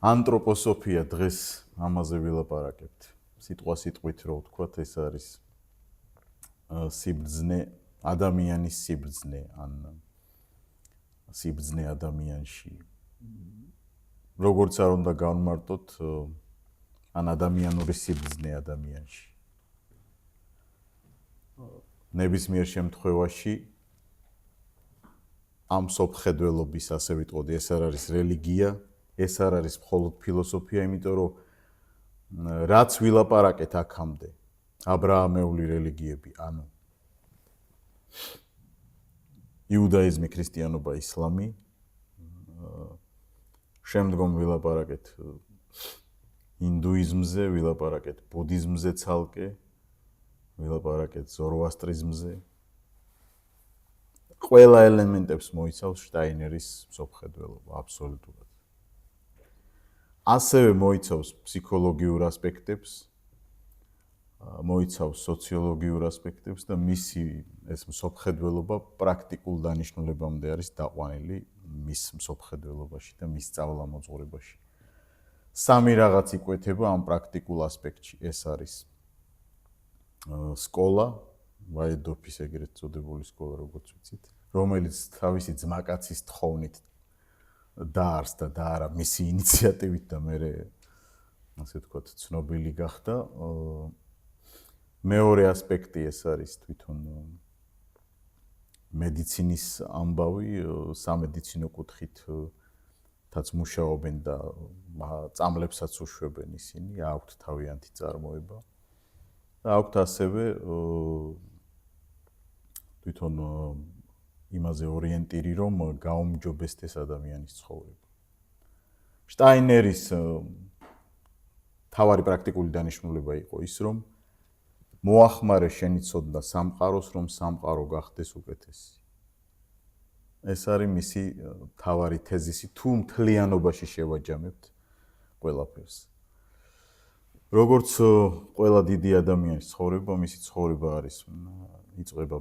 ანთროპოსოფია დღეს ამაზე ვილაპარაკებთ. სიტყვა სიტყვით რო ვთქვათ, ეს არის სიბრძნე, ადამიანის სიბრძნე, ან სიბრძნე ადამიანში. როგორც არ უნდა განმარტოთ, ან ადამიანური სიბრძნე ადამიანში. ნებისმიერ შემთხვევაში ამ სოფხედველობის, ასე ვიტყოდი, ეს არ არის რელიგია, ეს არ არის მხოლოდ ფილოსოფია, იმიტომ რომ რაც ვილაპარაკეთ აქამდე, აბრაამეული რელიგიები, ანუ იუდაიზმი, ქრისტიანობა, ისლამი, შემდგომ ვილაპარაკეთ ინდუიზმზე, ვილაპარაკეთ ბუდიზმზე ცალკე, ვილაპარაკეთ ზოროასტრიზმზე. ყველა ელემენტებს მოიცავს შტაინერის სოფხედველობა, აბსოლუტურად. ასევე მოიცავს ფსიქოლოგიურ ასპექტებს, მოიცავს სოციოლოგიურ ასპექტებს და მისი ეს მსოფხედველობა პრაქტიკულ დანიშნულებამდე არის დაყვანილი მის მსოფხედველობაში და მის სწავლა-მოძღვრებაში. სამი რაღაც იკვეთება ამ პრაქტიკულ ასპექტში. ეს არის სკოლა, ვაიდოფის ეგრეთ წოდებული სკოლა, როგორც ვიცით, რომელიც თავისი ძმაკაცის თხოვნით დაარსდა და არა მისი ინიციატივით და მე ასე ვთქვათ, ცნობილი გახდა. მეორე ასპექტი ეს არის თვითონ მედიცინის ამბავი, სამედიცინო კუთხითაც მუშაობენ და წამლებსაც უშვებენ ისინი, აქვთ თავიანთი წარმოება. და აქვთ ასევე თვითონ იმაზე ორიენტირი, რომ გაუმჯობესდეს ადამიანის ცხოვრება. შტაინერის თავარი პრაქტიკული დანიშნულება იყო ის, რომ მოახმარე შენი ცოდნა სამყაროს, რომ სამყარო გახდეს უკეთესი. ეს არის მისი თავარი თეზისი, თუ მთლიანობაში შევაჯამებთ ყველაფერს. როგორც ყველა დიდი ადამიანის ცხოვრება, მისი ცხოვრება არის იწყება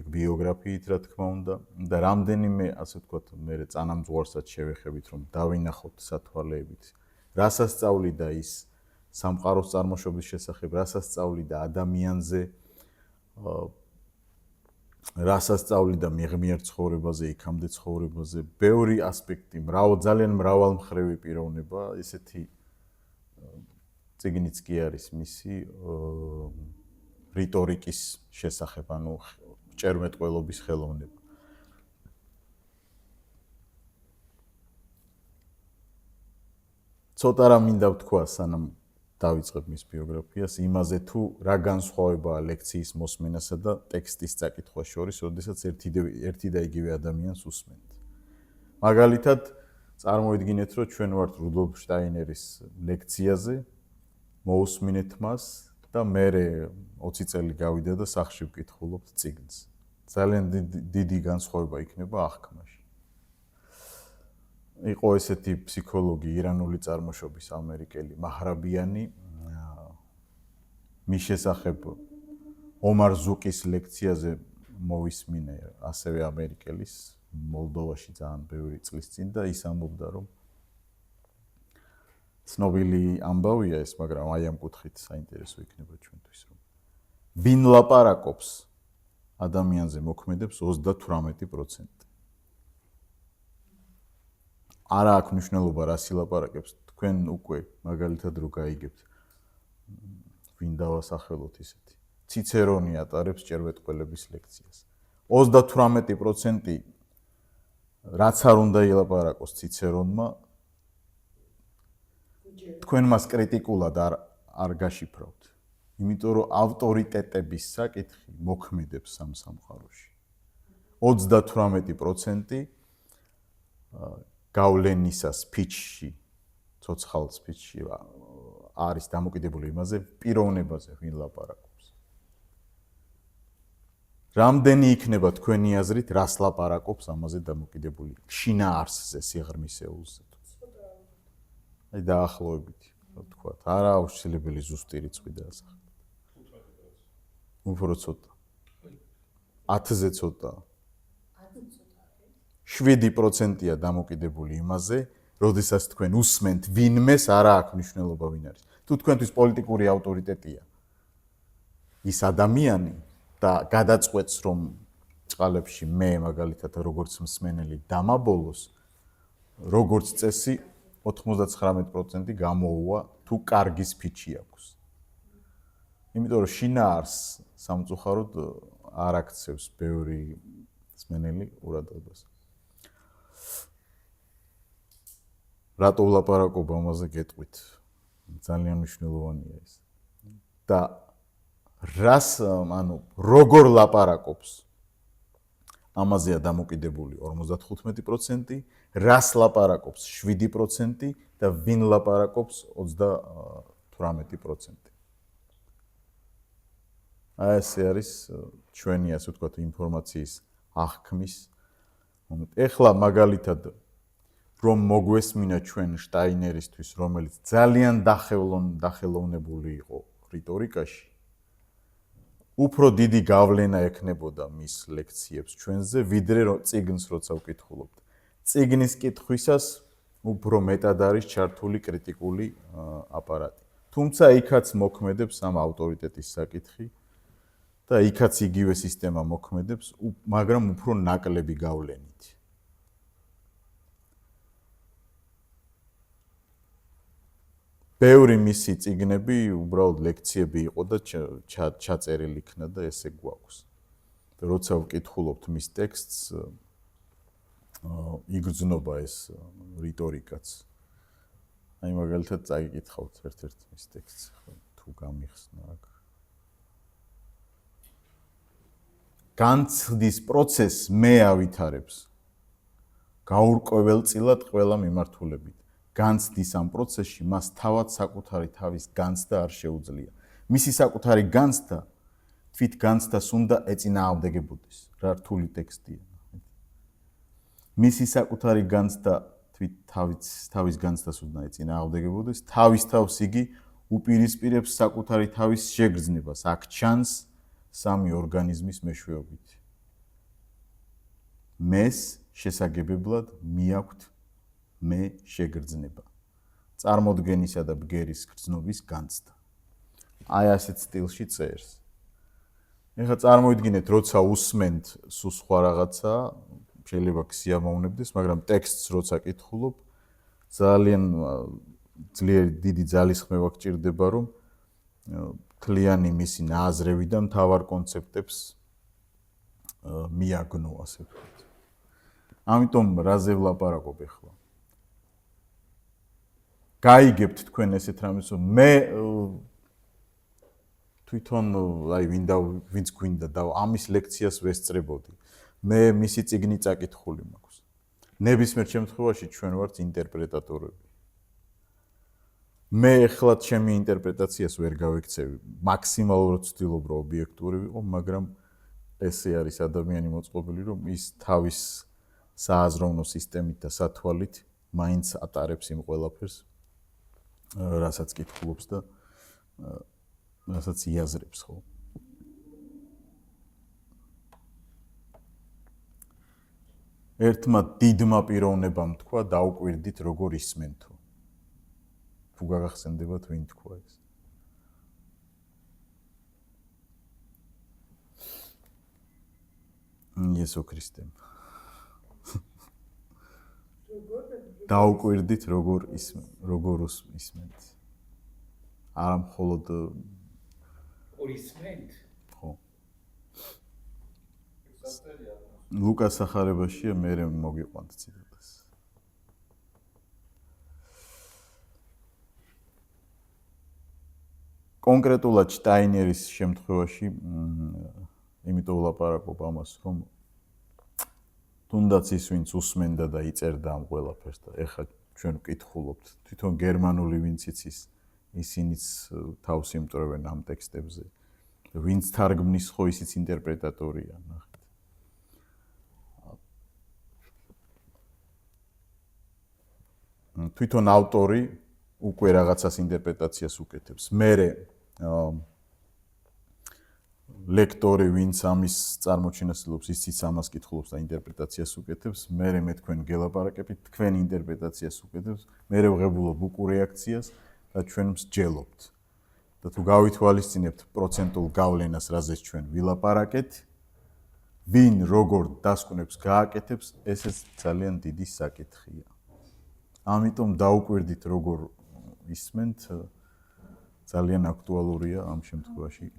ბიოგრაფიით, რა თქმა უნდა, და რამდენიმე, ასე ვთქვათ, მე წანამძღვარსაც შევეხებით, რომ დავინახოთ სათვალეებით, რასაც სწავლიდა ის სამყაროს წარმოშობის შესახებ, რასაც სწავლიდა ადამიანზე, რასაც სწავლიდა მიღმიერ ცხოვრებაზე, იქამდე ცხოვრებაზე, ბევრი ასპექტი, ძალიან მრავალმხრივი პიროვნება, ესეთი წიგნიც კი არის მისი რიტორიკის შესახებ, ანუ ჭერმეტყველობის ხელოვნება. ცოტა რა მინდა ვთქვა, სანამ დავიწყებ მის ბიოგრაფიას, იმაზე თუ რა განსხვავებაა ლექციის მოსმენასა და ტექსტის წაკითხვას შორის, როდესაც ერთი და იგივე ადამიანს უსმენთ. მაგალითად, წარმოიდგინეთ, რომ ჩვენ ვართ რუდოლფ შტაინერის ლექციაზე, მოусმინეთ მას და მე 20 წელი გავიდა და სახში ვკითხულობთ წიგნს. ძალიან დიდი განსხვავება იქნება აღქმაში. იყო ესეთი ფსიქოლოგი, ირანული წარმოშობის ამერიკელი მაჰრაბიანი, მის შესახებ ომარ ზუკის ლექციაზე მოვისმინე ასევე ამერიკელის, მოლდოვაში ძალიან ბევრი წლის წინ და ის ამბობდა, რომ ცნობილი ამბავია ეს, მაგრამ აი ამ კუთხით საინტერესო იქნება ჩვენთვის, რომ ვინ ლაპარაკობს ადამიანზე მოქმედებს 38%. არა აქვს მნიშვნელობა რა სილაპარაკებს, თქვენ უკვე მაგალითად რო გაიგებთ, ვინ დავასახელოთ ისეთი. ციცერონი ატარებს ჭერმეტყველების ლექციას. 38% რაც არ უნდა ილაპარაკოს ციცერონმა, თქვენ მას კრიტიკულად არ გაშიფრავთ. იმიტომ რომ ავტორიტეტების საკითხი მოქმედებს ამ სამყაროში. 38% გავლენისა სპიჩში, ცოცხალ სპიჩში არის დამოკიდებული იმაზე, პიროვნებაზე, ვინ ლაპარაკობს. რამდენი იქნება თქვენი აზრით, რას ლაპარაკობს ამაზე დამოკიდებული, შინაარსზე, სიღრმისეულზე. აი დაახლოებით, ვთქვათ, არა აუცილებელი ზუსტი რიცხვი დაასახელოთ. უფრო ცოტა. 10-ზე ცოტა. 7%-ია დამოკიდებული იმაზე, როდესაც თქვენ უსმენთ ვინმეს, არა აქვს მნიშვნელობა ვინ არის. თუ თქვენთვის პოლიტიკური ავტორიტეტია ის ადამიანი და გადაწყვეტს რომ წყალებში მე მაგალითად როგორც მსმენელი დამაბოლოს, როგორც წესი 99% გამოუვა თუ კარგის ფიჩი აქვს. იმიტომ რომ შინაარს სამწუხაროდ არ აქცევს ბევრი მსმენელი ყურადღებას. რატო ვლაპარაკობ ამაზე გეტყვით? ძალიან მნიშვნელოვანია ეს. და რას, როგორ ლაპარაკობს? ამაზეა დამოკიდებული 55%, რას ლაპარაკობს 7% და ვინ ლაპარაკობს 38%. აი ეს არის ჩვენი ასე ვთქვათ ინფორმაციის აღქმის მომენტი. ეხლა მაგალითად რომ მოგვესმინა ჩვენ შტაინერისთვის, რომელიც ძალიან დახელოვნებული იყო რიტორიკაში, უფრო დიდი გავლენა ექნებოდა მის ლექციებს ჩვენზე, ვიდრე წიგნს როცა ვკითხულობთ. წიგნის კითხვისას უფრო მეტად არის ჩართული კრიტიკული აპარატი. თუმცა იქაც მოქმედებს ამ ავტორიტეტის საკითხი და იქაც იგივე სისტემა მოქმედებს, მაგრამ უფრო ნაკლები გავლენით. ბევრი მისი წიგნები უბრალოდ ლექციები იყო და ჩაწერილი იქნა და ესე გვაქვს. როცა ვკითხულობთ მის ტექსტს, იგრძნობა ეს რიტორიკაც. აი მაგალითად წაიკითხავთ ერთ-ერთ მის ტექსტს, თუ გამიხსნა აქ. განცდის პროცესს მე ავითარებს. გაურკვეველწილად ყველა მიმართულებით. განცდის ამ პროცესში მას თავად საკუთარი თავის განცდა არ შეუძლია. მისი საკუთარი განცდა თვით განცდას უნდა ეწინააღმდეგებოდეს. რა რთული ტექსტია. მისი საკუთარი განცდა თვით თავის განცდას უნდა ეწინააღმდეგებოდეს. თავის თავს იგი უპირისპირებს საკუთარი თავის შეგრძნებას. აქ ჩანს სამი ორგანიზმის მეშვეობით. მეს შესაგებებლად მიაქვთ მე შეგრძნება. წარმოდგენისა და ბგერის გრძნობის განცდა. აი ასეთ სტილში წერს. ეხლა წარმოიდგინეთ, როცა უსმენთ სულ სხვა რაღაცა, შეიძლება გსიამოვნებდეს, მაგრამ ტექსტს როცა კითხულობ, ძალიან ძლიერი დიდი ძალისხმევა გჭირდება, რომ მთლიანი მისი ნააზრევი და მთავარ კონცეპტებს მიაგნო, ასე ვთქვათ. ამიტომ რაზე ვლაპარაკობ ახლა? გაიგებთ თქვენ ესეთ რამეს, რომ მე თვითონ აი ვინც გვინდა და ამის ლექციას ვესწრებოდი. მე მისი წიგნი წაკითხული მაქვს. ნებისმიერ შემთხვევაში ჩვენ ვართ ინტერპრეტატორები. მე ახლა ჩემი ინტერპრეტაციას ვერ გავექცევი. მაქსიმალურად ვცდილობ რომ ობიექტური ვიყო, მაგრამ ესე არის ადამიანი მოწყობილი, რომ ის თავის სააზროვნო სისტემით და სათვალით მაინც ატარებს იმ ყველაფერს, რასაც კითხულობს და რასაც იაზრებს, ხო? ერთმა დიდმა პიროვნებამ თქვა, დაუკვირდით როგორ ისმენთო. თუ გაგახსენდებათ, ვინ თქვა ეს? იესო ქრისტემ. დაუკვირდით როგორ ისმენთ. არა მხოლოდ ისმენთ. ხო. ლუკას სახარებაშია, მე მოგიყვანთ ციტატას. კონკრეტულად შტაინერის შემთხვევაში, იმიტომ ვლაპარაკობ ამას, რომ თუნდაც ის, ვინც უსმენდა და იწერდა ამ ყველაფერს და ეხლა ჩვენ ვკითხულობთ, თვითონ გერმანული ვინც იცის, ისინიც თავს იმტვრევენ ამ ტექსტებზე. ვინც თარგმნის, ხო ისიც ინტერპრეტატორია, ნახეთ. თვითონ ავტორი უკვე რაღაცას ინტერპრეტაციას უკეთებს. მერე ლექტორი, ვინც ამის წარმოჩენას ცდილობს, ისიც ამას კითხულობს და ინტერპრეტაციას უკეთებს, მე თქვენ გელაპარაკებით, თქვენ ინტერპრეტაციას უკეთებს, მე ვღებულობ უკუ რეაქციას და ჩვენ მსჯელობთ. და თუ გავითვალისწინებთ პროცენტულ გავლენას, რაზეც ჩვენ ვილაპარაკეთ, ვინ როგორ დასკვნებს გააკეთებს, ესეც ძალიან დიდი საკითხია. ამიტომ დაუკვირდით როგორ ისმენთ, ძალიან აქტუალურია ამ შემთხვევაში.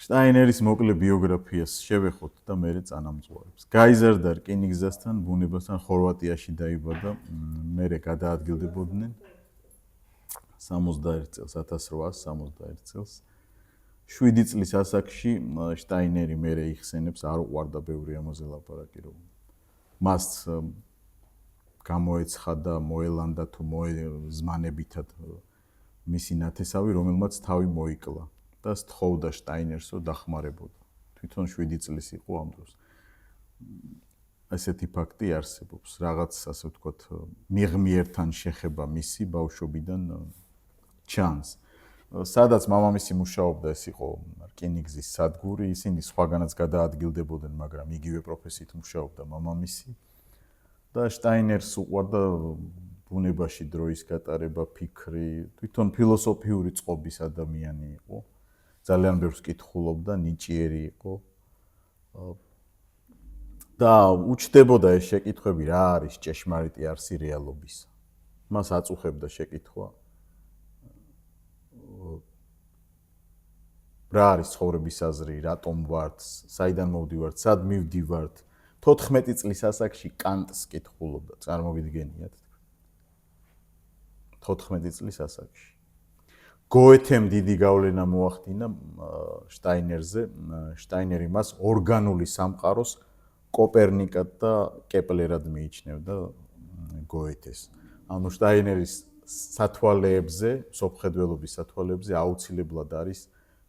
შტაინერის მოკლე ბიოგრაფიას შევეხოთ და მერე წანამძღვარებს. გაიზარდა რკინიგზასთან, ბუნებასთან, ხორვატიაში დაიბადა, მერე გადაადგილდებოდნენ 61 წელს, 1861 წელს. 7 წლის ასაკში შტაინერი მერე იხსენებს, არ უყვარდა ბევრი ამაზე ლაპარაკი, რომ მას გამოეცხადა, მოელანდა თუ ზმანებითად მისი ნათესავი, რომელმაც თავი მოიკლა. და სთხოვდა შტაინერსო დახმარებოდა. თვითონ 7 წლის იყო ამ დროს. ესეთი ფაქტი არსებობს. რაღაც ასე ვთქვათ, მიღმიერთან შეხება მისი ბავშვობიდან ჩანს. სადაც მამამისი მუშაობდა, ეს იყო რკინიგზის სადგური, ისინი სხვაგანაც გადაადგილდებოდნენ, მაგრამ იგივე პროფესიით მუშაობდა მამამისი. და შტაინერს უყვარდა ბუნებაში დროის გატარება, ფიქრი, თვითონ ფილოსოფიური წყობის ადამიანი იყო. ძალიან ბევრს კითხულობდა, ნიჭიერი იყო. და უჩნდებოდა ეს შეკითხვები, რა არის ჭეშმარიტი არსი რეალობისა. მას აწუხებდა შეკითხვა. რა არის ცხოვრების აზრი, რატომ ვართ, საიდან მოვდივართ, სად მივდივართ. 14 წლის ასაკში კანტს კითხულობდა, წარმოგიდგენიათ. 14 წლის ასაკში. გოეთემ დიდი გავლენა მოახდინა შტაინერზე. შტაინერი მას ორგანული სამყაროს კოპერნიკად და კეპლერად მიიჩნევდა გოეთეს. ანუ შტაინერის სათვალეებზე, სოფხედველობის სათვალეებზე აუცილებლად არის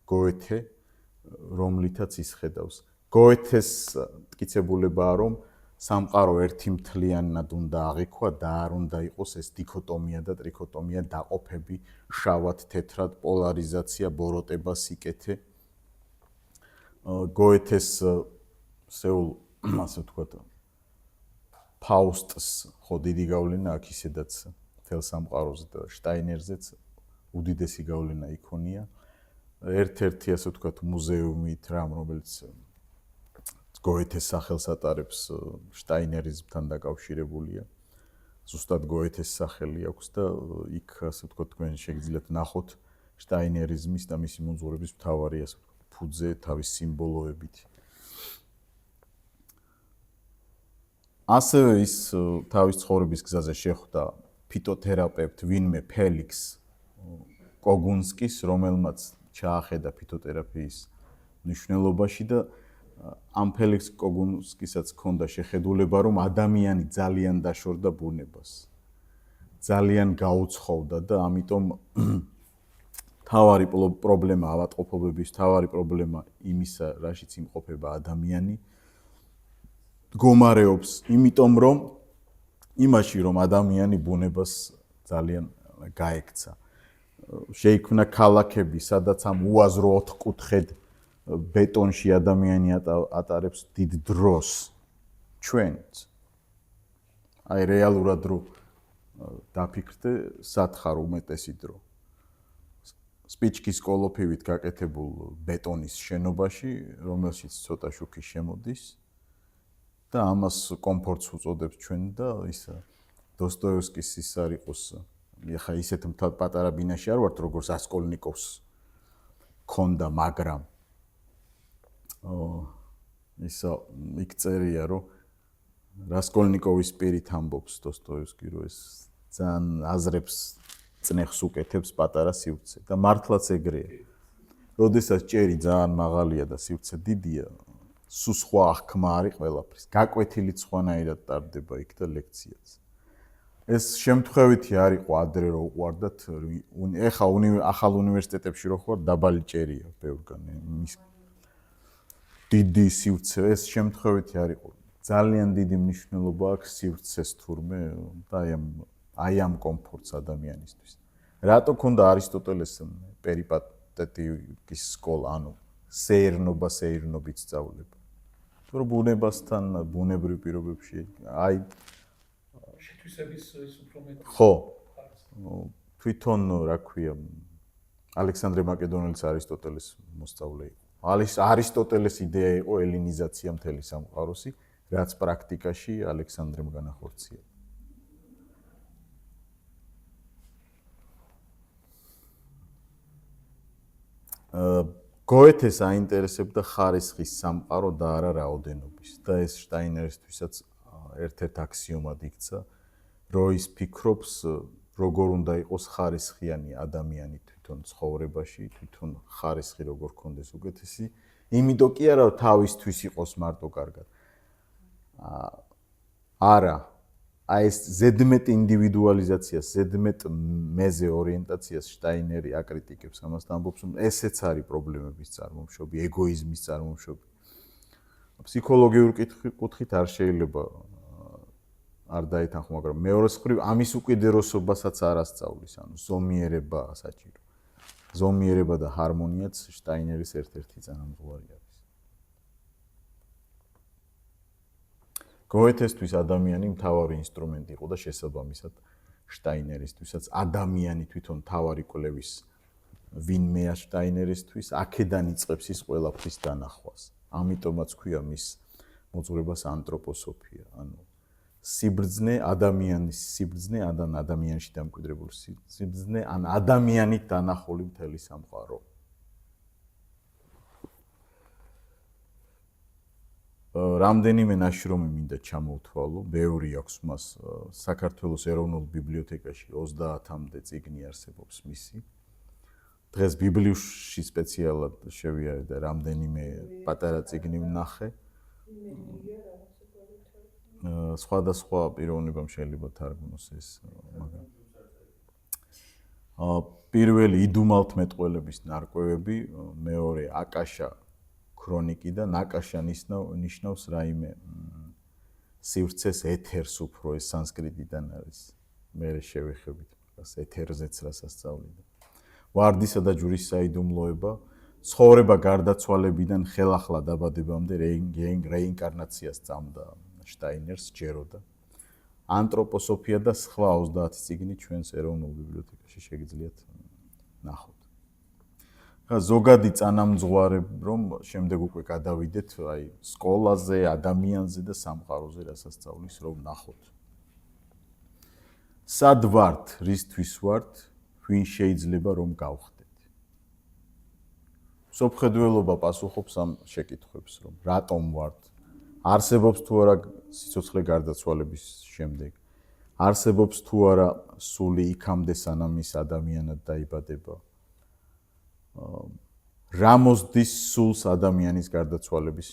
გოეთე, რომლითაც ისხედავს. გოეთეს მტკიცებულებაა, რომ სამყარო ერთი მთლიანად უნდა აღიქვა და არ უნდა იყოს ეს დიქოტომია და ტრიქოტომია, დაყოფები, შავად, თეთრად, პოლარიზაცია, ბოროტება, სიკეთე. გოეთეს ასე ვთქვათ, ფაუსტს ხო დიდი გავლენა აქვს ისედაც მთელ სამყაროზე და შტაინერზეც უდიდესი გავლენა იქონია. ერთ-ერთი ასე ვთქვათ მუზეუმით რამ, რომელიც გოეთეს სახელს ატარებს, შტაინერიზმთან დაკავშირებულია. ზუსტად გოეთეს სახელი აქვს და იქ ასე ვთქვათ თქვენ შეგიძლიათ ნახოთ შტაინერიზმის და მისი მომძღვრების მთავარი ასე ვთქვათ ფუძე თავის სიმბოლოებით. ასევე ის თავის ცხოვრების გზაზე შეხვდა ფიტოთერაპევტ ვინმე ფელიქს კოგუნსკის, რომელმაც ჩაახედა ფიტოთერაპიის მნიშვნელობაში და ამ ფელიქს კოგუნსკისაც ჰქონდა შეხედულება, რომ ადამიანი ძალიან დაშორდა ბუნებას. ძალიან გაუცხოვდა და ამიტომ თავარი პრობლემა ავადმყოფობების, თავარი პრობლემა იმისა, რაშიც იმყოფება ადამიანი, მდგომარეობს, იმიტომ რომ იმაში, რომ ადამიანი ბუნებას ძალიან გაექცა. შეიქმნა ქალაქები, სადაც ამ უაზრო ოთხკუთხედ ბეტონში ადამიანი ატარებს დიდ დროს. ჩვენც. აი რეალურად რო დაფიქრდე, სათხარ უმეტესი დრო. სპიჩკის კოლოფივით გაკეთებულ ბეტონის შენობაში, რომელშიც ცოტა შუქი შემოდის და ამას კომფორტს უწოდებს ჩვენ და ისა დოსტოევსკის ის არ იყოს, ეხა ისეთ პატარა ბინაში არ ვართ, როგორც რასკოლნიკოვს ქონდა, მაგრამ ისა იქ წერია, რომ რასკოლნიკოვის პირით ამბობს დოსტოევსკი, რომ ეს ძალიან აზრებს წნეხს უკეთებს პატარა სივრცე და მართლაც ეგრეა. როდესაც ჭერი ძალიან მაღალია და სივრცე დიდია, სულ სხვა აღქმა არის ყველაფრის. გაკვეთილით სხვანაირად ტარდება იქ და ლექციაც. ეს შემთხვევითი არ იყო ადრე რო უყვარდათ, ეხა ახალ უნივერსიტეტებში რო ხარ, დაბალი ჭერია ბევრგან. დიდი სივრცე, ეს შემთხვევითი არ იყო. ძალიან დიდი მნიშვნელობა აქვს სივრცეს თურმე და აი ამ კომფორტს ადამიანისთვის. რატო ქონდა არისტოტელეს პერიპატეტიკის სკოლა, ანუ სეირნობით სწავლება. თორე ბუნებასთან, ბუნებრივ პირობებში, აი შეთვისების ის უფრო მეტი. ხო. თვითონ რა ქვია, ალექსანდრე მაკედონელის არისტოტელეს მოსწავლე იყო. არისტოტელეს იდეა იყო ელინიზაცია მთელი სამყაროსი, რაც პრაქტიკაში ალექსანდრემ განახორციელა. გოეთეს აინტერესებდა ხარისხის სამყარო და არა რაოდენობის და ეს შტაინერისთვისაც ერთ-ერთ აქსიომად იქცა, რომ ის ფიქრობს, როგორ უნდა იყოს ხარისხიანი ადამიანი თვითონ ცხოვრებაში, თვითონ ხარისხი როგორ ქონდეს უკეთესი, იმიტომ კი არა, რომ თავისთვის იყოს მარტო კარგად. არა, აი ეს ზედმეტ ინდივიდუალიზაციას, ზედმეტ მეზე ორიენტაციას შტაინერი აკრიტიკებს, ამასთან ამბობს, რომ ესეც არის პრობლემების წარმოშობი, ეგოიზმის წარმოშობი. ფსიქოლოგიურ კუთხით არ შეიძლება არ დაეთანხმო, მაგრამ მეორეს მხრივ ამის უკიდურესობასაც არ ასწავლის, ანუ ზომიერება საჭირო. ზომიერება და ჰარმონიაც შტაინერის ერთ-ერთი წინამძღვარი არის. გოეთესთვის ადამიანი მთავარი ინსტრუმენტი იყო და შესაბამისად შტაინერისთვისაც ადამიანი თვითონ მთავარი კვლევის ვინმეა შტაინერისთვის, აქედან იწყებს ის ყველაფრის დანახვას. ამიტომაც ქვია მის მოძღვრებას ანთროპოსოფია, ანუ სიბრძნე, ადამიანის სიბრძნე, ადამიანში დამკვიდრებული სიბრძნე, ან ადამიანით დანახული მთელი სამყარო. რამდენიმე ნაშრომი მინდა ჩამოვთვალო, ბევრი აქვს მას. საქართველოს ეროვნულ ბიბლიოთეკაში 30-მდე წიგნი არსებობს მისი. დღეს ბიბლიუსში სპეციალად შევიარე და რამდენიმე პატარა წიგნი ვნახე. სხვადასხვა პიროვნებამ შეიძლება თარგმნოს ეს, მაგრამ პირველი იდუმალთმეტყველების ნარკვევები, მეორე აკაშა ქრონიკი და ნაკაშა ნიშნავს რაიმე სივრცეს ეთერს უფრო, ეს სანსკრიტიდან არის. მე შევეხებით მაგას ეთერზეც რას ასწავლიდა. ვარდისა და ჯვრის საიდუმლოება, ცხოვრება გარდაცვალებიდან ხელახლა დაბადებამდე რეინკარნაციას წამდა შტაინერს ჯეროდა. ანთროპოსოფია და სხვა 30 წიგნი ჩვენს ეროვნულ ბიბლიოთეკაში შეგიძლიათ ნახოთ. ზოგადი წანამძღვარი, რომ შემდეგ უკვე გადავიდეთ აი სკოლაზე, ადამიანზე და სამყაროზე რასაც სწავლის, რომ ნახოთ. სად ვართ, რისთვის ვართ, ვინ შეიძლება რომ გავხდეთ. სოფხედველობა პასუხობს ამ შეკითხვებს, რომ რატომ ვართ, არსებობს თუ არა სიცოცხლე გარდაცვალების შემდეგ, არსებობს თუ არა სული იქამდე სანამ ის ადამიანად დაიბადება. რა მოსდის სულს ადამიანის გარდაცვალების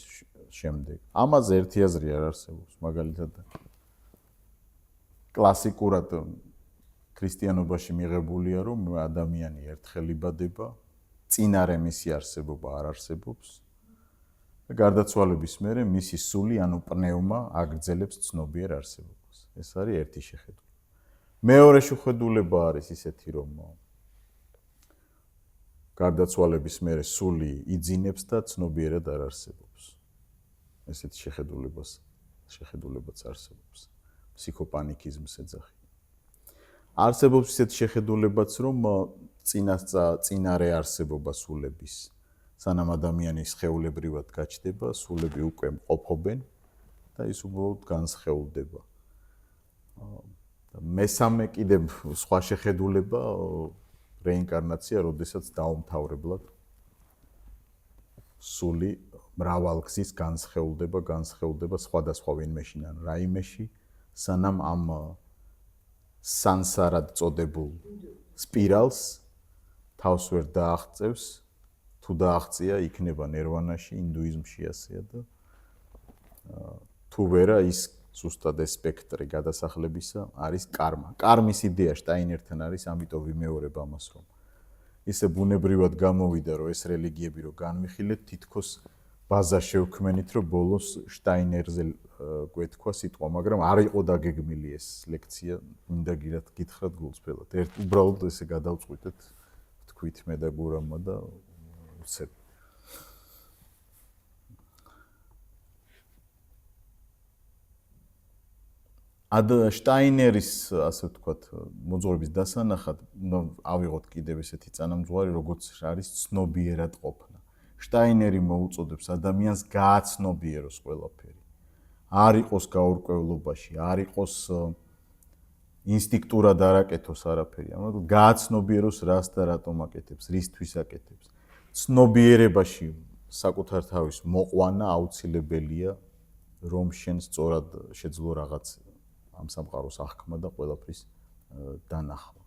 შემდეგ. ამაზე ერთი აზრი არ არსებობს, მაგალითად კლასიკურად ქრისტიანობაში მიღებულია, რომ ადამიანი ერთხელ იბადება, წინარე მისი არსებობა არ არსებობს. გარდაცვალების მერე მისი სული, ანუ პნევმა აგრძელებს ცნობიერ არსებობას. ეს არის ერთი შეხედულება. მეორე შეხედულება არის ისეთი, რომ გარდაცვალების მერე სული იძინებს და ცნობიერად არ არსებობს. ესეთი შეხედულებაც არსებობს. ფსიქოპანიკიზმს ეძახიან. არსებობს ისეთი შეხედულებაც, რომ წინარე არსებობა სულების, სანამ ადამიანი სხეულებრივად გაჩნდება, სულები უკვე მყოფობენ და ის უბრალოდ განსხეულდება. მესამე კიდევ სხვა შეხედულება რეინკარნაცია, როდესაც დაუმთავრებლად სული მრავალგზის განსხეულდება სხვადასხვა ვინმეში ან რაიმეში, სანამ ამ სანსარად წოდებულ სპირალს თავს ვერ დააღწევს, თუ დააღწია, იქნება ნირვანაში, ინდუიზმში ასეა და თუ ვერა ის ზუსტად ეს სპექტრი გადასახლებისა არის კარმა. კარმის იდეა შტაინერთან არის, ამიტომ ვიმეორებ ამას, რომ ისე ბუნებრივად გამოვიდა, რომ ეს რელიგიები რო განვიხილეთ, თითქოს ბაზა შევქმენით, რომ ბოლოს შტაინერზე გვეთქვა სიტყვა, მაგრამ არ იყო დაგეგმილი ეს ლექცია, მინდა გითხრათ გულწრფელად. უბრალოდ ესე გადავწყვიტეთ, თქვით მე და გურამმა და ვცებ. შტაინერის, ასე ვთქვათ, მოძღვრების დასანახად, ავიღოთ კიდევ ესეთი წანამძღვარი, როგორც არის ცნობიერად ყოფნა. შტაინერი მოუწოდებს ადამიანს გააცნობიეროს ყველაფერი. არ იყოს გაურკვევლობაში, არ იყოს ინსტინქტურად არ აკეთოს არაფერი. ამიტომ გააცნობიეროს რას და რატომ აკეთებს, რისთვის აკეთებს. ცნობიერებაში საკუთარ თავის მოყვანა აუცილებელია, რომ შენ სწორად შეძლო რაღაც ამ სამყაროს აღქმა და ყველაფრის დანახვა.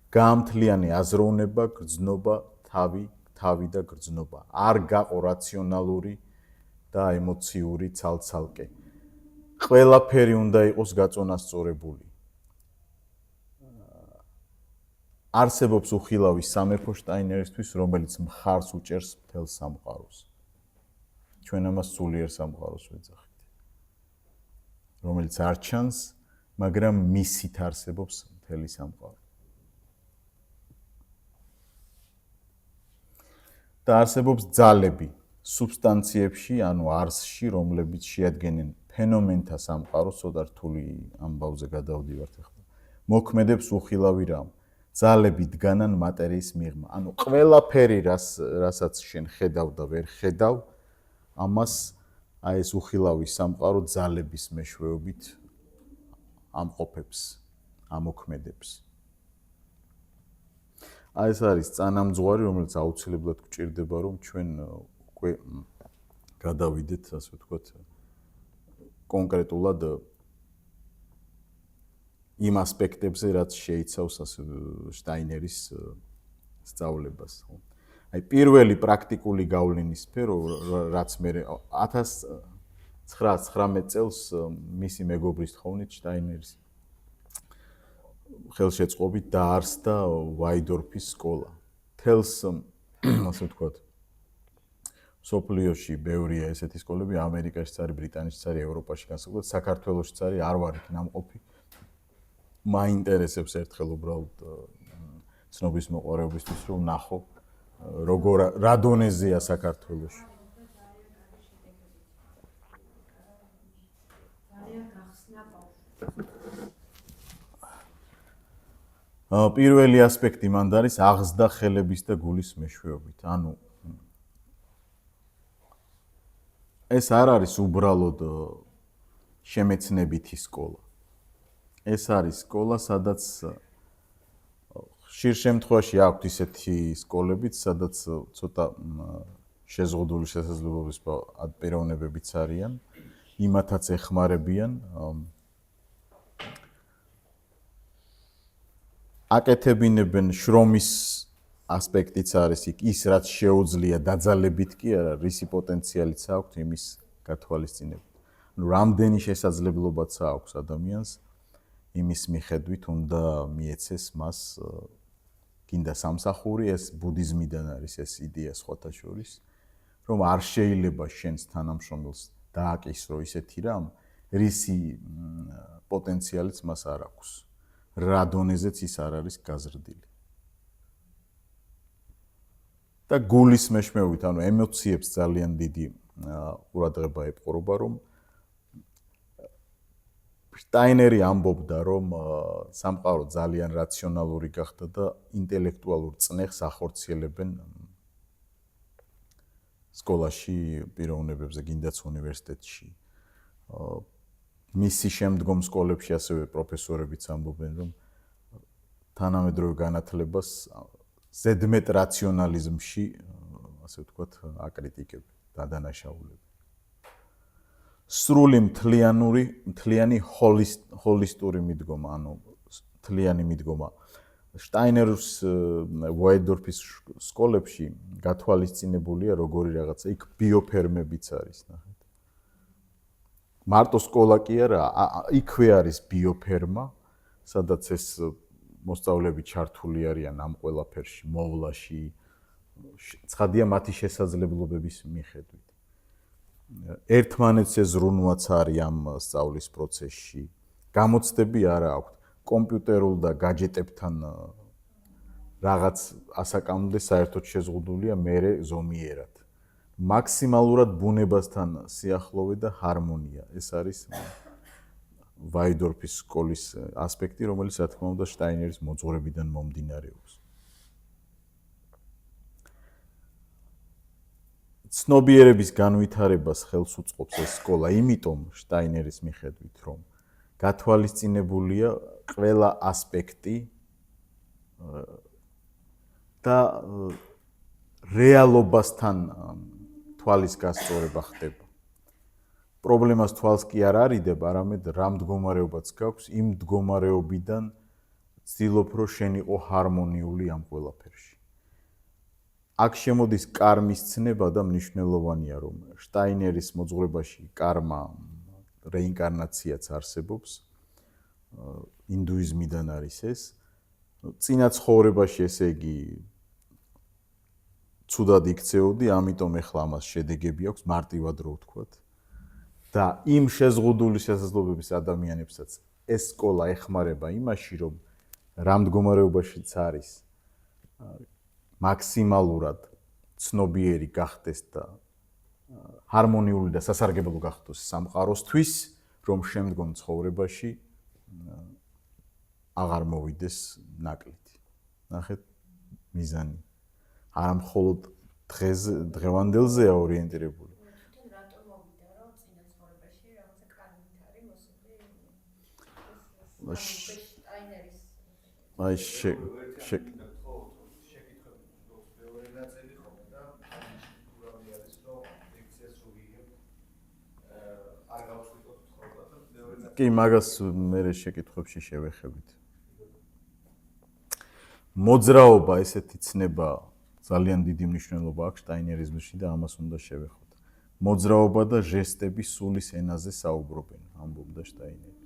გაამთლიანი აზროვნება, გრძნობა, თავი და გრძნობა. არ გაყო რაციონალური და ემოციური ცალ-ცალკე. ყველაფერი უნდა იყოს გაწონასწორებული. არსებობს უხილავი სამეფო შტაინერისთვის, რომელიც მხარს უჭერს მთელ სამყაროს. ჩვენ ამას სულიერ სამყაროს ვეძახით. რომელიც არ ჩანს, მაგრამ მისით არსებობს მთელი სამყარო. და არსებობს ძალები სუბსტანციებში, ანუ არსში, რომლებიც შეადგენენ ფენომენთა სამყაროს, ცოტა რთული ამბავზე გადავდივართ ახლა. მოქმედებს უხილავი რამ. ძალები დგანან მატერიის მიღმა. ანუ ყველაფერი, რასაც შენ ხედავ და ვერ ხედავ, ამას აი ეს უხილავი სამყარო ძალების მეშვეობით ამყოფებს, ამოქმედებს. აი ეს არის წანამძღვარი, რომელიც აუცილებლად გვჭირდება, რომ ჩვენ უკვე გადავიდეთ, ასე ვთქვათ, კონკრეტულად იმ ასპექტებზე, რაც შეიცავს შტაინერის სწავლებას. აი პირველი პრაქტიკული გავლენის სფერო, რაც მე 1919 წელს მისი მეგობრის თხოვნით შტაინერის ხელშეწყობით დაარსდა ვაიდორფის სკოლა. თელს, ასე ვთქვათ, სოფლიოში ბევრია ესეთი სკოლები, ამერიკაშიც არის, ბრიტანეთშიც არის, ევროპაში განსაკუთრებით, საქართველოშიც არის, არ ვარ იქ ნამყოფი. მაინტერესებს ერთხელ უბრალოდ ცნობის მოყვარეობისთვის, რომ ნახო რა დონეზეა საქართველოში. პირველი ასპექტი მანდ არის აღზრდა ხელების და გულის მეშვეობით. ანუ ეს არ არის უბრალოდ შემეცნებითი სკოლა. ეს არის სკოლა, სადაც ხშირ შემთხვევაში აქვთ ისეთი სკოლებიც, სადაც ცოტა შეზღუდული შესაძლებლობის პიროვნებებიც არიან, იმათაც ეხმარებიან. აკეთებინებენ შრომის ასპექტიც არის იქ, ის რაც შეუძლია დაძალებით კი არა, რისი პოტენციალიც აქვს იმის გათვალისწინებით. ანუ რამდენი შესაძლებლობაც აქვს ადამიანს იმის მიხედვით უნდა მიეცეს მას გინდა სამსახური, ეს ბუდიზმიდან არის ეს იდეა სხვათა შორის, რომ არ შეიძლება შენს თანამშრომელს დააკისრო ისეთი რამ, რისი პოტენციალიც მას არ აქვს. რა დონეზეც ის არ არის გაზრდილი. და გულის მეშვეობით, ანუ ემოციებს ძალიან დიდი ყურადღება ეპყრობა, რომ შტაინერი ამბობდა, რომ სამყარო ძალიან რაციონალური გახდა და ინტელექტუალურ წნეხს ახორციელებენ სკოლაში პიროვნებებზე, გინდაც უნივერსიტეტში. მისი შემდგომ სკოლებში ასევე პროფესორებიც ამბობენ, რომ თანამედროვე განათლებას ზედმეტ რაციონალიზმში, ასე ვთქვათ, აკრიტიკებენ, დადანაშაულებენ. სრული მთლიანი ჰოლისტური მიდგომა, ანუ მთლიანი მიდგომა. შტაინერის ვაიდორფის სკოლებში გათვალისწინებულია როგორი რაღაცა, იქ ბიოფერმებიც არის, ნახეთ. მარტო სკოლა კი არა, იქვე არის ბიოფერმა, სადაც ეს მოსწავლეები ჩართული არიან ამ ყველაფერში, მოვლაში, ცხადია მათი შესაძლებლობების მიხედვით. ერთმანეთს ზრუნვაც არის ამ სწავლის პროცესში. გამოცდები არა აქვთ. კომპიუტერულ და гаджеტებთან რაღაც ასაკამდე საერთოდ შეზღუდულია მერე ზომიერად. მაქსიმალურად ბუნებასთან სიახლოვე და ჰარმონია. ეს არის ვაიდორფის სკოლის ასპექტი, რომელიც რა თქმა უნდა შტაინერის მოძღვრებიდან მომდინარეობს. ცნობიერების განვითარებას ხელს უწყობს ეს სკოლა, იმიტომ შტაინერის მიხედვით, რომ გათვალისწინებულია ყველა ასპექტი და რეალობასთან თვალის გასწორება ხდება. პრობლემას თვალს კი არ არიდება, არამედ რა მდგომარეობაც გაქვს, იმ მდგომარეობიდან ვცდილობ, რომ შენ იყო ჰარმონიული ამ ყველაფერში. აქ შემოდის კარმის ცნება და მნიშვნელოვანია, რომ შტაინერის მოძღვრებაში კარმა რეინკარნაციაც არსებობს. ინდუიზმიდან არის ეს. წინა ცხოვრებაში, ესე იგი, ცუდად იქცეოდი, ამიტომ ეხლა ამას შედეგები აქვს, მარტივად რო ვთქვათ. და იმ შეზღუდული შესაძლებლობების ადამიანებსაც ეს სკოლა ეხმარება იმაში, რომ რა მდგომარეობაშიც არის მაქსიმალურად ცნობიერი გახდეს და ჰარმონიული და სასარგებლო გახდეს სამყაროსთვის, რომ შემდგომ ცხოვრებაში აღარ მოვიდეს ნაკლით. ნახეთ მიზანი. არა მხოლოდ დღევანდელზეა ორიენტირებული. აი კი მაგას მე შეკითხვებში შევეხებით. მოძრაობა ესეთი ცნება ძალიან დიდი მნიშვნელობა აქვს შტაინერიზმში და ამას უნდა შევეხოთ. მოძრაობა და ჟესტები სულის ენაზე საუბრობენ, ამბობდა შტაინერი.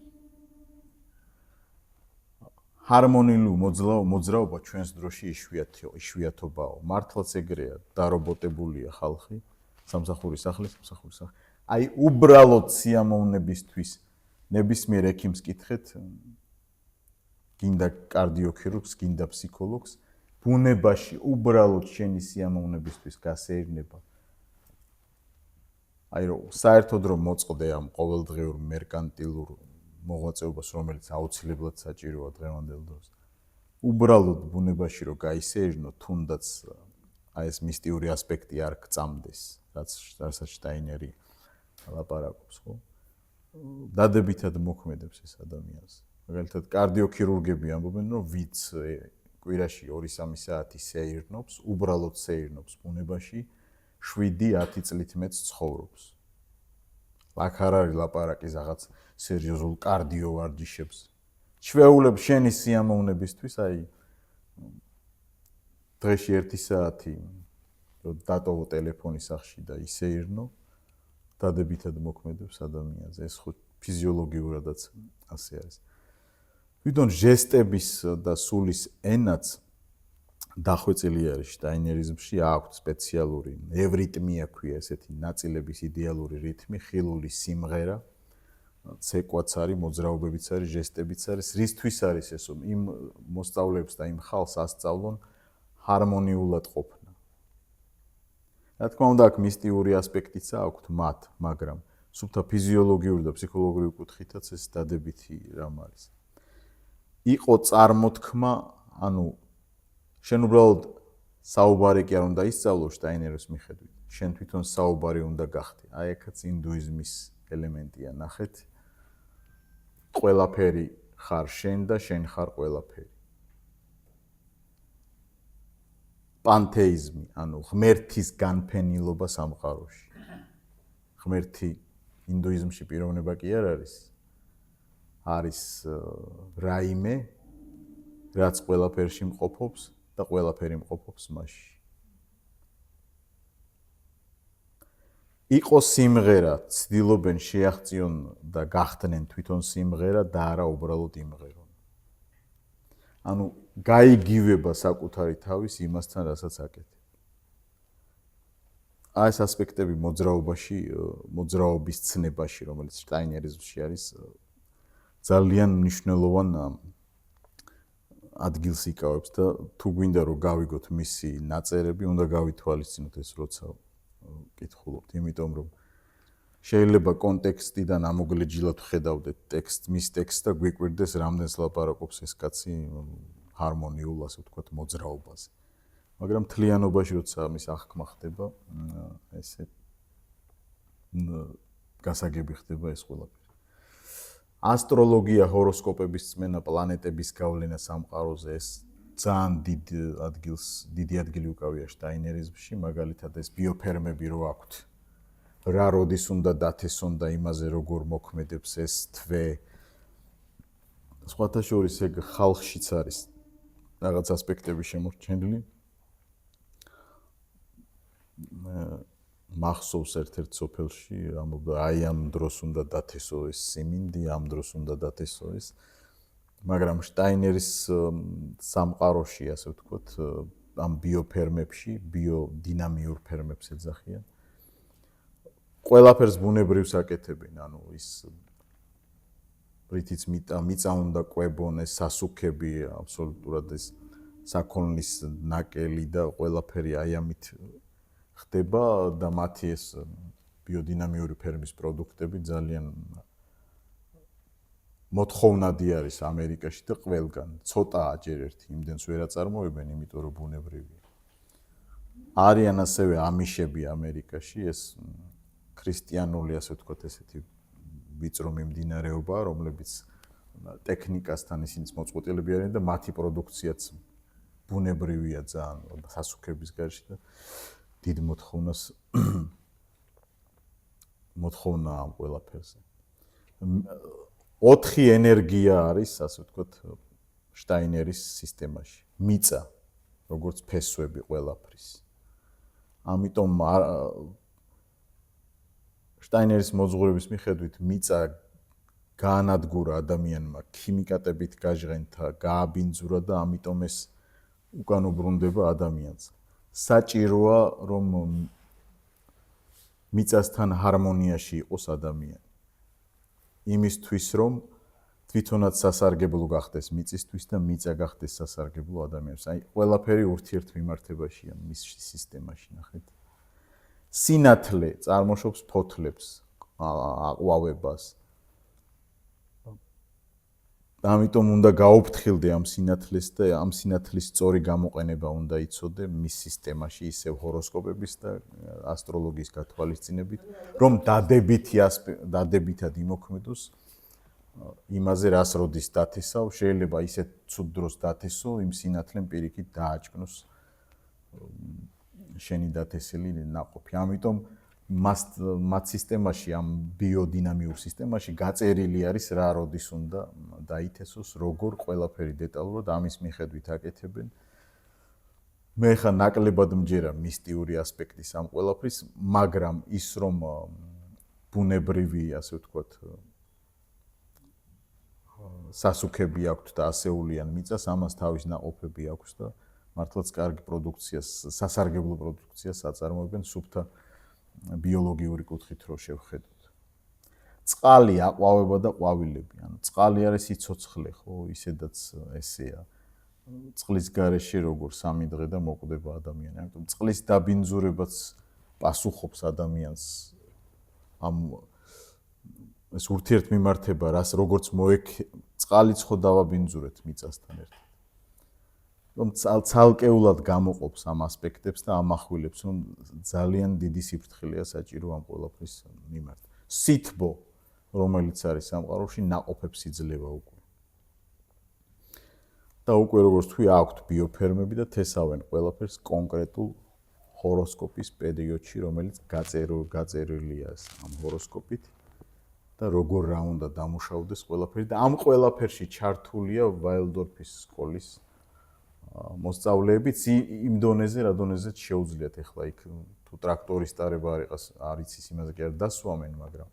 ჰარმონიული მოძრაობა ჩვენს დროში იშვიათობაა. მართლაც ეგრეა, დარობოტებულია ხალხი, სამსახური სახლის. აი უბრალოდ სიამოვნებისთვის ნებისმიერ ექიმს კითხეთ, გინდა კარდიოქირურგს, გინდა ფსიქოლოგს, ბუნებაში უბრალოდ შენი სიამოვნებისთვის გასეირნება. აი რომ საერთოდ რომ მოწყდე ამ ყოველდღიურ მერკანტილურ მოღვაწეობას, რომელიც აუცილებლად საჭიროა დღევანდელ დროს. უბრალოდ ბუნებაში რომ გაისეირნო, თუნდაც აი ეს მისტიური ასპექტი არ გწამდეს, რასაც შტაინერი ლაპარაკობს, ხო? დადებითად მოქმედებს ეს ადამიანს. მაგალითად, კარდიოქირურგები ამბობენ, რომ ვიც კვირაში 2-3 საათი სეირნობს, უბრალოდ სეირნობს ბუნებაში, 7-10 წლით მეც ცხოვრობს. აქ არ არის ლაპარაკი რაღაც სერიოზულ კარდიო ვარჯიშებს. ჩვეულებ შენი სიამოვნებისთვის, აი დღეში 1 საათი რომ დატოვო ტელეფონი სახში და ისეირნო, დადებითად მოქმედებს ადამიანს. ეს ხო ფიზიოლოგიურადაც ასე არის. თვითონ ჟესტების და სულის ენაც დახვეწილი არის შტაინერიზმში, აქვს სპეციალური ევრიტმია ქვია, ესეთი ნაწილების იდეალური რითმი, ხილული სიმღერა, ცეკვაც არის, მოძრაობებიც არის, ჟესტებიც არის. რისთვის არის ეს? იმ მოსწავლეებს და იმ ხალხს ასწავლონ ჰარმონიულად ყოფნა. რა თქმა უნდა, აქ მისტიური ასპექტიც აქვთ მათ, მაგრამ სუფთა ფიზიოლოგიური და ფსიქოლოგიური კუთხითაც ეს დადებითი რამ არის. იყო წარმოთქმა, ანუ შენ უბრალოდ საუბარი კი არ უნდა ისწავლო შტაინერის მიხედვით, შენ თვითონ საუბარი უნდა გახდე. აი აქაც ინდუიზმის ელემენტია, ნახეთ. ყველაფერი ხარ შენ და შენ ხარ ყველაფერი. პანთეიზმი, ანუ ღმერთის განფენილობა სამყაროში. ღმერთი ინდუიზმში პიროვნება კი არ არის. არის რაიმე, რაც ყველაფერში მყოფობს და ყველაფერი მყოფობს მასში. იყო სიმღერა, ცდილობენ შეაღწიონ და გახდნენ თვითონ სიმღერა და არა უბრალოდ იმღერონ. ანუ გაიგივება საკუთარი თავის იმასთან, რასაც აკეთებ. ეს ასპექტები მოძრაობის ცნებაში, რომელიც შტაინერიზმში არის, ძალიან მნიშვნელოვან ადგილს იკავებს და თუ გვინდა რომ გავიგოთ მისი ნაწერები, უნდა გავითვალისწინოთ ეს, როცა კითხულობთ, იმიტომ რომ შეიძლება კონტექსტიდან ამოგლეჯილად ხედავდეთ მის ტექსტს და გვიკვირდეს რამდენს ლაპარაკობს ეს კაცი ჰარმონიულ, ასე ვთქვათ, მოძრაობაზე. მაგრამ თლიანობაში როცა ამის აღქმა ხდება, ესე გასაგები ხდება ეს ყველაფერი. ასტროლოგია, ჰოროსკოპების წმენა, პლანეტების გავლენა სამყაროზე ეს ძალიან დიდი ადგილი უკავია შტაინერიზმში, მაგალითად ეს ბიოფერმები რო აქვთ. რა როდის უნდა დათესონ და იმაზე როგორ მოქმედებს ეს თვე. სხვათა შორის ეგ ხალხშიც არის რაღაც ასპექტები შემორჩენილი. მახსოვს ერთ-ერთ სოფელში ამბობდა აი ამ დროს უნდა დათესო ეს სიმინდი, ამ დროს უნდა დათესო ეს. მაგრამ შტაინერის სამყაროში, ასე ვთქვათ, ამ ბიოფერმებში, ბიოდინამიურ ფერმებს ეძახიან. ყველაფერს ბუნებრივს აკეთებენ, ანუ ის რითიც მიწა უნდა კვებონ, ეს სასუქები, აბსოლუტურად ეს საქონლის ნაკელი და ყველაფერი აი ამით ხდება და მათი ეს ბიოდინამიური ფერმის პროდუქტები ძალიან მოთხოვნადი არის ამერიკაში და ყველგან. ცოტაა ჯერ ერთი, იმდენს ვერ აწარმოებენ, იმიტომ რომ ბუნებრივია. არიან ასევე ამიშები ამერიკაში, ეს ქრისტიანული, ასე ვთქვათ, ესეთი ვიწრო მიმდინარეობა, რომლებიც ტექნიკასთან ისინიც მოწყვეტილები არიან და მათი პროდუქციაც ბუნებრივია ძალიან სასუქების გარშე და დიდ მოთხოვნა ამ ყველაფერზე. 4 ენერგია არის, ასე ვთქვათ, შტაინერის სისტემაში. მიწა, როგორც ფესვები ყველაფრის. ამიტომ შტაინერის მოძღვრების მიხედვით მიწა გაანადგურა ადამიანმა, ქიმიკატებით გაჟღენთა, გააბინძურა და ამიტომ ეს უკან უბრუნდება ადამიანს. საჭიროა რომ მიწასთან ჰარმონიაში იყოს ადამიანი. იმისთვის რომ თვითონაც სასარგებლო გახდეს მიწისთვის და მიწა გახდეს სასარგებლო ადამიანს. აი ყველაფერი ურთიერთმიმართებაშია მის სისტემაში, ნახეთ. სინათლე წარმოშობს ფოთლებს, აყვავებას. ამიტომ უნდა გაუფრთხილდე ამ სინათლეს და ამ სინათლის სწორი გამოყენება უნდა იცოდე მის სისტემაში, ისევ ჰოროსკოპების და ასტროლოგიის გათვალისწინებით, რომ დადებითად იმოქმედოს იმაზე, რას როდის დათესავ, შეიძლება ისეთ ცუდ დროს დათესო, იმ სინათლემ პირიქით დააჭკნოს შენი დათესილი ნაყოფი. ამიტომ მათ სისტემაში, ამ ბიოდინამიურ სისტემაში გაწერილი არის რა როდის უნდა დაითესოს, როგორ ყველაფერი დეტალურად ამის მიხედვით აკეთებენ. მე ხა ნაკლებად მჯერა მისტიური ასპექტის ამ ყველაფრის, მაგრამ ის რომ ბუნებრივი, ასე ვთქვათ, სასუქები აქვთ და ასეულიან მიწას, ამას თავის ნაყოფები აქვს და მართლაც კარგი პროდუქციას, სასარგებლო პროდუქციას აწარმოებენ სუფთა ბიოლოგიური კუთხით რო შევხედოთ. წყალი, აყვავება და ყვავილები, ანუ წყალი არის სიცოცხლე, ხო, ისედაც ესეა. წყლის გარეშე როგორ 3 დღე და მოკვდება ადამიანი. ამიტომ წყლის დაბინძურებაც პასუხობს ადამიანს ამ ეს ურთიერთმიმართება, რას როგორც წყალიც ხო დავაბინძურეთ მიწასთან ერთად. რომ ცალკეულად გამოყოფს ამ ასპექტებს და ამახვილებს, რომ ძალიან დიდი სიფრთხილეა საჭირო ამ ყველაფრის მიმართ. სითბო, რომელიც არის სამყაროში, ნაყოფებს იძლევა უკვე. და უკვე როგორც თქვი, აქვთ ბიოფერმები და თესავენ ყველაფერს კონკრეტულ ჰოროსკოპის პერიოდში, რომელიც გაწერილია ამ ჰოროსკოპით და როგორ რა უნდა დამუშავდეს ყველაფერი და ამ ყველაფერში ჩართულია ვაილდორფის სკოლის მოსწავლეებიც იმ დონეზე, რა დონეზეც შეუძლიათ ახლა იქ თუ ტრაქტორის დარება არ იცის იმაზე კი არ დასვამენ, მაგრამ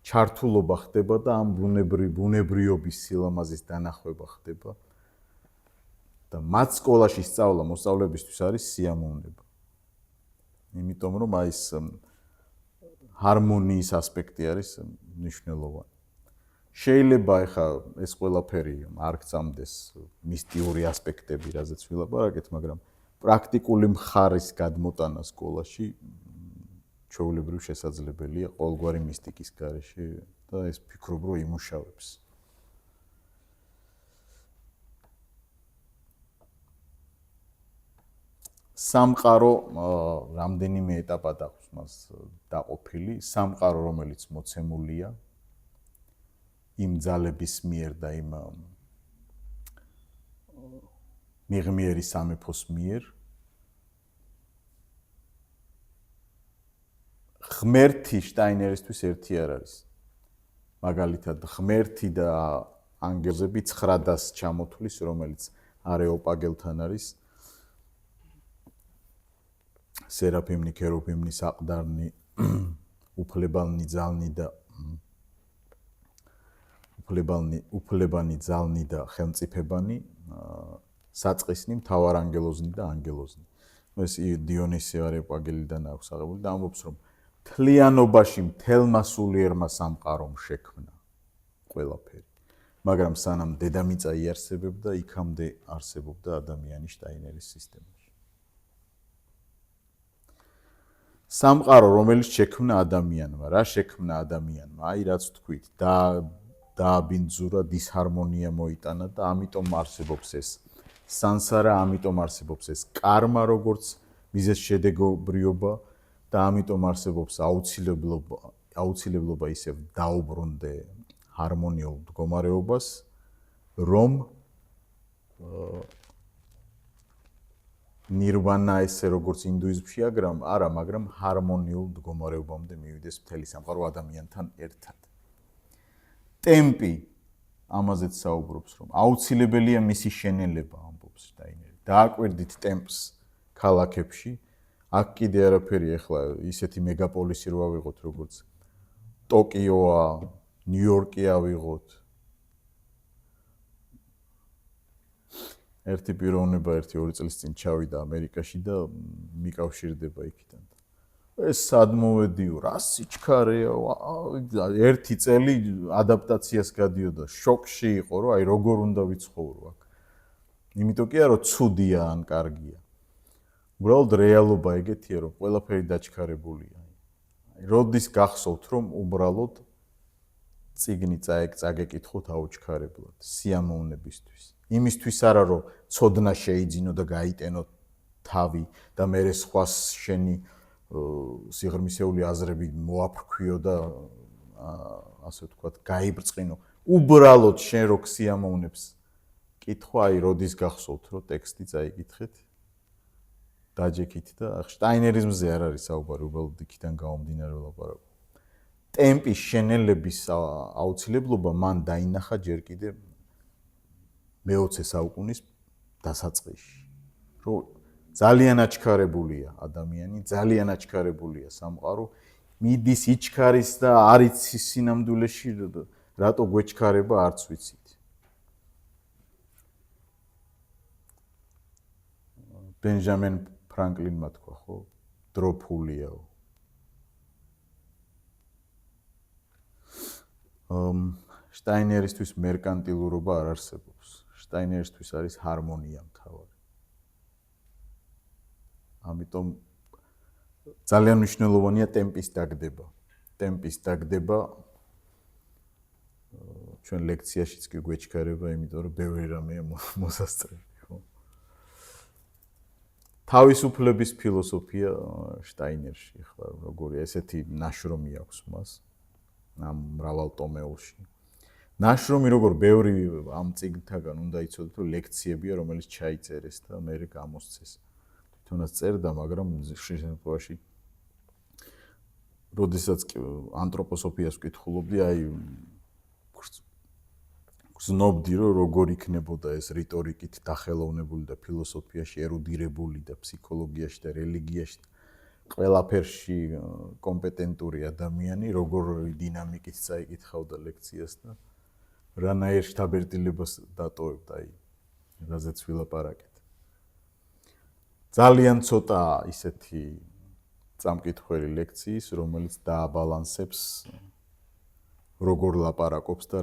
ჩართულობა ხდება და ამ ბუნებრიობის სილამაზის დანახვება ხდება და მათ სკოლაში სწავლა მოსწავლეებისთვის არის სიამოვნება. იმიტომ რომ აი ეს ჰარმონიის ასპექტი არის მნიშვნელოვანი. შეიძლება ეხა ეს ყველაფერი არ გწამდეს მისტიური ასპექტები, რაზეც ვილაპარაკეთ, მაგრამ პრაქტიკული მხარის გადმოტანა სკოლაში ჩვეულებრივ შესაძლებელია ყოველგვარი მისტიკის გარეშე და ეს ფიქრობ რომ იმუშავებს. სამყარო რამდენიმე ეტაპად აქვს მას დაყოფილი. სამყარო, რომელიც მოცემულია იმ ძალების მიერ და იმ მიღმიერი სამეფოს მიერ, ღმერთი შტაინერისთვის ერთი არ არის. მაგალითად, ღმერთი და ანგელოზები 900-ს ჩამოთვლის, რომელიც არეოპაგელთან არის. სერაფიმნი, ქერუბიმნი, საყდარნი, უფლებანი ძალნი და უფლებანი ძალნი და ხელმწიფებანი, საწყისნი, მთავარანგელოზნი და ანგელოზნი. ეს დიონისე არეოპაგელიდან აქვს აღებული და ამბობს რომ თლიანობაში მთელმა სულიერმა სამყარომ შექმნა ყველაფერი. მაგრამ სანამ დედამიწა იარსებებდა, იქამდე არსებობდა ადამიანი შტაინერის სისტემაში. სამყარო, რომელიც შექმნა ადამიანმა, რა შექმნა ადამიანმა? აი რაც ვთქვით, დააბინძურა, დისჰარმონია მოიტანა და ამიტომ არსებობს ეს სანსარა, ამიტომ არსებობს ეს კარმა, როგორც მიზეზშედეგობრიობა და ამიტომ არსებობს აუცილებლობა ისევ დაუბრუნდე ჰარმონიულ მდგომარეობას, რომ ნირვანა ესე როგორც ინდუიზმშია, მაგრამ ჰარმონიულ მდგომარეობამდე მივიდეს მთელი სამყარო ადამიანთან ერთად. ტემპი ამაზეც საუბრობს, რომ აუცილებელია მისი შენელება, ამბობს შტაინერი. დააკვირდით ტემპს ქალაქებში. აქ კიდე არაფერი, ახლა ისეთი მეგაპოლისი რო ავიღოთ, როგორც ტოკიოა, ნიუ-იორკი ავიღოთ. ერთი პიროვნება 1-2 წლის წინ ჩავიდა ამერიკაში და მიკავშირდება იქიდან. ეს სად მოვედიო, რა სიჩქარეა, ერთი წელი ადაპტაციას გადიოდა, შოკში იყო, რომ აი როგორ უნდა ვიცხოვრო აქ. იმიტომ კი არა, რომ ცუდია ან კარგია. უბრალოდ რეალობა ეგეთია, რომ ყველაფერი დაჩქარებულია. აი როდის გახსოვთ, რომ უბრალოდ წიგნი წაგეკითხოთ აუჩქარებლად, სიამოვნებისთვის. იმისთვის არა, რომ ცოდნა შეიძინო და გაიტენო თავი და მერე სხვას შენი სიღრმისეული აზრები მოაფრქვიო და ასე ვთქვათ, გაიბრწყინო. უბრალოდ შენ რო სიამოვნებს კითხვა, აი როდის გახსოვთ, რომ ტექსტი წაიკითხეთ, დაჯექით და შტაინერიზმზე არ არის საუბარი, უბრალოდ იქიდან გამომდინარე ვლაპარაკობ. ტემპის შენელების აუცილებლობა მან დაინახა ჯერ კიდე მე-20 საუკუნის დასაწყისში. რომ ძალიან აჩქარებულია ადამიანი, ძალიან აჩქარებულია სამყარო, მიდის იჩქარის და არ იცის სინამდვილეში რატო გვეჩქარება არც ვიცით. ბენჯამინ ფრანკლინმა თქვა, ხო? დრო ფულიაო. შტაინერისთვის მერკანტილურობა არ არსებობს. შტაინერისთვის არის ჰარმონია მთავარი. ამიტომ ძალიან მნიშვნელოვანია ტემპის დაგდება. ტემპის დაგდება ჩვენ ლექციაშიც კი გვეჩქარება, იმიტომ რომ ბევრი რამეა მოსასწრები, ხო? თავისუფლების ფილოსოფია შტაინერში, ხო, როგორია, ესეთი ნაშრომი აქვს მას ამ მრავალტომეულში. ნაშრომი როგორ ბევრი ამ წიგნთაგან უნდა იცოდეთ, რომ ლექციებია, რომელიც ჩაიწერეს და მერე გამოსცეს. თვითონაც წერდა, მაგრამ შემთხვევაში როდესაც ანთროპოსოფიას ვკითხულობდი, აი გზნობდი, რომ როგორ იქნებოდა ეს რიტორიკით დახელოვნებული და ფილოსოფიაში ერუდირებული და ფსიქოლოგიაში და რელიგიაში ყველაფერში კომპეტენტური ადამიანი, როგორ დინამიკით წაიკითხავდა ლექციას და რანაირ შთაბეჭდილებას დატოვებდა, აი რაზეც ვილაპარაკეთ. ძალიან ცოტა ისეთი წამკითხველი ლექციის, რომელიც დააბალანსებს როგორ ლაპარაკობს და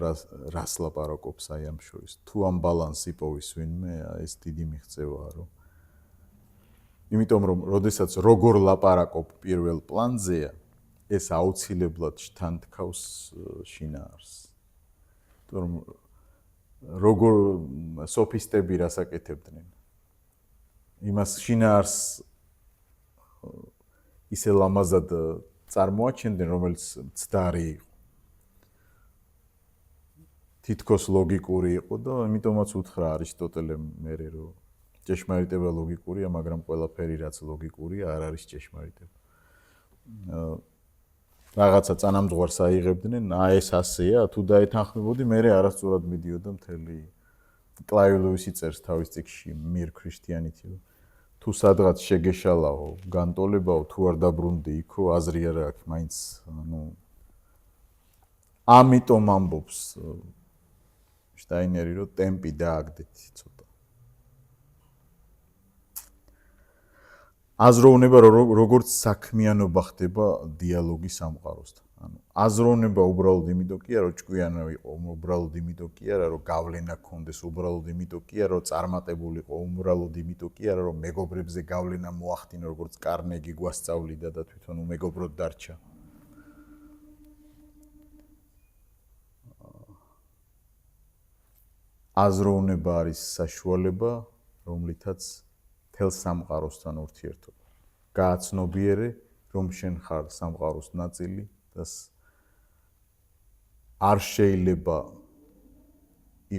რას ლაპარაკობს აი ამ შორის. თუ ამ ბალანსს იპოვის ვინმე, ეს დიდი მიღწევაა, რომ იმიტომ რომ როდესაც როგორ ლაპარაკობ პირველ პლანზეა, ეს აუცილებლად შთანთქავს შინაარსს. იმიტომ რომ როგორ სოფისტები რასაკეთებდნენ. იმას შინაარსს ისე ლამაზად წარმოაჩენდნენ, რომელიც მცდარი იყო. თითქოს ლოგიკური იყო და იმიტომაც უთხრა არისტოტელემ მერე რომ ჭეშმარიტება ლოგიკურია, მაგრამ ყველაფერი რაც ლოგიკურია არ არის ჭეშმარიტება. რაღაცა წანამძღვარს აიღებდნენ, ეს ასეა, თუ დაეთანხმებოდი, მერე არასწორად მიდიოდა მთელი კლაივ ლუისი წერს თავის წიგნში Mere Christianity. თუ სადღაც შეგეშალაო, განტოლებაო, თუ არ დაბრუნდი იქო, აზრი არ აქვს, მაინც, ამიტომ ამბობს შტაინერი, რომ ტემპი დააგდეთ ცოტა. აზროვნება როგორც საქმიანობა ხდება დიალოგის სამყაროსთან. აზროვნება უბრალოდ იმიტომ კი არა, რომ ჭკვიანა იყო, უბრალოდ იმიტომ კი არა, რომ გავლენა ქონდეს, უბრალოდ იმიტომ კი არა, რომ წარმატებულიყო, უბრალოდ იმიტომ კი არა, რომ მეგობრებზე გავლენა მოახდინა, როგორც კარნეგი გვასწავლიდა და თვითონ უმეგობროდ დარჩა. აზროვნება არის საშუალება, რომლითაც თელ სამყაროსთან ურთიერთობა. გააცნობიერე, რომ შენ ხარ სამყაროს ნაწილი და არ შეიძლება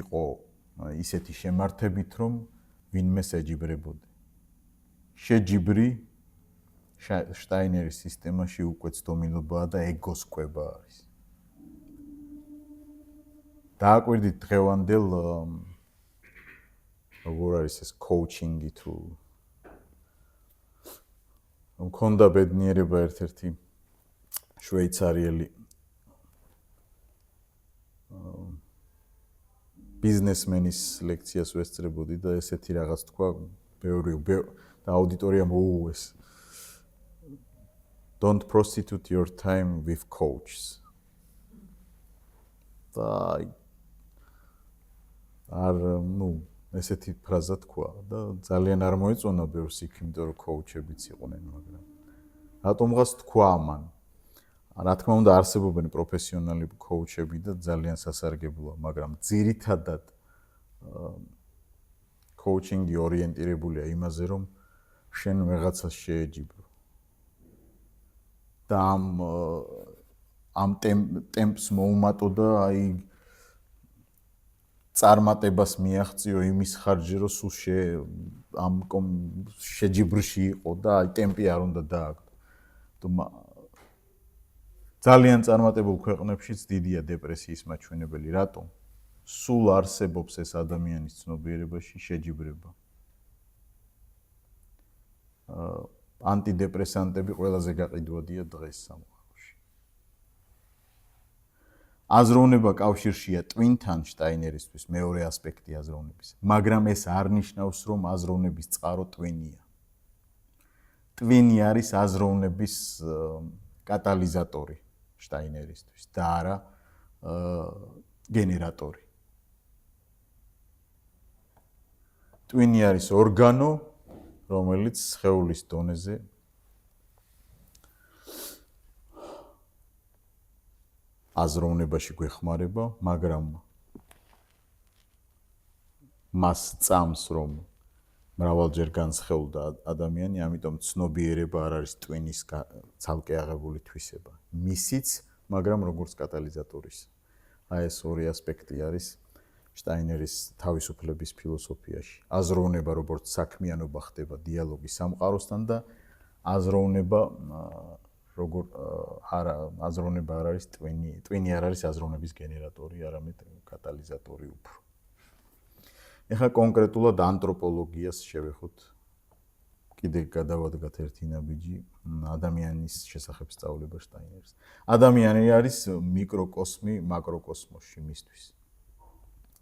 იყო ისეთი შემართებით, რომ ვინმე ეჯიბრებოდი. შეჯიბრი შტაინერის სისტემაში უკვე ცდომილობაა და ეგოს კვება არის. დააკვირდით დღევანდელ როგორ არის ეს კოუჩინგი თუ მქონდა ბედნიერება ერთ-ერთი შვეიცარიელი ბიზნესმენის ლექციას ვესწრებოდი და ესეთი რაღაც თქვა ბევრი და აუდიტორია მოუღეს. Don't prostitute your time with coaches. და ესეთი ფრაზა თქვა და ძალიან არ მოეწონა ბევრს იქ, იმიტომ რომ კოუჩებიც იყვნენ, მაგრამ რატომღაც თქვა ამან. რა თქმა უნდა არსებობენ პროფესიონალი კოუჩები და ძალიან სასარგებლოა, მაგრამ ძირითადად კოუჩინგი ორიენტირებულია იმაზე, რომ შენ ვეღაცას შეეჯიბრო. და ამ ტემპს მოუმატო და აი წარმატებას მიაღწიო იმის ხარჯზე, რომ სულ ამ შეჯიბრში იყო და აი ტემპი არ უნდა დააგდო. ძალიან წარმატებულ ქვეყნებშიც დიდია დეპრესიის მაჩვენებელი. რატომ? სულ არსებობს ეს ადამიანის ცნობიერებაში შეჯიბრება. ანტიდეპრესანტები ყველაზე გაყიდვადია დღეს სამყაროში. აზროვნება კავშირშია ტვინთან შტაინერისთვის, მეორე ასპექტი აზროვნების, მაგრამ ეს არ ნიშნავს, რომ აზროვნების წყარო ტვინია. ტვინი არის აზროვნების კატალიზატორი შტაინერისთვის და არა გენერატორი. ტვინი არის ორგანო, რომელიც სხეულის დონეზე აზროვნებაში გვეხმარება, მაგრამ მას წამს, რომ მრავალჯერ განსხეულდა ადამიანი, ამიტომ ცნობიერება არ არის ტვინის ცალკე აღებული თვისება. მისიც, მაგრამ როგორც კატალიზატორის. აი ეს ორი ასპექტი არის შტაინერის თავისუფლების ფილოსოფიაში. აზროვნება როგორც საქმიანობა ხდება დიალოგის სამყაროსთან და აზროვნება აზროვნება არ არის ტვინი არ არის აზროვნების გენერატორი, არამედ კატალიზატორი უფრო. ეხლა კონკრეტულად ანთროპოლოგიას შევეხოთ. კიდე გადავადგათ ერთი ნაბიჯი ადამიანის შესახებ სწავლება შტაინერის. ადამიანი არის მიკროკოსმი მაკროკოსმოსში მისთვის.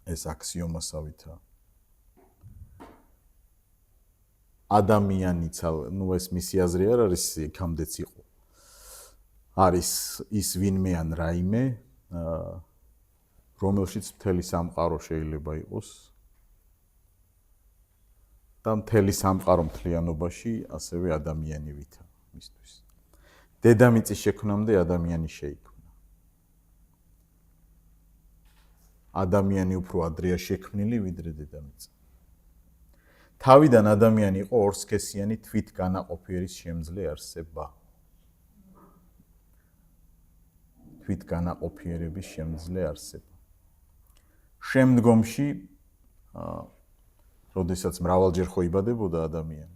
ეს აქსიომასავითაა. ადამიანიც, ну ეს მისი აზრი არ არის, იქამდეც იყო. არის ის ვინმე ან რაიმე, რომელშიც მთელი სამყარო შეიძლება იყოს და მთელი სამყარო მთლიანობაში ასევე ადამიანი ვითა მისთვის. დედამიწის შექმნამდე ადამიანი შეიქმნა. ადამიანი უფრო ადრეა შექმნილი ვიდრე დედამიწა. თავიდან ადამიანი იყო ორსქესიანი თვით განაყოფიერის შემძლე არსება. თვით განაყოფიერების შემძლე არსება. შემდგომში, როდესაც მრავალჯერ ხო იბადებოდა ადამიანი,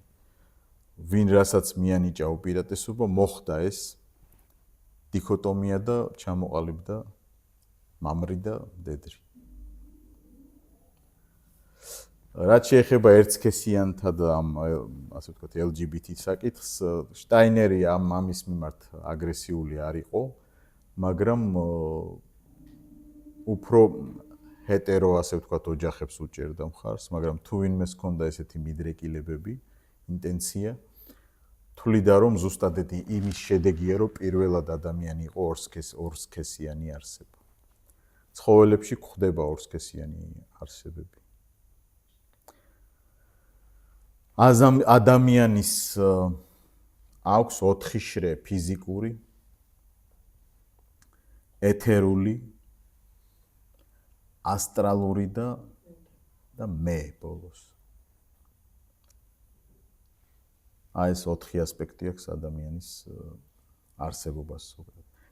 ვინ რასაც მიანიჭა უპირატესობა, მოხდა ეს დიქოტომია და ჩამოყალიბდა მამრი და მდედრი. რაც შეეხება ერთსქესიანთა და ამ ასე ვთქვათ LGBT საკითხს, შტაინერი ამ ამის მიმართ აგრესიული არ იყო, მაგრამ უფრო ჰეტერო ასე ვთქვათ ოჯახებს უჭერდა მხარს, მაგრამ თუ ვინმეს ჰქონდა ესეთი მიდრეკილებები, ინტენცია, თვლიდა რომ ზუსტად იმის შედეგია, რომ პირველად ადამიანი იყო ორსქესიანი არსება. ცხოველებში გვხვდება ორსქესიანი არსებები. ადამიანის აქვს 4 შრე ფიზიკური, ეთერული, ასტრალური და მე ბოლოს. ეს 4 ასპექტი აქვს ადამიანის არსებობას.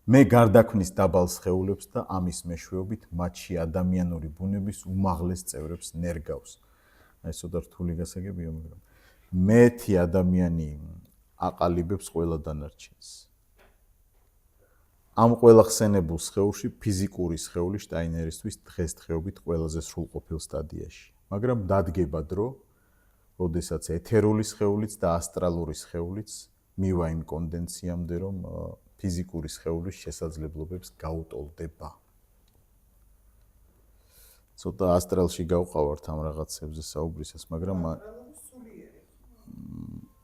მე გარდაქმნის დაბალ სხეულებს და ამის მეშვეობით მათში ადამიანური ბუნების უმაღლეს წევრებს ნერგავს. ეს ცოტა რთული გასაგებია, მაგრამ მეთი ადამიანი აყალიბებს ყველა დანარჩენს. ამ ყველა ხსენებულ სხეულში ფიზიკური სხეული შტაინერისთვის დღესდღეობით ყველაზე სრულყოფილ სტადიაში. მაგრამ დადგება დრო, როდესაც ეთერული სხეულიც და ასტრალური სხეულიც მივა იმ კონდენციამდე, რომ ფიზიკური სხეულის შესაძლებლობებს გაუტოლდება. ცოტა ასტრალში გავყავართ ამ რაღაცებზე საუბრისას, მაგრამ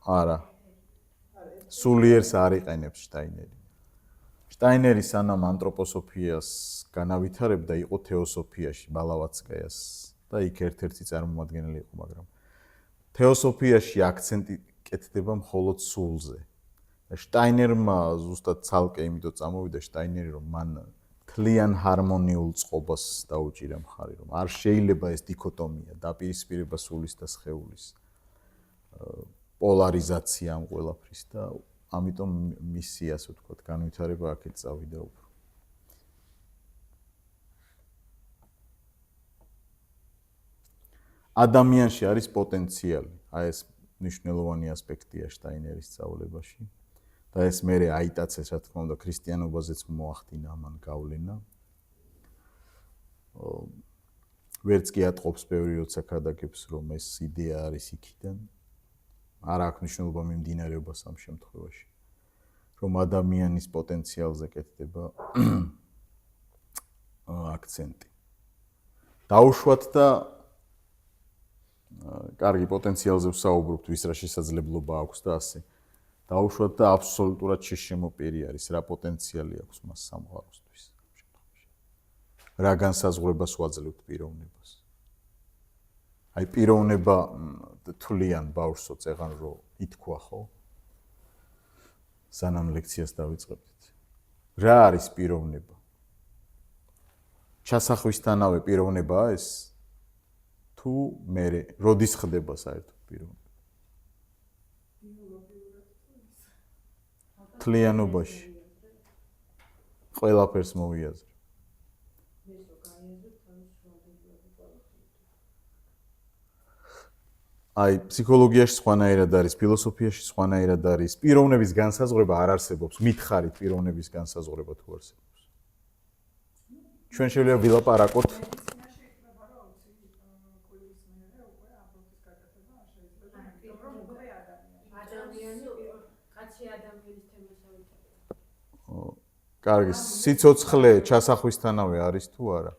არა. სულიერს არ იყენებს შტაინერი. შტაინერი სანამ ანთროპოსოფიას განავითარებდა, იყო თეოსოფიაში, ბალავაცკაიას და იქ ერთ-ერთი წარმომადგენელი იყო, მაგრამ თეოსოფიაში აქცენტი კეთდება მხოლოდ სულზე. შტაინერმა ზუსტად ცალკე იმიტომ წამოვიდა შტაინერი, რომ მან თლიან ჰარმონიულ წყობას დაუჭირა მხარი, რომ არ შეიძლება ეს დიქოტომია, დაპირისპირება სულის და სხეულის, პოლარიზაცია ამ ყველაფრის და ამიტომ მისი, ასე ვთქვათ, განვითარება აქეთ წავიდა უფრო. ადამიანში არის პოტენციალი, ეს მნიშვნელოვანი ასპექტია შტაინერის სწავლებაში. და ეს მერე აიტაცეს, რა თქმა უნდა, ქრისტიანობაზეც მოახდინა ამან გავლენა. ვერც კი ატყობს ბევრი როცა ქადაგებს, რომ ეს იდეა არის იქიდან. არ აქვს მნიშვნელობა მიმდინარეობას ამ შემთხვევაში. რომ ადამიანის პოტენციალზე კეთდება აქცენტი. დაუშვათ და კარგი პოტენციალზე ვსაუბრობთ, ვის რა შესაძლებლობა აქვს და ასე. დაუშვათ და აბსოლუტურად შეშემოპირი არის, რა პოტენციალი აქვს მას სამყაროსთვის. რა განსაზღვრებას ვაძლევთ პიროვნებას. აი პიროვნება თვლიან ბავშვსო წეღან რომ ითქვა ხო? სანამ ლექციას დავიწყებთ. რა არის პიროვნება? ჩასახვისთანავე პიროვნებაა ეს? თუ მე როდის ხდება საერთოდ პიროვნება? თლიანობაში. ყველაფერს მოვიაზრე. აი, ფსიქოლოგიაში სხვანაირად არის, ფილოსოფიაში სხვანაირად არის. პიროვნების განსაზღვრება არ არსებობს. მითხარით პიროვნების განსაზღვრება თუ არსებობს. ჩვენ შეიძლება ვილაპარაკოთ კარგი, სიცოცხლე ჩასახვისთანავე არის თუ არა?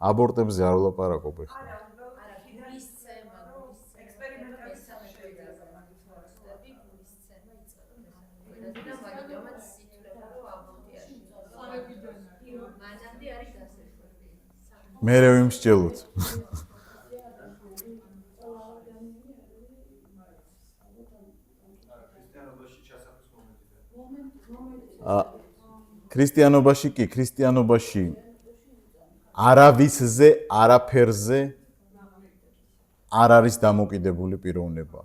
აბორტებზე არ ვლაპარაკობ ახლა. მერე ვიმსჯელოთ. ქრისტიანობაში კი, ქრისტიანობაში არავისზე, არაფერზე არ არის დამოკიდებული პიროვნება.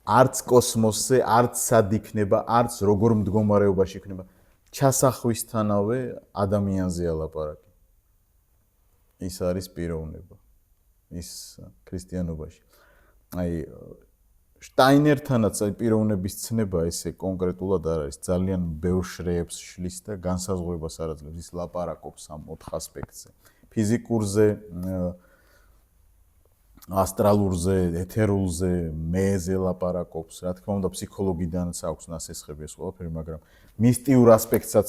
არც კოსმოსზე, არც სად იქნება, არც როგორ მდგომარეობაში იქნება. ჩასახვისთანავე ადამიანზეა ლაპარაკი. ის არის პიროვნება. ის ქრისტიანობაში. აი შტაინერთანაც აი პიროვნების ცნება ესე კონკრეტულად არ არის. ძალიან ბევრ შრეებს შლის და განსაზღვრებას არ აძლევს. ის ლაპარაკობს ამ 4 ასპექტზე. ფიზიკურზე, ასტრალურზე, ეთერულზე, მეზე ლაპარაკობს. რა თქმა უნდა, ფსიქოლოგიდანაც აქვს ნასესხები ეს ყველაფერი, მაგრამ მისტიურ ასპექტსაც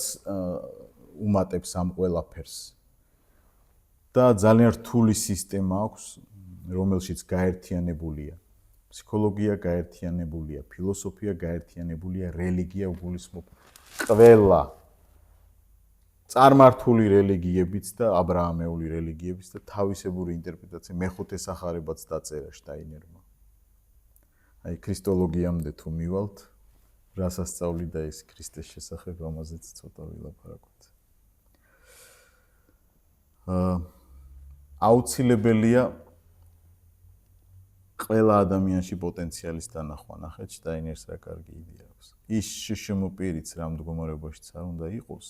უმატებს ამ ყველაფერს. და ძალიან რთული სისტემა აქვს, რომელშიც გაერთიანებულია ფსიქოლოგია, გაერთიანებულია ფილოსოფია, გაერთიანებულია რელიგია, უგულისხმობ ყველა წარმართული რელიგიებიც და აბრაამეული რელიგიებიც და თავისებური ინტერპრეტაცია მეხუთე სახარებაც დაწერა შტაინერმა. აი ქრისტოლოგიამდე თუ მივალთ, რას ასწავლიდა ის ქრისტეს შესახებ, ამაზეც ცოტა ვილაპარაკოთ. აუცილებელია ყველა ადამიანში პოტენციალის დანახვა. ნახეთ შტაინერს რა კარგი იდეა აქვს. ის შშმ პირიც რა მდგომარეობაშიც არ უნდა იყოს,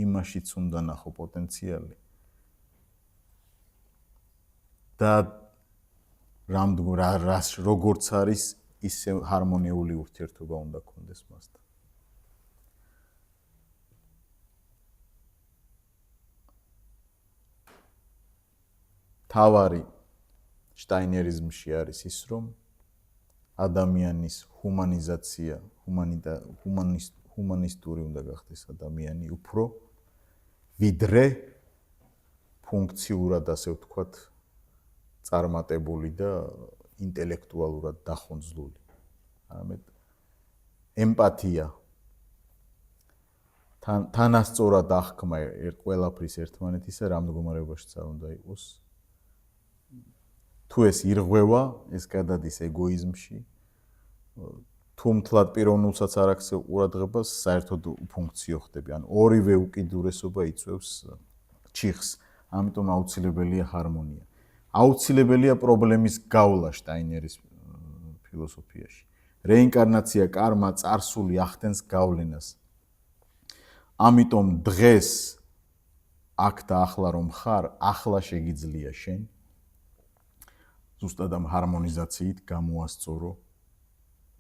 იმაშიც უნდა ნახო პოტენციალი. და როგორც არის, ისე ჰარმონიული ურთიერთობა უნდა გქონდეს მასთან. თავარი შტაინერიზმში არის ის, რომ ადამიანის ჰუმანიზაცია, ჰუმანისტური უნდა გახდეს ადამიანი უფრო ვიდრე ფუნქციურად, ასე ვთქვათ, წარმატებული და ინტელექტუალურად დახონძლული. არამედ ემპათია, თანასწორად აღქმა ყველაფრის ერთმანეთისა, რა მდგომარეობაშიც არ უნდა იყოს. თუ ეს ირღვევა, ეს გადადის ეგოიზმში. თუ მთლად პიროვნულსაც არ აქვს ყურადღებას, საერთოდ უფუნქციო ხდები. ან ორივე უკიდურესობა იწვევს ჩიხს. ამიტომ აუცილებელია ჰარმონია. აუცილებელია პრობლემის გავლა შტაინერის ფილოსოფიაში. რეინკარნაცია, კარმა, წარსული ახდენს გავლენას. ამიტომ დღეს აქ და ახლა რომ ხარ, ახლა შეგიძლია შენ ზუსტად ამ ჰარმონიზაციით გამოასწორო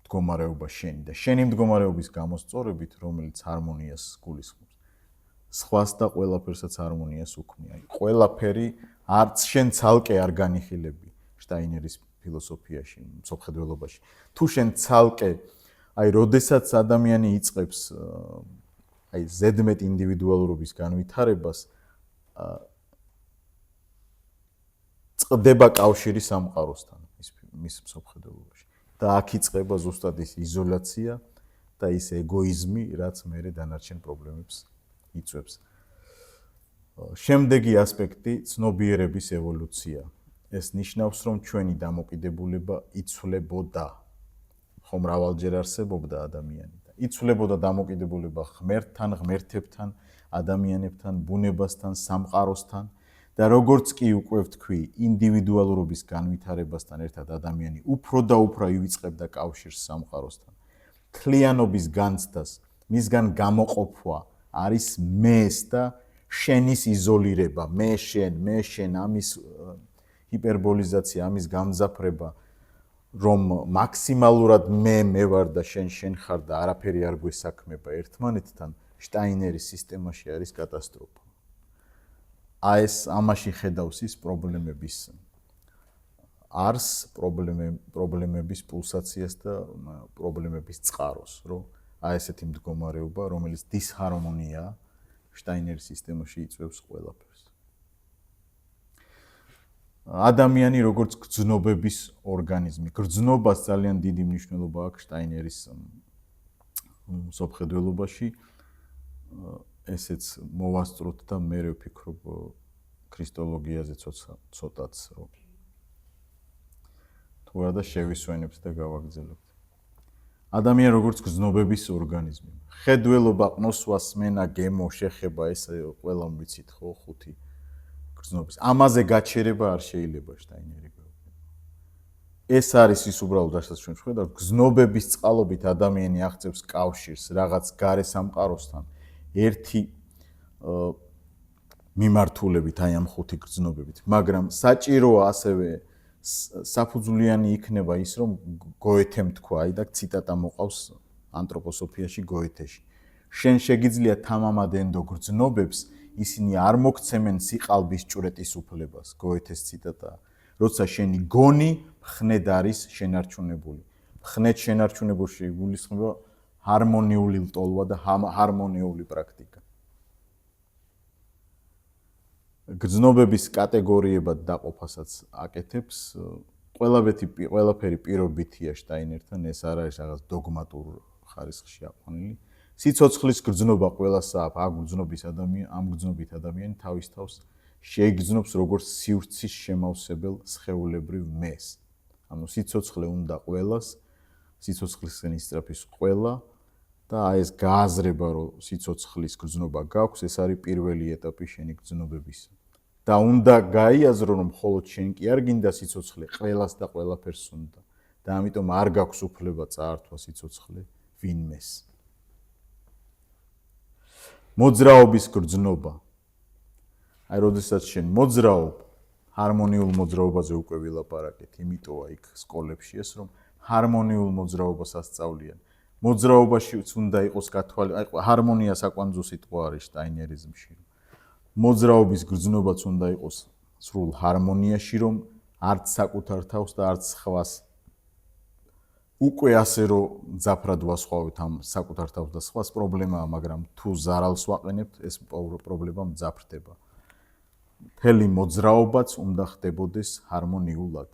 მდგომარეობა შენი და შენი მდგომარეობის გამოსწორებით, რომელიც ჰარმონიას გულისხმობს. სხვას და ყველაფერსაც ჰარმონიას უქმნია. ყველაფერი არც შენ ცალკე არ განიხილები შტაინერის ფილოსოფიაში, მსოფლმხედველობაში. თუ შენ ცალკე, აი, როდესაც ადამიანი იწყებს აი ზედმეტ ინდივიდუალურობის განვითარებას, წყდება კავშირი სამყაროსთან მის მსოფლმხედველობაში. და აქ იწყება ზუსტად ის იზოლაცია და ის ეგოიზმი, რაც მერე დანარჩენ პრობლემებს იწვევს. შემდეგი ასპექტი ცნობიერების ევოლუცია. ეს ნიშნავს, რომ ჩვენი დამოკიდებულება იცვლებოდა. ხომ მრავალჯერ არსებობდა ადამიანი და იცვლებოდა დამოკიდებულება ღმერთთან, ღმერთებთან, ადამიანებთან, ბუნებასთან, სამყაროსთან და როგორც კი უკვე ვთქვი, ინდივიდუალურობის განვითარებასთან ერთად ადამიანი უფრო და უფრო ივიწყებდა კავშირს სამყაროსთან. თლიანობის განცდას, მისგან გამოყოფვა არის მეს და შენის იზოლირება, მე შენ, ამის ჰიპერბოლიზაცია, ამის გამძაფრება, რომ მაქსიმალურად მე ვარ და შენ ხარ და არაფერი არ გვესაქმება ერთმანეთთან, შტაინერის სისტემაში არის კატასტროფა. ეს ამაში ხედავს ის პრობლემების არს, პრობლემების პულსაციას და პრობლემების წყაროს, რომ ესეთი მდგომარეობა, რომელიც დისჰარმონიაა, შტაინერის სისტემაში იწვევს ყველაფერს. ადამიანი როგორც გრძნობების ორგანიზმი. გრძნობას ძალიან დიდი მნიშვნელობა აქვს შტაინერის მსოფლმხედველობაში. ესეც მოვასწროთ და მე ვფიქრობ ქრისტოლოგიაზე ცოტაც რომ თუ არა და შევისვენებთ და გავაგრძელებთ. ადამიანი როგორც გრძნობების ორგანიზმი. ხედველობა, ყნოსვა, სმენა, გემო, შეხება ეს ყველა ვიცით ხო 5 გრძნობის. ამაზე გაჩერება არ შეიძლება შტაინერი გვეუბნება. ეს არის ის უბრალოდ რასაც ჩვენ ვხედავთ, გრძნობების წყალობით ადამიანი აღწევს კავშირს რაღაც გარე სამყაროსთან. ერთი მიმართულებით აი ამ 5 გრძნობებით, მაგრამ საჭიროა ასევე საფუძვლიანი იქნება ის, რომ გოეთემ თქვა, აი და ციტატა მოყავს ანთროპოსოფიაში გოეთეში. შენ შეგიძლია თამამად ენდო გრძნობებს, ისინი არ მოგცემენ სიყალბის ჭვრეტის უფლებას, გოეთეს ციტატაა. როცა შენი გონი მხნედ არის შენარჩუნებული. მხნედ შენარჩუნებულში გულისხმობა ჰარმონიული ლტოლვა და ჰარმონიული პრაქტიკა. გრძნობების კატეგორიებად დაყოფასაც აკეთებს, ყველაფერი პირობითია შტაინერთან, ეს არ არის რაღაც დოგმატურ ხარისხში აყვანილი. სიცოცხლის გრძნობა ყველასაა, ამ გრძნობით ადამიანი თავის თავს შეიგრძნობს როგორც სივრცის შემავსებელ სხეულებრივ მეს. ანუ სიცოცხლე უნდა ყველას, სიცოცხლისკენ ისწრაფის ყველა და აი ეს გააზრება, რომ სიცოცხლის გრძნობა გაქვს, ეს არის პირველი ეტაპი შენი გრძნობების. და უნდა გაიაზრო, რომ მხოლოდ შენ კი არ გინდა სიცოცხლე, ყველას და ყველაფერს უნდა. და ამიტომ არ გაქვს უფლება წაართვა სიცოცხლე ვინმეს. მოძრაობის გრძნობა. აი, როდესაც შენ მოძრაობ, ჰარმონიულ მოძრაობაზე უკვე ვილაპარაკეთ, იმიტოა იქ სკოლებში ეს, რომ ჰარმონიულ მოძრაობას ასწავლიან. მოძრაობაშიც უნდა იყოს აი, ჰარმონია საკვანძო სიტყვა არის შტაინერიზმში. მოძრაობის გრძნობაც უნდა იყოს სრულ ჰარმონიაში, რომ არც საკუთარ თავს და არც სხვას უკვე ასე რომ ძაფრად ვასხვავებთ ამ საკუთარ თავს და სხვას პრობლემაა, მაგრამ თუ ზარალს ვაყენებთ, ეს პრობლემა მძაფრდება. მთელი მოძრაობაც უნდა ხდებოდეს ჰარმონიულად.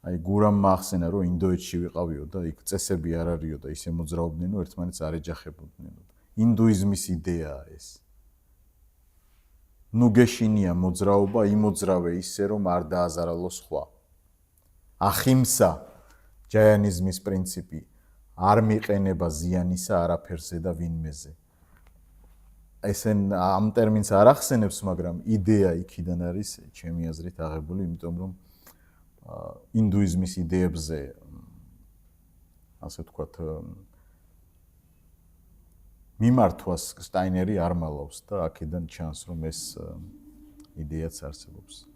აი გურამმა ახსენა, რომ ინდოეთში ვიყავიო და იქ წესები არ არისო და ისე მოძრაობდნენო, ერთმანეთს არ ეჯახებოდნენ. ინდუიზმის იდეაა ეს. ნუ გეშინია მოძრაობა, იმოძრავე ისე, რომ არ დააზარალო სხვა. ახიმსა, ჯაიანიზმის პრინციპი, არ მიყენება ზიანისა არაფერზე და ვინმეზე. ესენ ამ ტერმინს არ ახსენებს, მაგრამ იდეა იქიდან არის, ჩემი აზრით აღებული, იმიტომ რომ ინდუიზმის იდეებზე, ასე ვთქვათ, მიმართვას შტაინერი არ მალავს და აქედან ჩანს, რომ ეს იდეაც არსებობს.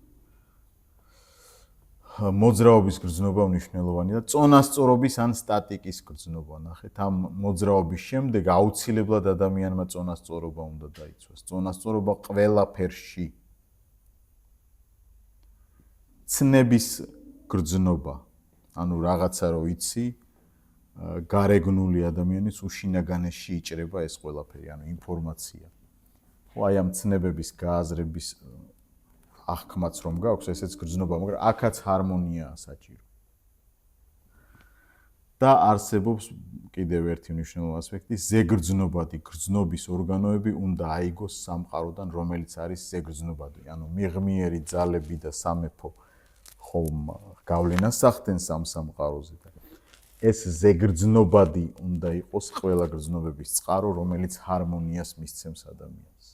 მოძრაობის გრძნობა მნიშვნელოვანია და წონასწორობის ან სტატიკის გრძნობა. ნახეთ, ამ მოძრაობის შემდეგ აუცილებლად ადამიანმა წონასწორობა უნდა დაიცვას. წონასწორობა ყველაფერში. ცნების გრძნობა. ანუ რაღაცა რო იცი, გარეგნული ადამიანის უშინაგანეში იჭრება ეს ყველაფერი, ანუ ინფორმაცია. ხო, აი ამ ცნებების გააზრების აღქმაც რომ გაქვს, ესეც გრძნობა, მაგრამ აქაც ჰარმონიაა საჭირო. და არსებობს კიდევ ერთი მნიშვნელოვანი ასპექტი, ზეგრძნობადი გრძნობის ორგანოები უნდა აიგოს სამყაროდან, რომელიც არის ზეგრძნობადი, ანუ მიღმიერი ძალები და სამეფო ხომ გავლენას ახდენს ამ სამყაროზე. ეს ზეგრძნობადი უნდა იყოს ყველა გრძნობების წყარო, რომელიც ჰარმონიას მისცემს ადამიანს.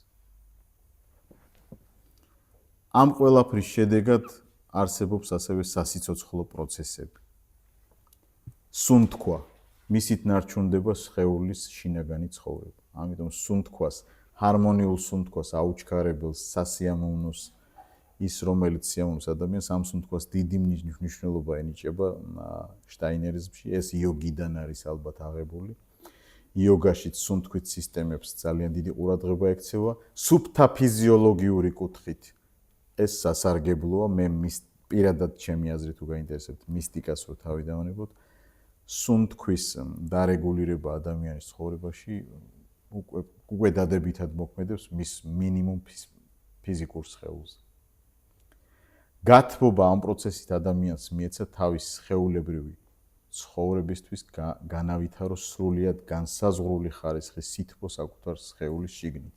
ამ ყველაფრის შედეგად არსებობს ასევე სასიცოცხლო პროცესები. სუნთქვა, მისით ნარჩუნდება სხეულის შინაგანი ცხოვრება. ამიტომ სუნთქვას, ჰარმონიულ სუნთქვას აუჩქარებელს, სასიამოვნოს ის, რომელიც სიამოვნოს ადამიანს, ამ სუნთქვას დიდი მნიშვნელობა ენიჭება შტაინერიზმში. ეს იოგიდან არის ალბათ აღებული. იოგაშიც სუნთქვით სისტემებს ძალიან დიდი ყურადღება ექცევა. სუფთა ფიზიოლოგიური კუთხით ეს სასარგებლოა, მე პირადად ჩემი აზრით თუ გაინტერესებთ მისტიკას რო თავი დავანებოთ, სუნთქვის დარეგულირება ადამიანის ცხოვრებაში უკვე დადებითად მოქმედებს მის მინიმუმ ფიზიკურ სხეულზე. გათბობა ამ პროცესით ადამიანს მიეცა თავის სხეულებრივი ცხოვრებისთვის განავითაროს სრულიად განსაზღვრული ხარისხის სითბო საკუთარ სხეულის შიგნით.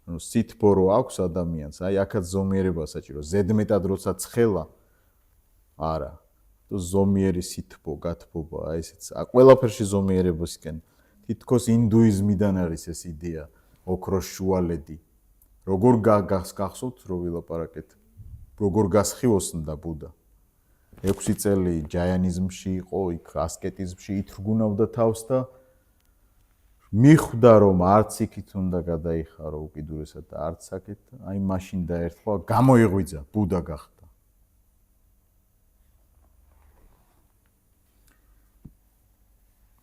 ანუ სითბო რო აქვს ადამიანს, აი აქაც ზომიერება საჭირო. ზედმეტად როცა ცხელა არა. თუ ზომიერი სითბო, გათბობა, აი ესეც. ყველაფერში ზომიერებისკენ თითქოს ინდუიზმიდან არის ეს იდეა, ოქროს შუალედი. როგორ გახსოვთ, რო ვილაპარაკეთ, როგორ გასხივოსნდა ბუდა. 6 წელი ჯაიანიზმში იყო, იქ ასკეტიზმში ითრგუნავდა თავს და მიხვდა რომ არც იქით უნდა გადაიხარო უკიდურესად და არც აქეთ, აი მაშინ დაერთხვა, გამოიღვიძა, ბუდა გახდა.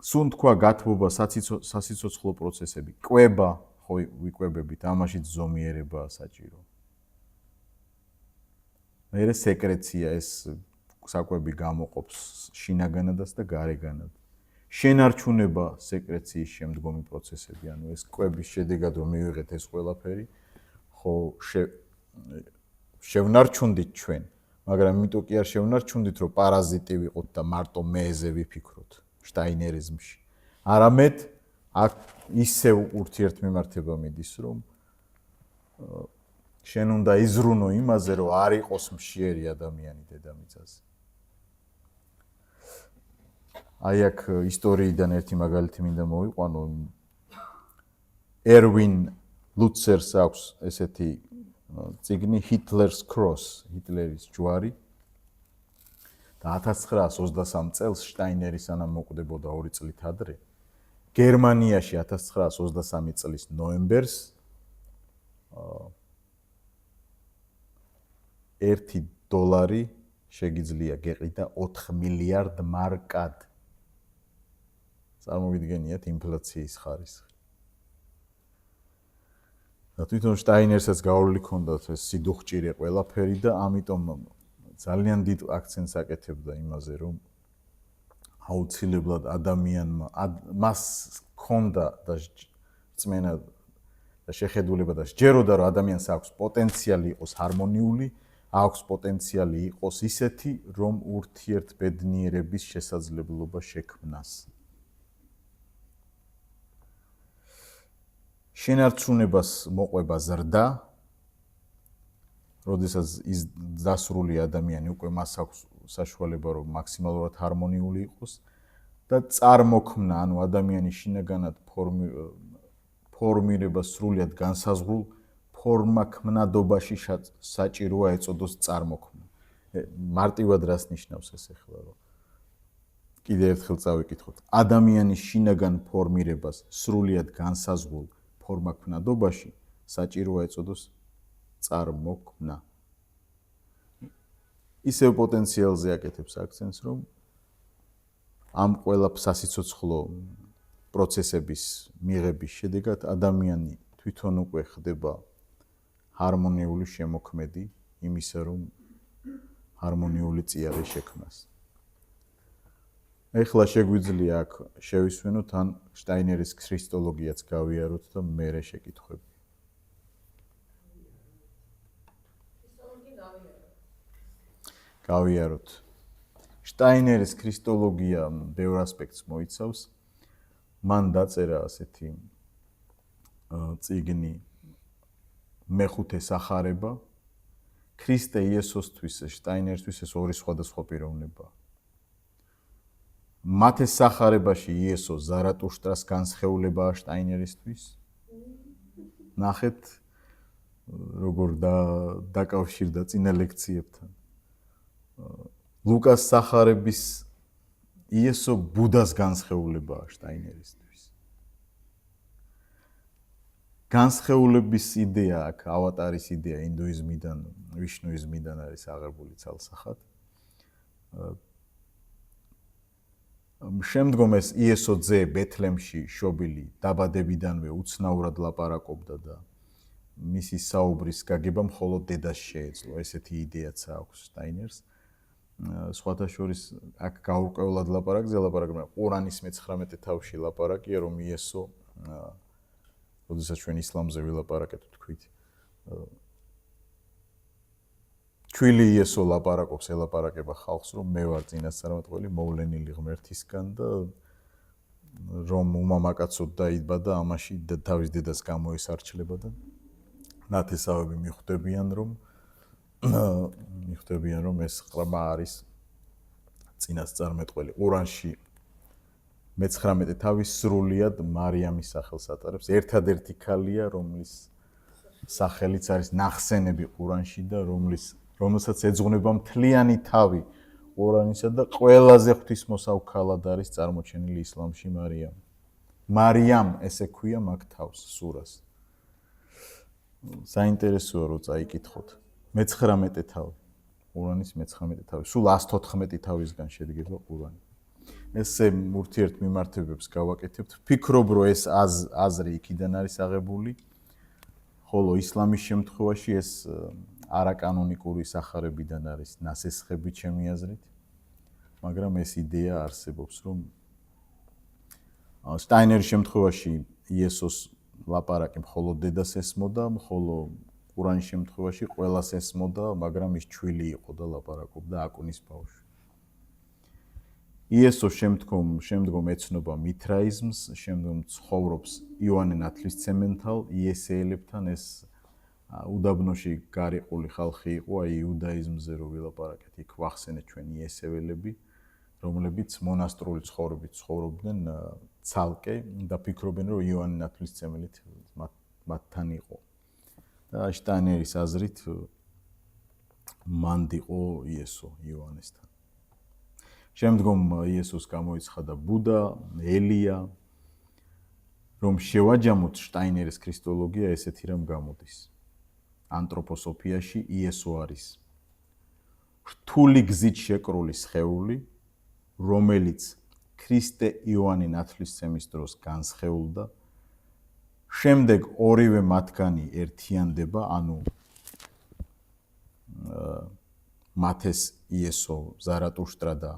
სულ თქვა გათბობა, სასიცოცხლო პროცესები, კვება, ხო ვიკვებებით, ამაშიც ზომიერებაა საჭირო. მერე სეკრეცია ეს საკვები გამოყოფს შინაგანადაც და გარეგანად. შენარჩუნება სეკრეციის შემდგომი პროცესები, ანუ ეს კვების შედეგად რომ მივიღეთ ეს ყველაფერი, ხო შევნარჩუნდით ჩვენ, მაგრამ იმიტომ კი არ შევნარჩუნდით, რომ პარაზიტი ვიყოთ და მარტო მეზე ვიფიქროთ შტაინერიზმში. არამედ აქ ისევ ურთიერთმემართება მიდის, რომ შენ უნდა იზრუნო იმაზე, რომ არ იყოს მშიერი ადამიანი დედამიწაზე. აი აქ ისტორიიდან ერთი მაგალითი მინდა მოვიყვანო. ერვინ ლუცერს აქვს ესეთი წიგნი Hitler's Cross, ჰიტლერის ჯვარი. და 1923 წელს შტაინერი სანამ მოკვდებოდა 2 წლით ადრე, გერმანიაში 1923 წლის ნოემბერს $1 შეგიძლია გეყიდა 4 მილიარდ მარკად. წარმოვიდგენიათ ინფლაციის ხარისხი. და თვითონ შტაინერსაც გავლილი ჰქონდათ ეს სიდუხჭირე ყველაფერი და ამიტომ ძალიან დიდ აქცენტს აკეთებდა იმაზე, რომ აუცილებლად ადამიანმა მას ჰქონდა და წმენა და შეხედულება და სჯეროდა, რომ ადამიანს აქვს პოტენციალი იყოს ჰარმონიული, აქვს პოტენციალი იყოს ისეთი, რომ ურთიერთბედნიერების შესაძლებლობა შექმნას. შენარჩუნებას მოყვება ზრდა, როდესაც ის დასრული ადამიანი უკვე მას აქვს საშუალება, რომ მაქსიმალურად ჰარმონიული იყოს და წარმოქმნა, ანუ ადამიანის შინაგანად ფორმირება სრულიად განსაზღვრულ ფორმაქმნადობაში საჭიროა ეწოდოს წარმოქმნა. მარტივად რას ნიშნავს ეს ახლა, რომ კიდევ ერთხელ წავიკითხოთ. ადამიანის შინაგან ფორმირებას სრულიად განსაზღვრულ ფორმაქმნადობაში საჭიროა ეწოდოს წარმოქმნა. ისევ პოტენციალზე აკეთებს აქცენტს, რომ ამ ყველა სასიცოცხლო პროცესების მიღების შედეგად ადამიანი თვითონ უკვე ხდება ჰარმონიული შემოქმედი იმისა, რომ ჰარმონიული წიაღი შექმნას. ეხლა შეგვიძლია აქ შევისვენოთ, ან შტაინერის ქრისტოლოგიაც გავიაროთ და მერე შეკითხვები. გავიაროთ. შტაინერის ქრისტოლოგია ბევრ ასპექტს მოიცავს. მან დაწერა ასეთი წიგნი მეხუთე სახარება. ქრისტე იესოსთვის შტაინერისთვის ეს ორი სხვადასხვა პიროვნებაა. მათე სახარებაში იესო ზარატუშტრას განსხეულებაა შტაინერისთვის. ნახეთ, როგორ დაკავშირდა წინა ლექციებთან. ლუკას სახარების იესო ბუდას განსხეულებაა შტაინერისთვის. განსხეულების იდეა აქ ავატარის იდეა ინდუიზმიდან, ვიშნუიზმიდან არის აღებული ცალსახად. შემდგომ ეს იესო ძე ბეთლემში შობილი დაბადებიდანვე უცნაურად ლაპარაკობდა და მისი საუბრის გაგება მხოლოდ დედას შეეძლო. ესეთი იდეაც აქვს შტაინერს. სხვათა შორის აქ გაურკვევლად ლაპარაკზე ლაპარაკობენ ყურანის 19 თავში ლაპარაკია, რომ იესო, როდესაც ჩვენ ისლამზე ვილაპარაკეთ, თქვით, ჩვილი იესო ლაპარაკობს, ელაპარაკება ხალხს, რომ მე ვარ წინასწარმეტყველი, მოვლენილი ღმერთისგან და რომ უმამაკაცოდ დაიბადა, ამაში თავის დედას გამოესარჩლება და ნათესავები მიხვდებიან, რომ ეს ყრმა არის წინასწარმეტყველი. ყურანში 19 თავი სრულიად მარიამის სახელს ატარებს. ერთადერთი ქალია, რომლის სახელიც არის ნახსენები ყურანში და რომელსაც ეძღვნება მთლიანი თავი ყურანისა და ყველაზე ღვთისმოსავ ქალად არის წარმოჩენილი ისლამში მარიამ. მარიამ ესე ქვია მაგ თავს სურას. საინტერესოა რომ წაიკითხოთ. 19 თავი. ყურანის 19 თავი. სულ 114 თავისგან შედგება ყურანი. ესე ურთიერთმიმართებებს გავაკეთებთ. ვფიქრობ, რომ ეს აზრი იქიდან არის აღებული, ხოლო ისლამის შემთხვევაში ეს არაკანონიკური სახარებიდან არის ნასესხები ჩემი აზრით, მაგრამ ეს იდეა არსებობს, რომ შტაინერის შემთხვევაში იესოს ლაპარაკი მხოლოდ დედას ესმოდა, ხოლო ყურანის შემთხვევაში ყველას ესმოდა, მაგრამ ის ჩვილი იყო და ლაპარაკობდა აკუნის ბავშვი. იესო შემდგომ ეცნობა მითრაიზმს, შემდგომ ცხოვრობს იოანე ნათლისმცემელთან, იესეელებთან, ეს უდაბნოში გარიყული ხალხი იყო, აი იუდაიზმზე რო ვილაპარაკეთ, იქ ვახსენეთ ჩვენ იესეველები, რომლებიც მონასტრული ცხოვრებით ცხოვრობდნენ ცალკე და ფიქრობენ, რომ იოანე ნათლისმცემელით მათთან იყო. და შტაინერის აზრით მანდ იყო იესო იოანესთან. შემდგომ იესოს გამოიცხადა ბუდა, ელია, რომ შევაჯამოთ შტაინერის ქრისტოლოგია ესეთი რამ გამოდის. ანთროპოსოფიაში იესო არის რთული გზით შეკრული სხეული, რომელიც ქრისტე იოანე ნათლისმცემის დროს განსხეულდა, შემდეგ ორივე მათგანი ერთიანდება, ანუ მათეს იესო, ზარატუშტრა და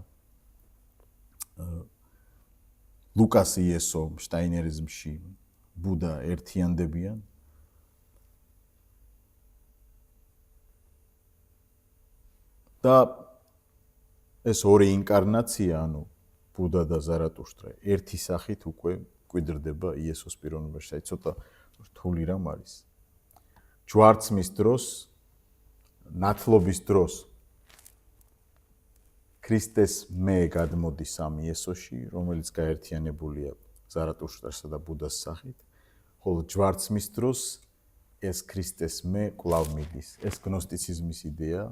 ლუკას იესო შტაინერიზმში ბუდა ერთიანდებიან. და ეს ორი ინკარნაცია, ანუ ბუდა და ზარატუშტრა, ერთი სახით უკვე კვიდრდება იესოს პიროვნებაში. აი ცოტა რთული რამ არის. ჯვარცმის დროს, ნათლობის დროს ქრისტეს მე გადმოდის ამ იესოში, რომელიც გაერთიანებულია ზარატუშტრასა და ბუდას სახით, ხოლო ჯვარცმის დროს ეს ქრისტეს მე კვლავ მიდის. ეს გნოსტიციზმის იდეა,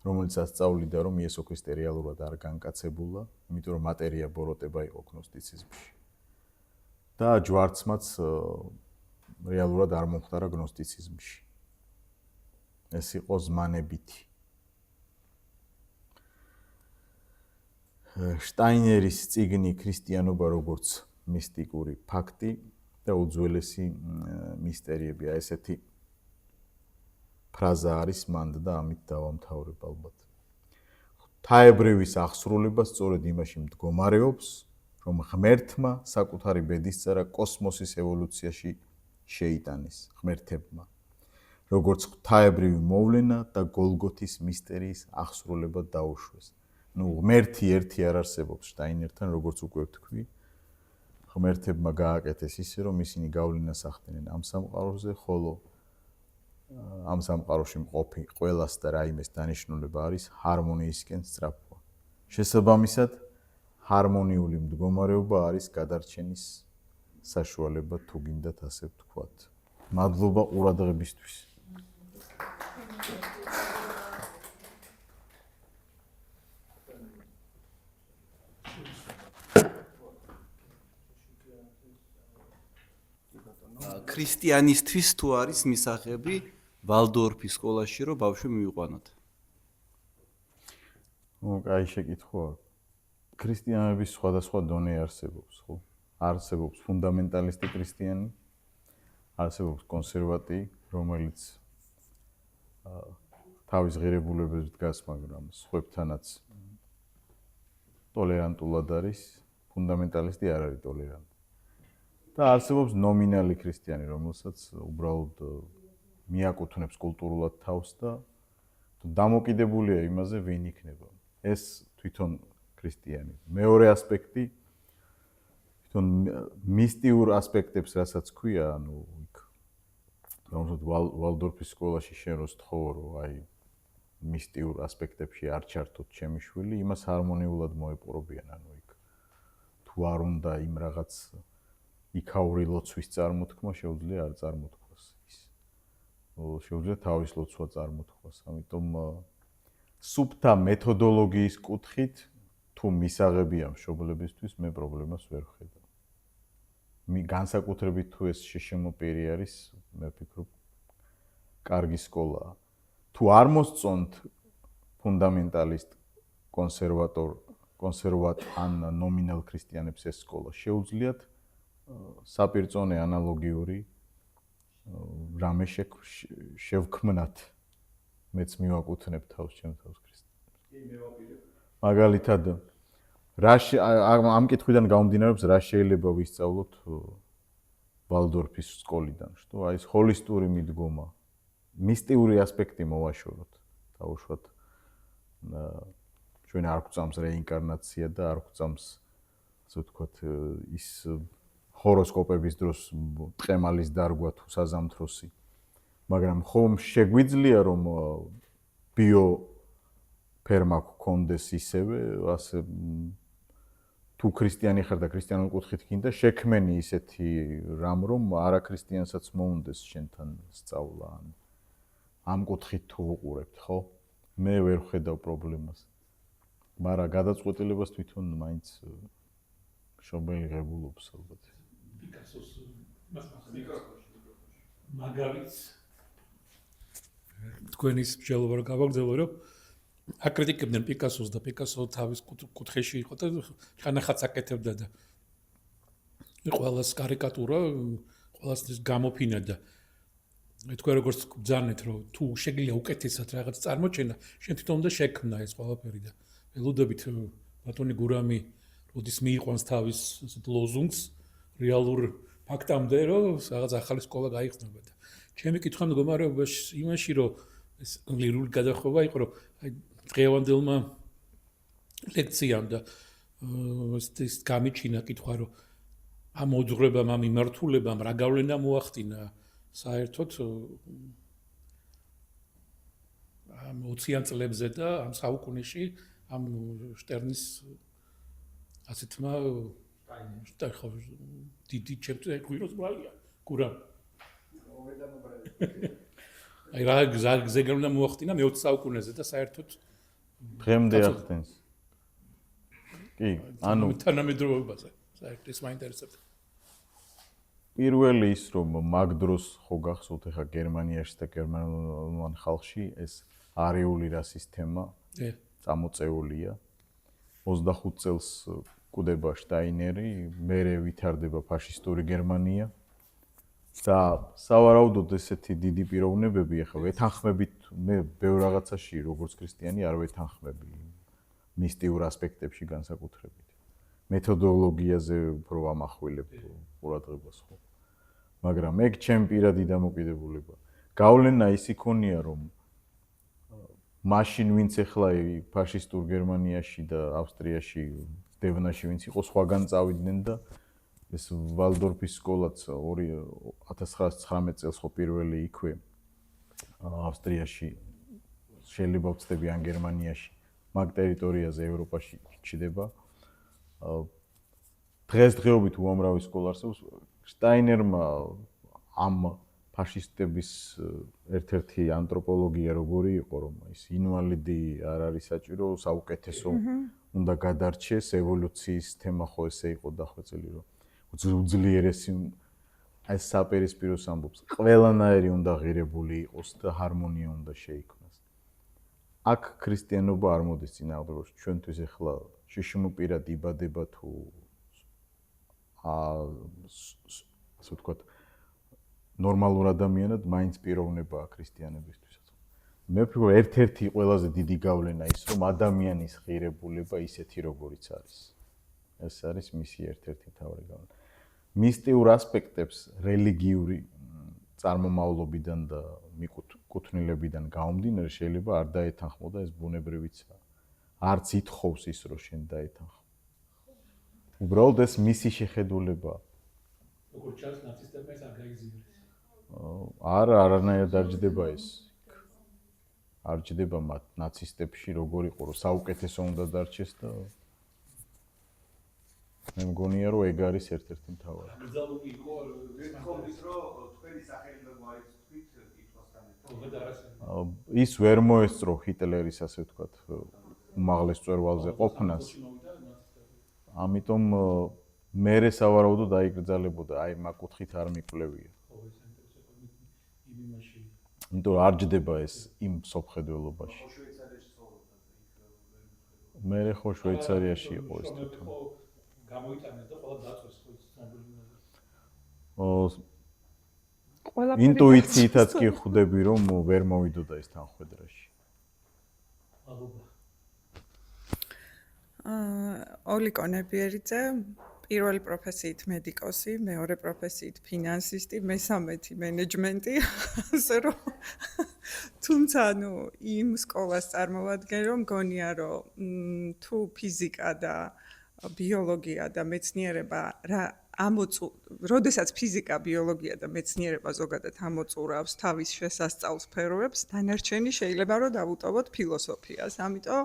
რომელიც ასწავლიდა, რომ იესო ქრისტე რეალურად არ განკაცებულა, იმიტომ რომ მატერია ბოროტება იყო გნოსტიციზმში. და ჯვარცმაც რეალურად არ მომხდარა გნოსტიციზმში. ეს იყო ზმანებითი. შტაინერის წიგნი ქრისტიანობა როგორც მისტიკური ფაქტი და უძველესი მისტერიებია. ესეთი ფრაზა არის მანდ და ამით დავამთავრებ ალბათ. ღვთაებრივის აღსრულება სწორედ იმაში მდგომარეობს, რომ ღმერთმა საკუთარი ბედისწერა კოსმოსის ევოლუციაში შეიტანეს ღმერთებმა, როგორც ღვთაებრივი მოვლენა და გოლგოთის მისტერიის აღსრულება დაუშვეს. ღმერთი ერთი არ არსებობს შტაინერთან, როგორც უკვე ვთქვი, ღმერთებმა გააკეთეს ისე, რომ ისინი გავლენას ახდენენ ამ სამყაროზე, ხოლო ამ სამყაროში მყოფი ყველას და რაიმეს დანიშნულება არის ჰარმონიისკენ სწრაფვა. შესაბამისად, ჰარმონიული მდგომარეობა არის გადარჩენის საშუალება, თუ გინდათ ასე ვთქვათ. მადლობა ყურადღებისთვის. ქრისტიანისთვის თუ არის მისაღები ვალდორფის სკოლაში რომ ბავშვი მივიყვანოთ? კაი შეკითხვაა. ქრისტიანების სხვადასხვა დონე არსებობს, ხო? არსებობს ფუნდამენტალისტი ქრისტიანი, არსებობს კონსერვატი, რომელიც თავის ღირებულებებს დგას, მაგრამ სხვებთანაც ტოლერანტულად არის, ფუნდამენტალისტი არ არის ტოლერანტი. და არსებობს ნომინალი ქრისტიანი, რომელსაც უბრალოდ მიაკუთვნებს კულტურულად თავს და დამოკიდებულია იმაზე, ვინ იქნება. ეს თვითონ ქრისტიანი. მეორე ასპექტი, თვითონ მისტიურ ასპექტებს, რასაც ქვია, ანუ იქ გამოსოთ ვალდორფის სკოლაში შენ რო სთხოვო რომ აი მისტიურ ასპექტებში არ ჩართოთ ჩემი შვილი, იმას ჰარმონიულად მოეპყრობიან, ანუ იქ თუ არ უნდა იმ რაღაც იქაური ლოცვის წარმოთქმა, შეუძლია არ წარმოთქვას ის. შეუძლია თავის ლოცვა წარმოთქვას. ამიტომ სუფთა მეთოდოლოგიის კუთხით თუ მისაღებია მშობლებისთვის, მე პრობლემას ვერ ვხედავ. განსაკუთრებით თუ ეს შშმ პირი არის, მე ვფიქრობ, კარგი სკოლაა. თუ არ მოსწონთ ფუნდამენტალისტ კონსერვატ ან ნომინალ ქრისტიანებს ეს სკოლა, შეუძლიათ საპირწონე ანალოგიური რამე შევქმნათ. მეც მივაკუთვნებ თავს ჩემ თავს ქრისტიანებს. კი, მე ვაპირებ. მაგალითად ამ კითხვიდან გამომდინარეობს, რა შეიძლება ვისწავლოთ ვალდორფის სკოლიდან, что აი ეს ჰოლისტური მიდგომა, მისტიური ასპექტი მოვაშოროთ. დაუშვათ ჩვენ არ გვწამს რეინკარნაცია და არ გვწამს, ასე ვთქვათ, ის ჰოროსკოპების დროს ტყემალის დარგვა თუ საზამთროსი. მაგრამ ხომ შეგვიძლია რომ ბიო ფერმა გქონდეს ისევე, ასე თუ ქრისტიანი ხარ და ქრისტიანულ კუთხით გინდა შექმენი ისეთი რამ რომ არაქრისტიანსაც მოუნდეს შენთან სწავლა ან ამ კუთხით თუ უყურებთ, ხო? მე ვერ ვხედავ პრობლემას. მაგრამ გადაწყვეტილებას თვითონ მაინც მშობელი ღებულობს ალბათ. პიკასოს მაგალითს თქვენის მსჯელობა რომ გავაგრძელო, რომ აკრიტიკებდნენ პიკასოს და პიკასო თავის კუთხეში იყო და ხანახაც აკეთებდა და ყველას კარიკატურა, ყველას გამოფინა და თქვენ როგორც გძანეთ, რომ თუ შეგიძლია უკეთესად რაღაც წარმოჩენა, შენ თვითონ უნდა შექმნა ეს ყველაფერი და ველოდებით ბატონი გურამი როდის მიიყვანს თავის ასეთ ლოზუნგს რეალურ ფაქტამდე, რომ რაღაც ახალი სკოლა გაიხსნება და ჩემი კითხვა მდგომარეობა იმაში, რომ ეს ლირული გადახვევა იყო, რომ აი დღევანდელმა ლექციამ და ეს გამიჩინა კითხვა, რომ ამ მოძღვრებამ, ამ იმართულებამ რა გავლენა მოახდინა საერთოდ ამ 20-იან წლებზე და ამ საუკუნეში ამ შტერნის ასეთმა დიდი ჩემთვის გვიროს ბრალია გურამ აი რა გზეგრნა მოახდინა მე-20 საუკუნეზე და საერთოდ დღემდე ახდენს. კი, ანუ თანამედროვეობაზე საერთოდ ეს მაინტერესებდა. პირველი ის რომ მაგ დროს ხო გახსოვთ ახლა გერმანიაში და გერმანულ ხალხში ეს არიული რასის თემა წამოწეულია. 25 წელს კვდება შტაინერი, მერე ვითარდება ფაშისტური გერმანია და სავარაუდოდ ესეთი დიდი პიროვნებები ახლა ვეთანხმებით მე ბევრ რაღაცაში როგორც ქრისტიანი არ ვეთანხმები მისტიურ ასპექტებში განსაკუთრებით. მეთოდოლოგიაზე უფრო ამახვილებ ყურადღებას ხო. მაგრამ ეგ ჩემი პირადი დამოკიდებულება. გავლენა ის იქონია რომ მაშინ ვინც ახლა ფაშისტურ გერმანიაში და ავსტრიაში დევნაში ვინც იყო სხვაგან წავიდნენ და ეს ვალდორფის სკოლაც 1919 წელს ხო პირველი იქვე ავსტრიაში შეიძლება ვწდები ან გერმანიაში მაგ ტერიტორიაზე ევროპაში ჩდება. დღესდღეობით უამრავი სკოლა არსებობს. შტაინერმა ამ ფაშისტების ერთ-ერთი ანთროპოლოგია როგორი იყო, რომ ის ინვალიდი არ არის საჭირო, საუკეთესო უნდა გადარჩეს, ევოლუციის თემა ხო ესე იყო დახვეწილი, რომ უძლიერესი ეს საპირისპიროს ამბობს. ყველანაირი უნდა ღირებული იყოს და ჰარმონია უნდა შეიქმნას. აქ ქრისტიანობა არ მოდის წინააღმდეგობაში. ჩვენთვის ახლა შშმ პირად იბადება თუ ასე ვთქვათ ნორმალურ ადამიანად მაინც პიროვნებაა ქრისტიანებისთვისაც. მე ვფიქრობ ერთ-ერთი ყველაზე დიდი გავლენა ის რომ ადამიანის ღირებულება ისეთი როგორიც არის. ეს არის მისი ერთ-ერთი მთავარი გავლენა. მისტიურ ასპექტებს რელიგიური წარმომავლობიდან და მიკუთვნილებიდან გამომდინარე შეიძლება არ დაეთანხმო და ეს ბუნებრივია. არც ითხოვს ის რომ შენ დაეთანხმო. უბრალოდ ეს მისი შეხედულებაა. როგორც ჩანს ნაცისტებმა ეს არ გაიზიარეს. არანაირად არ ჯდება ეს. არ ჯდება მათ ნაცისტებში როგორ იყო, რომ საუკეთესო უნდა დარჩეს და მე მგონია რომ ეგ არის ერთ-ერთი მთავარი. გძალული იყო გითხომით რომ თქვენი სახელმწიფო არის თქვით კითხვასთან ის ვერ მოესწრო ჰიტლერის ასე ვთქვათ უმაღლეს წვერვალზე ყოფნას. ამიტომ მერე სავარაუდოდ დაიკრძალებოდა, აი მაგ კუთხით არ მიკვლევია. იმიტომ რომ არ ჯდება ეს იმ სოფხედველობაში. მერე ხო შვეიცარიაში იყო ეს თვითონ. გამოიტანეს და ყველა დაწვეს ხო ცნობილი. ინტუიციითაც კი ხვდები რომ ვერ მოვიდოდა ეს თანხმედრაში. ოლიკო ნებიერიძე პირველი პროფესიით მედიკოსი, მეორე პროფესიით ფინანსისტი, მესამეთი მენეჯმენტი, ასე რომ თუმცა იმ სკოლას წარმოვადგენ რომ მგონია რომ თუ ფიზიკა და ბიოლოგია და მეცნიერება როდესაც ფიზიკა, ბიოლოგია და მეცნიერება ზოგადად ამოწურავს თავის შესასწავლ სფეროებს, დანარჩენი შეიძლება რომ დავუტოვოთ ფილოსოფიას. ამიტომ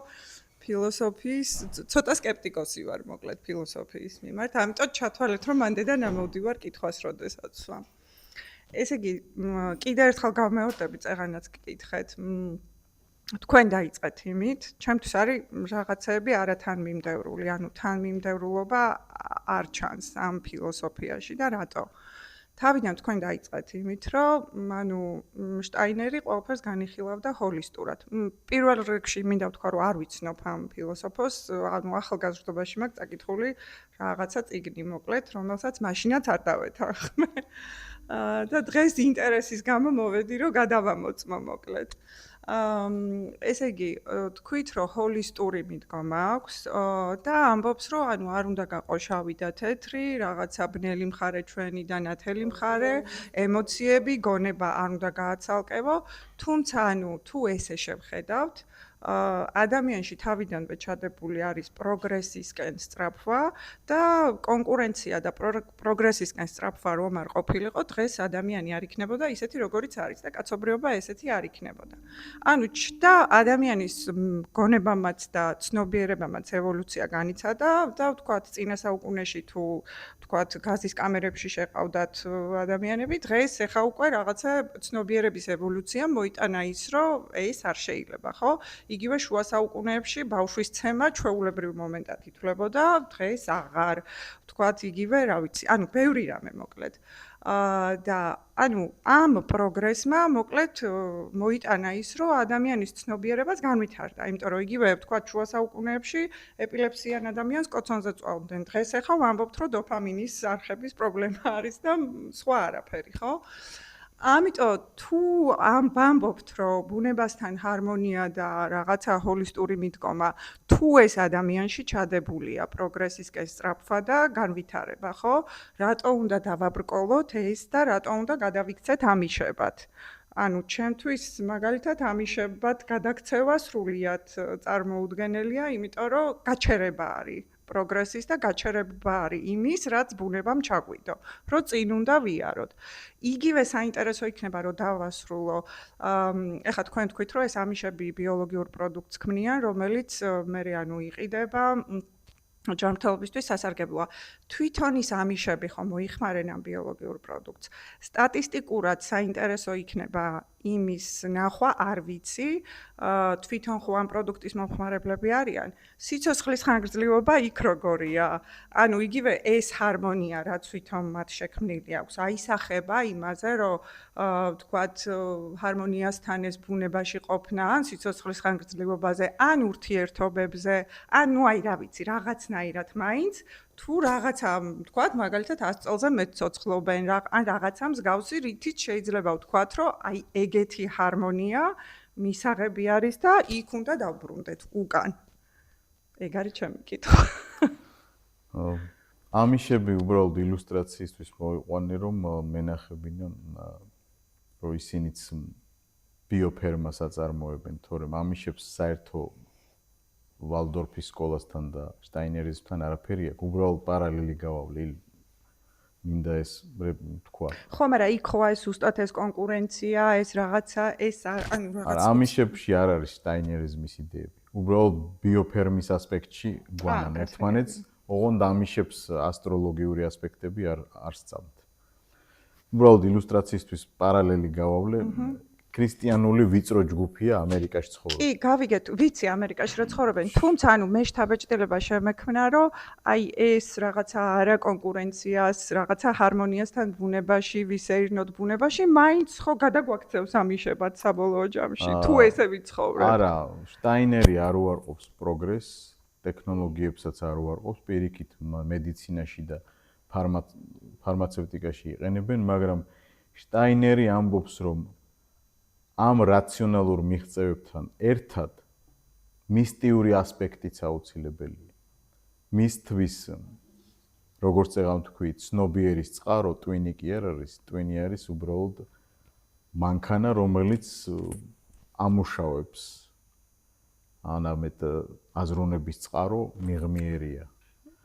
ფილოსოფიის ცოტა სკეპტიკოსი ვარ მოკლედ ფილოსოფიის მიმართ, ამიტომ ჩათვალეთ რომ მანდედან ამოვდივარ კითხვას როდესაც ვსვამ. ესე იგი, კიდევ ერთხელ გავმეორდები წეღანაც გკითხეთ. თქვენ დაიწყეთ იმით, ჩემთვის არის რაღაცეები არათანმიმდევრული, ანუ თანმიმდევრულობა არ ჩანს ამ ფილოსოფიაში და რატო? თავიდან თქვენ დაიწყეთ იმით, რომ შტაინერი ყველაფერს განიხილავდა ჰოლისტურად. პირველ რიგში მინდა ვთქვა, რომ არ ვიცნობ ამ ფილოსოფოს, ახალგაზრდობაში მაქვს წაკითხული რაღაცა წიგნი მოკლედ, რომელსაც მაშინაც არ დავეთანხმე. და დღეს ინტერესის გამო მოვედი, რომ გადავამოწმო მოკლედ. ესე იგი, თქვით, რომ ჰოლისტური მიდგომა აქვს და ამბობს, რომ არ უნდა გაყო შავი და თეთრი, რაღაცა ბნელი მხარე ჩვენი და ნათელი მხარე, ემოციები, გონება არ უნდა გააცალკევო, თუმცა თუ ესე შევხედავთ, ადამიანში თავიდანვე ჩადებული არის პროგრესისკენ სწრაფვა და კონკურენცია და პროგრესისკენ სწრაფვა რომ არ ყოფილიყო, დღეს ადამიანი არ იქნებოდა ისეთი როგორიც არის და კაცობრიობა ესეთი არ იქნებოდა. ანუ ჩნდა ადამიანის გონებამაც და ცნობიერებამაც ევოლუცია განიცადა და ვთქვათ წინა საუკუნეში თუ ვთქვათ გაზის კამერებში შეყავდათ ადამიანები, დღეს ეხა უკვე რაღაცა ცნობიერების ევოლუცია მოიტანა ის, რომ ეს არ შეიძლება, ხო? იგივე შუა საუკუნეებში ბავშვის ცემა ჩვეულებრივ მომენტად ითვლებოდა, დღეს აღარ. ვთქვათ იგივე, რა ვიცი, ანუ ბევრი რამე მოკლედ. და ამ პროგრესმა მოკლედ მოიტანა ის, რომ ადამიანის ცნობიერებას განვითარდა, იმიტომ რომ იგივე ვთქვათ შუა საუკუნეებში ეპილეფსიან ადამიანს კოცონზე წვავდნენ. დღეს ახლა ვამბობთ, რომ დოფამინის არხების პრობლემა არის და სხვა არაფერი, ხო? ამიტომ თუ ვამბობთ, რომ ბუნებასთან ჰარმონია და რაღაცა ჰოლისტური მიდგომა, თუ ეს ადამიანში ჩადებულია პროგრესისკენ სწრაფვა და განვითარება, ხო? რატო უნდა დავაბრკოლოთ ეს და რატო უნდა გადავიქცეთ ამიშებად? ანუ ჩემთვის მაგალითად ამიშებად გადაქცევა სრულიად წარმოუდგენელია, იმიტომ რომ გაჩერება არის პროგრესის და გაჩერება არის იმის, რაც ბუნებამ ჩაგვიდო, რომ წინ უნდა ვიაროთ. იგივე საინტერესო იქნება, რომ დავასრულო. ეხლა თქვენ თქვით, რომ ეს ამიშები ბიოლოგიურ პროდუქტს ქმნიან, რომელიც მე იყიდება ჯანმრთელობისთვის სასარგებლოა. თვითონ ის ამიშები ხომ მოიხმარენ ამ ბიოლოგიურ პროდუქტს. სტატისტიკურად საინტერესო იქნება იმის ნახვა, არ ვიცი, თვითონ ხო ამ პროდუქტის მომხმარებლები არიან. სიცოცხლის ხანგრძლივობა იქ როგორია? ანუ იგივე ეს ჰარმონია, რაც თვითონ მათ შექმნილი აქვს, აისახება იმაზე, რომ ვთქვათ, ჰარმონიასთან ეს ბუნებაში ყოფნა, ან სიცოცხლის ხანგრძლივობაზე, ან ურთიერთობებზე, ან აი რა ვიცი, რაღაცნაირად მაინც თუ რაღაცა, ვთქვათ, მაგალითად 100 წელზე მეტ ცოცხლობენ, ან რაღაცა მსგავსი, რითიც შეიძლება ვთქვათ, რომ აი ეგეთი ჰარმონია მისაღები არის და იქ უნდა დავბრუნდეთ უკან. ეგ არის ჩემი კითხვა. ამიშები უბრალოდ ილუსტრაციისთვის მოვიყვანე, რომ მენახებინონ, რომ ისინიც ბიოფერმას აწარმოებენ, თორემ ამიშებს საერთო ვალდორფის სკოლასთან და შტაინერისთან არაფერი აქვს, უბრალოდ პარალელი გავავლე. მინდა ეს თქვა. ხო, მაგრამ იქ ხო ეს უბრალოდ ეს კონკურენცია, ეს რაღაცა, ეს ანუ არა, ამიშებში არ არის შტაინერიზმის იდეები. უბრალოდ ბიოფერმის ასპექტში გვანან ერთმანეთს, ოღონდ ამიშებს ასტროლოგიური ასპექტები არ სწავლთ. უბრალოდ ილუსტრაციისთვის პარალელი გავავლე. ქრისტიანული ვიწრო ჯგუფია ამერიკაში ცხოვრობს. კი, გავიგეთ, ვიცი ამერიკაში რა ცხოვრობენ, თუმცა ანუ მე შთაბეჭდილება შემექმნა, რომ აი ეს რაღაცა არა კონკურენციას, რაღაცა ჰარმონიასთან ბუნებაში, ვისეირნოთ ბუნებაში, მაინც ხო გადაგვაქცევს ამიშებად საბოლოო ჯამში, თუ ესე ვიცხოვრებ. არა, შტაინერი არ უარყოფს პროგრესს, ტექნოლოგიებსაც არ უარყოფს, პირიქით მედიცინაში და ფარმაცევტიკაში იყენებენ, მაგრამ შტაინერი ამბობს, რომ ამ რაციონალურ მიღწევებთან ერთად მისტიური ასპექტიც აუცილებელია. მისთვის, როგორც წეგავ თქვი, ცნობიერის წყარო ტვინი კი არ არის, ტვინი არის უბრალოდ მანქანა, რომელიც ამუშავებს ანამეთ აზროვნების წყარო მიღმიერია.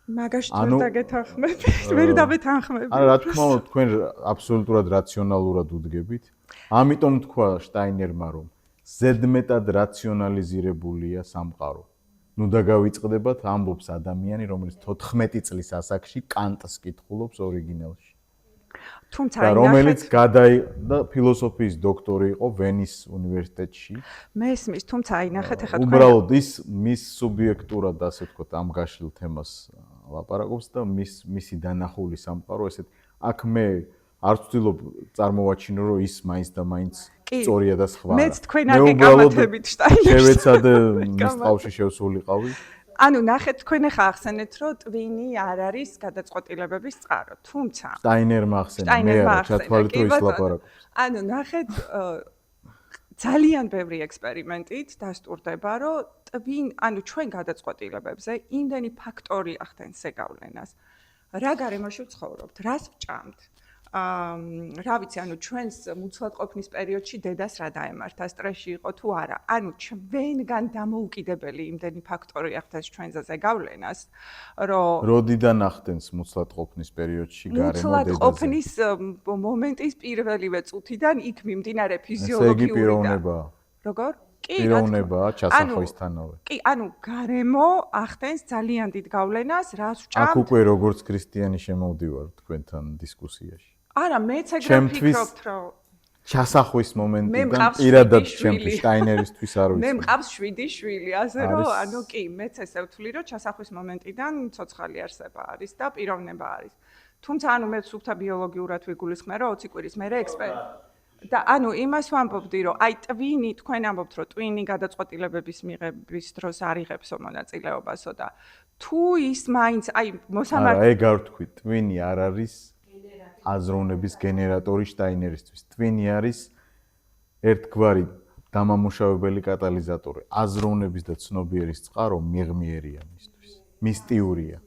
მაგაში თუ დაგეთანხმები, ვერ დავეთანხმები. არა, რა თქმა უნდა, თქვენ აბსოლუტურად რაციონალურად უდგებით. ამიტომ თქვა შტაინერმა, რომ ზედმეტად რაციონალიზირებულია სამყარო. ნუ დაგავიწყდებათ, ამბობს ადამიანი, რომელიც 14 წლის ასაკში კანტს კითხულობს ორიგინალში. თუმცა და რომელიც გადაიღო ფილოსოფიის დოქტორი იყო ვენის უნივერსიტეტში. მესმის, თუმცა აი ნახეთ ახლა თქვენ უბრალოდ ის მის სუბიექტურად ასე ვთქვათ ამ გაშლილ თემას ლაპარაკობს და მისი დანახული სამყარო ესეთ აქ მე არ ვცდილობ წარმოვაჩინო რომ ის მაინც და მაინც სწორია და სხვა. მეც თქვენ არ გეკამათებით შტაინერს. შევეცადე მის ყავში შევსულიყავი. ანუ ნახეთ თქვენ ახლა ახსენეთ რომ ტვინი არ არის გადაწყვეტილებების წყარო, თუმცა შტაინერმა ახსენა, მე არა ჩათვალეთ რომ ის ლაპარაკობს. ანუ ნახეთ ძალიან ბევრი ექსპერიმენტით დასტურდება რომ ტვინ, ანუ ჩვენ გადაწყვეტილებებზე იმდენი ფაქტორი ახდენს ზეგავლენას. რა გარემოში ვცხოვრობთ, რას ვჭამთ? რა ვიცი, ანუ ჩვენს მუცლადყოფნის პერიოდში დედას რა დაემართა, სტრესში იყო თუ არა. ანუ ჩვენგან დამოუკიდებელი იმდენი ფაქტორი ახდენს ჩვენზე ზეგავლენას, რომ როდიდან ახდენს მუცლადყოფნის პერიოდში გარემო დედაზე? მუცლადყოფნის მომენტის პირველივე წუთიდან იქ მიმდინარე ესე იგი ფიზიოლოგიური პიროვნებაა. როგორ? კი, პიროვნებაა ჩასახვისთანავე. კი, ანუ გარემო ახდენს ძალიან დიდ გავლენას, რას ვჭამთ? აქ უკვე როგორც ქრისტიანი შემოვდივარ თქვენთან დისკუსიაში. არა, მეც ეგრე ვფიქრობთ, რომ ჩასახვის მომენტიდან პირადად ჩემთვის შტაინერისთვის არ ვიცი. მე მყავს 7 შვილი, ასე რომ, ანუ კი, მეც ესე ვთვლი, რომ ჩასახვის მომენტიდან ცოცხალი არსება არის და პიროვნება არის. თუმცა, ანუ მე სუფთა ბიოლოგიურად ვიგულისხმე, რომ 20 კვირის მერე და ანუ იმას ვამბობდი, რომ აი ტვინი, თქვენ ამბობთ, რომ ტვინი გადაწყვეტილებების მიღების დროს არ იღებსო მონაწილეობასო და თუ ის მაინც აი მოსამართლე არა, ეგ არ ვთქვი, ტვინი არ არის აზროვნების გენერატორი შტაინერისთვის. ტვინი არის ერთგვარი დამამუშავებელი კატალიზატორი. აზროვნების და ცნობიერის წყარო მიღმიერია მისთვის. მისტიურია.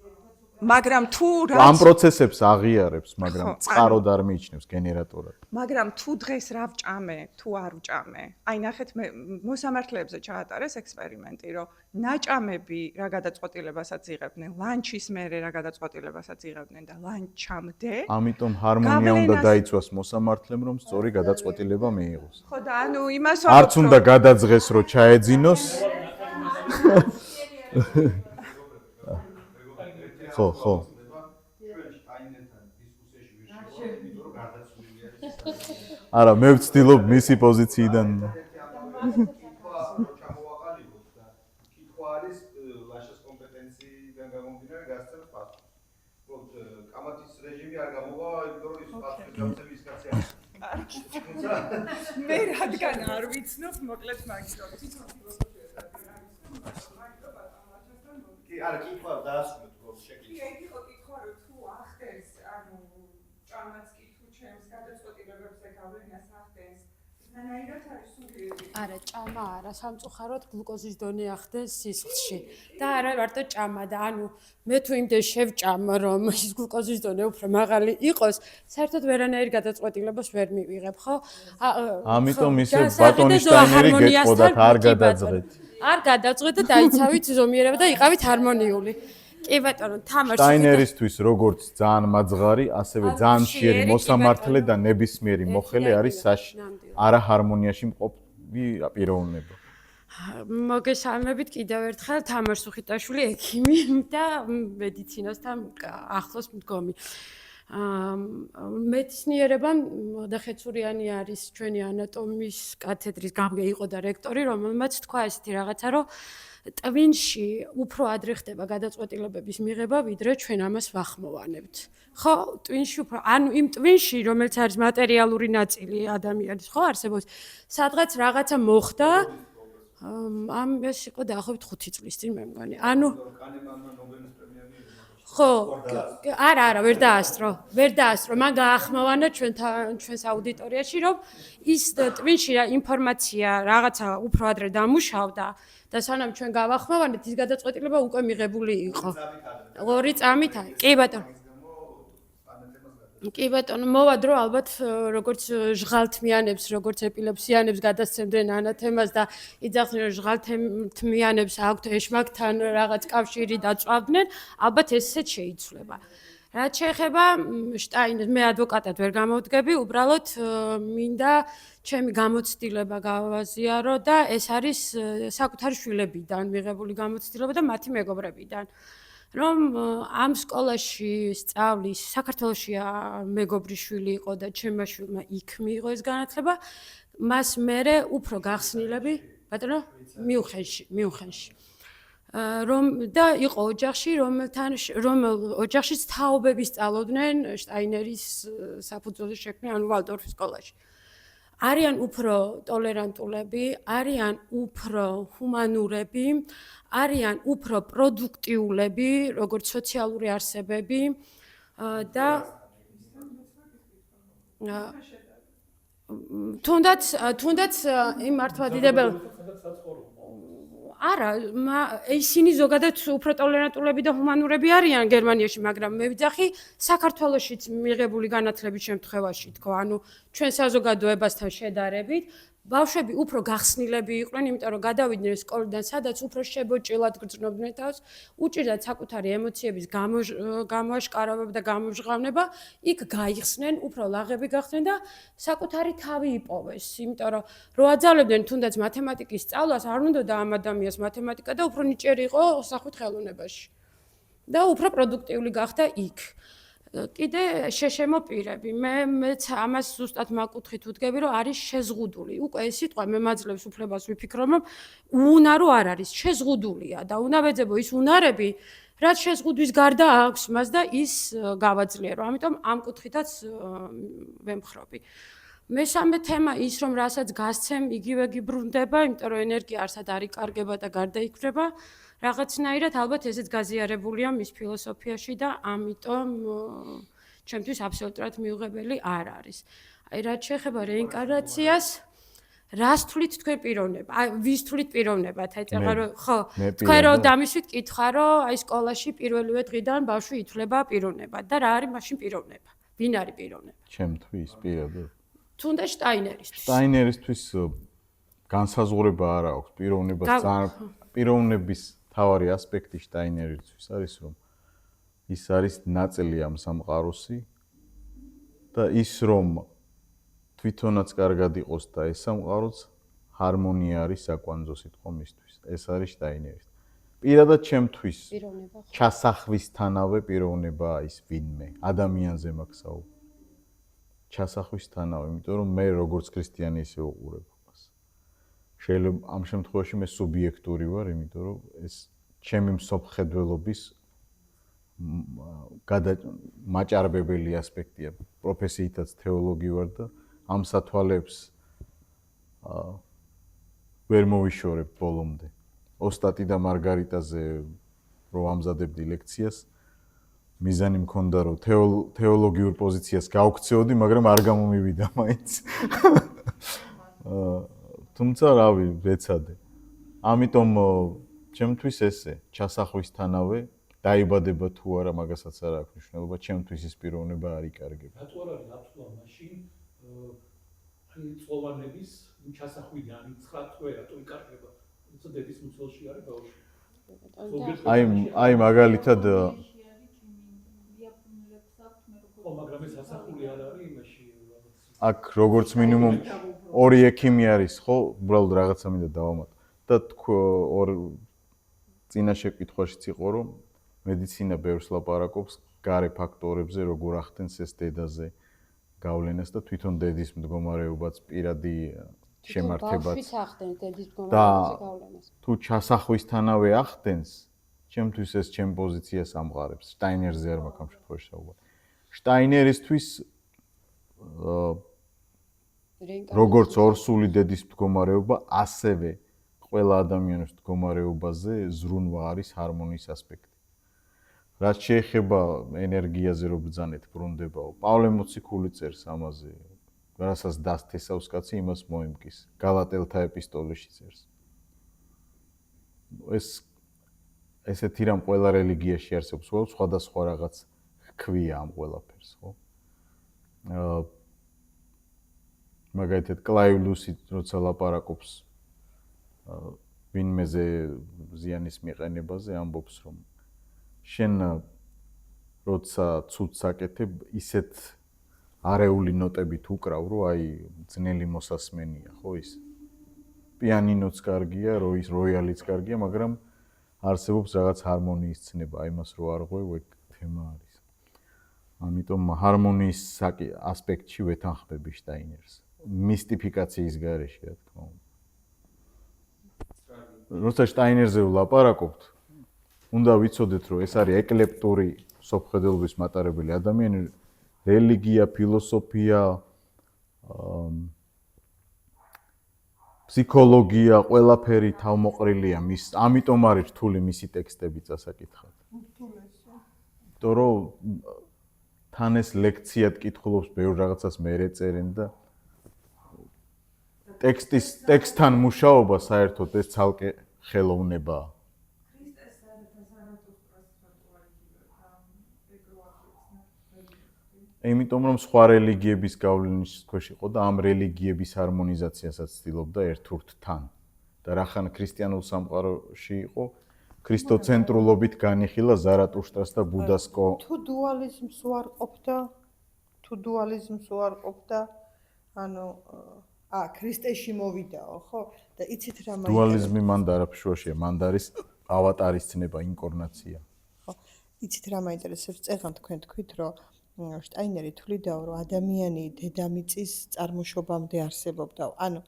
მაგრამ თუ ამ პროცესებს აღიარებს, მაგრამ წყაროდ არ მიიჩნევს გენერატორად. მაგრამ თუ დღეს რა ვჭამე, თუ არ ვჭამე. აი ნახეთ მე მოსამართლეებზე ჩაატარეს ექსპერიმენტი, რომ ნაჭამები რა გადაწყვეტილებასაც იღებდნენ, ლანჩის მერე რა გადაწყვეტილებასაც იღებდნენ და ლანჩამდე. ამიტომ ჰარმონია უნდა დაიცვას მოსამართლემ, რომ სწორი გადაწყვეტილება მიიღოს. ხო და ანუ იმას არც უნდა გადაძღეს, რომ ჩაეძინოს. ხო, ხო. არა, მე ვცდილობ მისი პოზიციიდან. კითხვა არის ლაშას კომპეტენციიდან გამომდინარე გასცემს პასუხს. უბრალოდ კამათის რეჟიმი არ გამოვა, იმიტომ რომ ის პასუხის გამცემის კაცი არის. მე რადგან არ ვიცნობ, მოკლედ მაგის რომ თვითონ ფილოსოფია და კი, არა, კითხვა დაასრულეთ გოს შეკითხვა. კი, ეგ იყო კითხვა, რომ თუ ახდენს, ანუ ჭამაც კი თუ ჩემს გადაწყვეტილებებზე გავლენას ახდენს, ნანაირად არის სულიერი. არა, ჭამა არა, სამწუხაროდ გლუკოზის დონე ახდენს სისხლში. და არა მარტო ჭამა და ანუ მე თუ იმდენ შევჭამ, რომ ის გლუკოზის დონე უფრო მაღალი იყოს, საერთოდ ვერანაირ გადაწყვეტილებას ვერ მივიღებ, ხო? ამიტომ ისე ბატონი შტაინერი გეტყოდათ, არ გადაძღეთ. არ გადაძღეთ და დაიცავით ზომიერება და იყავით ჰარმონიული. კი ბატონო, თამაში. შტაინერისთვის როგორც ძალიან მაძღარი, ასევე ძალიან მშიერი მშიერი, მოსამართლე კი და ნებისმიერი მოხელე არის ნამდვილად. არა ჰარმონიაში მყოფი პიროვნება. მოგესალმებით კიდევ ერთხელ თამარ სუხიტაშვილი, ექიმი და მედიცინასთან ახლოს მდგომი. მეცნიერება დახეცურიანი არის ჩვენი ანატომიის კათედრის იყო და რექტორი, რომელმაც თქვა ესეთი რაღაცა, რომ ტვინში უფრო ადრე ხდება გადაწყვეტილებების მიღება, ვიდრე ჩვენ ამას ვახმოვანებთ. ხო, ტვინში უფრო, ანუ იმ ტვინში, რომელიც არის მატერიალური ნაწილი ადამიანის, ხო, არსებობს, სადღაც რაღაცა მოხდა, ამ ეს იყო დაახლოებით 5 წლის წინ მე მგონი. ანუ ხო, არა, ვერ დაასწრო. მან გაახმოვანა ჩვენს აუდიტორიაში, რომ ის ტვინში ინფორმაცია რაღაცა უფრო ადრე დამუშავდა და სანამ ჩვენ გავახმოვანეთ, ის გადაწყვეტილება უკვე მიღებული იყო. 2 წამით, კი ბატონო. კი ბატონო, მოვადრო ალბათ როგორც ჟღალთმიანებს, როგორც ეპილეფსიანებს გადასცემდნენ ანათემას და იძახდნენ რომ ჟღალთმიანებს აქვთ ეშმაკთან რაღაც კავშირი დაწვავდნენ, ალბათ ესეც შეიცვლება. რაც შეეხება შტაინერს, მე ადვოკატად ვერ გამოვდგები, უბრალოდ მინდა ჩემი გამოცდილება გავაზიარო და ეს არის საკუთარი შვილებიდან მიღებული გამოცდილება და მათი მეგობრებიდან. რომ ამ სკოლაში სწავლის საქართველოშია მეგობრის შვილი იყო და ჩემმა შვილმა იქ მიიღო ეს განათლება, მას მერე უფრო გახსნილები, ბატონო, მიუნხენში. რომ და იყო ოჯახში, რომელ ოჯახშიც თაობები სწავლობდნენ შტაინერის საფუძველზე შექმნილ ანუ ვალდორფის სკოლაში. არიან უფრო ტოლერანტულები, არიან უფრო ჰუმანურები, არიან უფრო პროდუქტიულები, როგორც სოციალური არსებები და თუნდაც იმ მართლმადიდებელ არა, ისინი ზოგადად უფრო ტოლერანტულები და ჰუმანურები არიან გერმანიაში, მაგრამ მე ვიძახი საქართველოშიც მიღებული განათლების შემთხვევაში თქო, ანუ ჩვენ საზოგადოებასთან შედარებით, ბავშვები უფრო გახსნილები იყვნენ, იმიტომ რომ გადავიდნენ სკოლიდან, სადაც უფრო შებოჭილად გრძნობდნენ თავს, უჭირდათ საკუთარი ემოციების გამოაშკარავება და გამოჟღავნება, იქ გაიხსნენ, უფრო ლაღები გახდნენ და საკუთარი თავი იპოვეს, იმიტომ რომ რო აძალებდნენ თუნდაც მათემატიკის სწავლას, არ უნდოდა ამ ადამიანს მათემატიკა და უფრო ნიჭიერი იყო სახუთ ხელოვნებაში. და უფრო პროდუქტიული გახდა იქ. კიდე შეშემო პირები. მეც ამას ზუსტად მაკუთხით ვუდგები, რომ არის შეზღუდული. უკვე ეს სიტყვა მე მაძლევს უფლებას ვიფიქრობ, რომ უუნარო არ არის, შეზღუდულია და უნდა ვეძებო ის უნარები, რაც შეზღუდვის გარდა აქვს მას და ის გავაძლიერო. ამიტომ ამ კუთხითაც ვემხრობი. მესამე თემა ის, რომ რასაც გასცემ, იგივე გიბრუნდება, იმიტომ რომ ენერგია არსად არ იკარგება და გარდაიქმნება. რაღაცნაირად ალბათ ესეც გაზიარებულია მის ფილოსოფიაში და ამიტომ ჩემთვის აბსოლუტურად მიუღებელი არ არის. აი რაც შეეხება რეინკარნაციას, რას თვლით თქვენ პიროვნება? აი ვის თვლით პიროვნებად? აი წეგა რომ ხო, თქვენ რომ დამისვით კითხვა, რომ აი სკოლაში პირველივე დღიდან ბავშვი ითვლება პიროვნებად და რა არის მაშინ პიროვნება? ვინ არის პიროვნება? ჩემთვის პირადად. თუნდაც შტაინერისთვის. შტაინერისთვის განსაზღვრება არ აქვს პიროვნებას ძალიან პიროვნების თავარი ასპექტი შტაინერისთვის არის რომ ის არის ნაწილი ამ სამყაროსი და ის რომ თვითონაც კარგად იყოს და ეს სამყაროც ჰარმონია არის საკვანძო სიტყვა მისთვის. ეს არის შტაინერის. პირადად ჩემთვის ჩასახვისთანავე პიროვნებაა ის ვინმე, ადამიანზე მაქვს საუბარი. ჩასახვისთანავე, იმიტომ რომ მე როგორც ქრისტიანი ისე უყურებ მას. შეიძლება ამ შემთხვევაში მე სუბიექტური ვარ, იმიტომ რომ ეს ჩემი მსოფლმხედველობის მაჭარბებელი ასპექტია. პროფესიითაც თეოლოგი ვარ და ამ სათვალებს ვერ მოვიშორებ ბოლომდე. ოსტატი და მარგარიტაზე რო ამზადებდი ლექციას, მიზანი მქონდა რომ თეოლოგიურ პოზიციას გავქცეოდი, მაგრამ არ გამომივიდა მაინც. თუმცა რავი, ვეცადე. ამიტომ ჩემთვის ესე, ჩასახვისთანავე, დაიბადება თუ არა, მაგასაც არ აქვს მნიშვნელობა, ჩემთვის ის პიროვნება არ იკარგება. რატო არ არის აბსოლუტურად მაშინ აი წლოვანების ჩასახვიდან, 9 თვე რატო იკარგება? თუმცა დედის მუცელში არის ბავშვი. აი მაგალითად ხო, მაგრამ ეს ასახული არ არის იმაში, აქ როგორც მინიმუმ 2 ექიმი არის, ხო? უბრალოდ რაღაცა მინდა დავამატო. და წინა შეკითხვაშიც იყო, რომ მედიცინა ბევრს ლაპარაკობს გარე ფაქტორებზე, როგორ ახდენს ეს დედაზე გავლენას და თვითონ დედის მდგომარეობაც პირადი შემართებაც. ბავშვიც ახდენს დედის მდგომარეობაზე გავლენას. თუ ჩასახვისთანავე ახდენს, ჩემთვის ეს ჩემ პოზიციას ამყარებს. შტაინერზე არ მაქვს ამ შემთხვევაში საუბარი. შტაინერისთვის როგორც ორსული დედის მდგომარეობა, ასევე ყველა ადამიანის მდგომარეობაზე ზრუნვა არის ჰარმონიის ასპექტი. რაც შეეხება ენერგიაზე რო ბრძანეთ ბრუნდებაო, პავლე მოციქული წერს ამაზე, რასაც დასთესავს კაცი, იმას მოემკის. გალატელთა ეპისტოლეში წერს. ესეთი რამ ყველა რელიგიაში არსებობს, სხვადასხვა რაღაც ჰქვია ამ ყველაფერს, ხო? მაგალითად კლაივლუსი როცა ლაპარაკობს ვინმეზე ზიანის მიყენებაზე ამბობს რომ შენ როცა ცუდს აკეთებ ისეთ არეული ნოტებით უკრავ რომ აი ძნელი მოსასმენია ხო ის პიანინოც კარგია როიალიც კარგია მაგრამ არსებობს რაღაც ჰარმონიის ცნება აი მას რო არ ღვევ ეგ თემა არის ამიტომ ჰარმონიის ასპექტში ვეთანხმები შტაინერს მისტიფიკაციის გარეშე რა თქმა უნდა როცა შტაინერზე ვლაპარაკობთ, უნდა ვიცოდეთ, რომ ეს არის ეკლეპტური სოფხედელობის მატარებელი ადამიანი, რელიგია, ფილოსოფია, ფსიქოლოგია, ყველაფერი თავმოყრილია მის, ამიტომ არის რთული მისი ტექსტები წასაკითხად. იმიტომ რომ თან ეს ლექციად კითხულობს ბევრ რაღაცას მერე წერენ და ტექსტთან მუშაობა საერთოდ ეს ცალკე ხელოვნებაა. იმიტომ რომ სხვა რელიგიების გავლენის ქვეშ იყო და ამ რელიგიების ჰარმონიზაციასაც ცდილობდა ერთ-ურთთან. და რახან ქრისტიანულ სამყაროში იყო, ქრისტოცენტრულობით განიხილა ზარატუშტრას და ბუდას თუ დუალიზმს უარყოფდა, ანუ ქრისტეში მოვიდაო, ხო? და იცით რა მაინტერესებს? დუალიზმი მან დარაფშუაშია, მან არის ავატარის ცნება, ინკორნაცია. ხო. იცით რა მაინტერესებს? წერან თქვენ თქვით, რომ შტაინერი თვლიდაო, რომ ადამიანი დედამიწის წარმოშობამდე არსებობდა. ანუ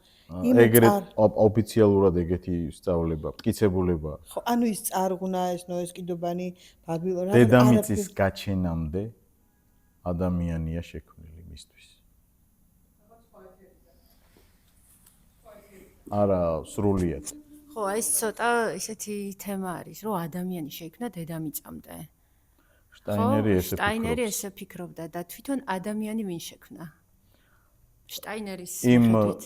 ეგრეთ ოფიციალურად ეგეთი სწავლება, მტკიცებულება. ხო, ანუ ის წარღვნა, ეს ნოესკიდობანი ბაბილონი დედამიწის გაჩენამდე ადამიანია შექმნილი მისთვის. არა, სრულიად. ხო, ეს ცოტა ისეთი თემა არის, რომ ადამიანი შეიქმნა დედამიწამდე. შტაინერი ესე ფიქრობდა და თვითონ ადამიანი ვინ შექმნა? შტაინერის მიხედვით.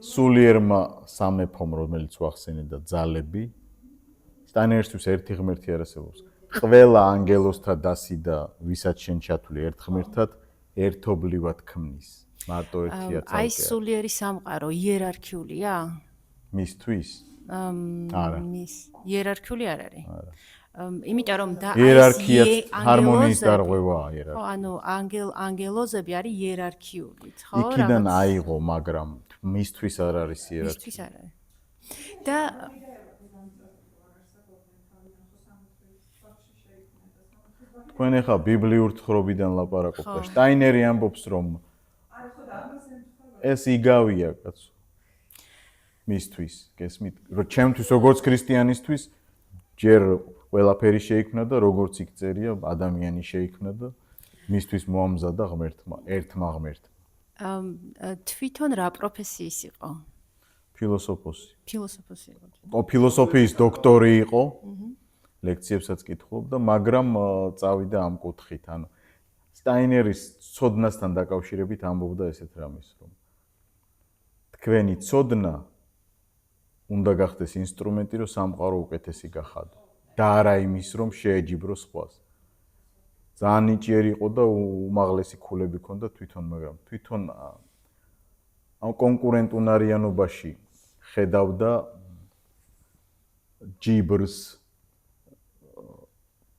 სულიერმა სამეფომ, რომელიც ვახსენე და ძალები, შტაინერისთვის ერთი ღმერთი არ არსებობს. ყველა ანგელოსთა დასი და ვისაც შენ ჩათვლი ერთ ღმერთად, ერთობლივად ქმნის. მარტო ერთია ცალკე. აი სულიერი სამყარო იერარქიულია? მისთვის? არა. იერარქიული არ არის. არა. იმიტომ რომ და იერარქია ჰარმონიის დარღვევაა იერარქია. ხო, ანუ ანგელოზები არის იერარქიული, ხო? იქიდან აიღო, მაგრამ მისთვის არ არის იერარქია. მისთვის არ არის. და თქვენ ახლა ბიბლიურ თხრობიდან ლაპარაკობთ და შტაინერი ამბობს რომ ეს იგავია კაცო. მისთვის, გესმით? რომ ჩემთვის როგორც ქრისტიანისთვის ჯერ ყველაფერი შეიქმნა და როგორც იქ წერია, ადამიანი შეიქმნა და მისთვის მოამზადა ღმერთმა, ერთმა ღმერთმა. თვითონ რა პროფესიის იყო? ფილოსოფოსი. ფილოსოფოსი იყო. ფილოსოფიის დოქტორი იყო. ლექციებსაც კითხულობდა, მაგრამ წავიდა ამ კუთხით, ანუ სტაინერის ცოდნასთან დაკავშირებით ამბობდა ესეთ რამეს, რომ თქვენი ცოდნა უნდა გახდეს ინსტრუმენტი, რომ სამყარო უკეთესი გახადო. და არა იმის, რომ შეეჯიბრო სხვას. ძალიან ნიჭიერი იყო და უმაღლესი ქულები ჰქონდა თვითონ, მაგრამ თვითონ ამ კონკურენტუნარიანობაში ხედავდა ჯიბრს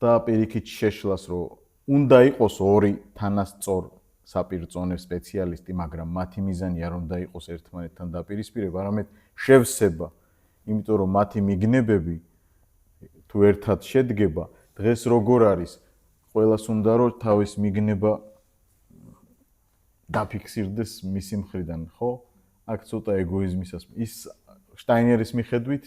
და პირიქით შეშლას, რომ უნდა იყოს ორი თანასწორ საპირწონე სპეციალისტი, მაგრამ მათი მიზანია რომ უნდა იყოს ერთმანეთთან დაპირისპირება, არამედ შევსება, იმიტომ რომ მათი მიგნებები თუ ერთად შედგება, დღეს როგორ არის, ყველას უნდა რომ თავის მიგნება დაფიქსირდეს მისი მხრიდან, ხო? აქ ცოტა ეგოიზმისას ის შტაინერის მიხედვით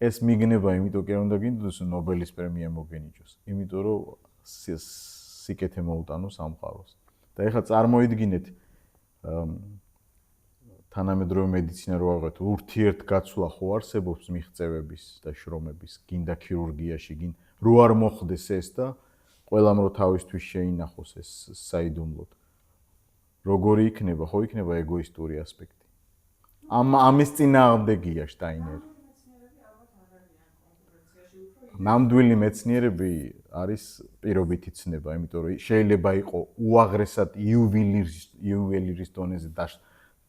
ეს მიგნება, იმიტომ კი არ უნდა გინდოდეს ნობელის პრემია მოგენიჭოს, იმიტომ რომ სიკეთე მოუტანო სამყაროს. და ეხლა წარმოიდგინეთ თანამედროვე მედიცინა რო ავიღოთ, ურთიერთგაცვლა ხო არსებობს მიღწევების და შრომების, გინდა ქირურგიაში, რო არ მოხდეს ეს და ყველამ რო თავისთვის შეინახოს ეს საიდუმლოდ. როგორი იქნება, ხო იქნება ეგოისტური ასპექტი. ამის წინააღმდეგია შტაინერი. ნამდვილი მეცნიერები არის პირობითი ცნება, იმიტომ რომ შეიძლება იყოს უაღრესად იუველირის დონეზე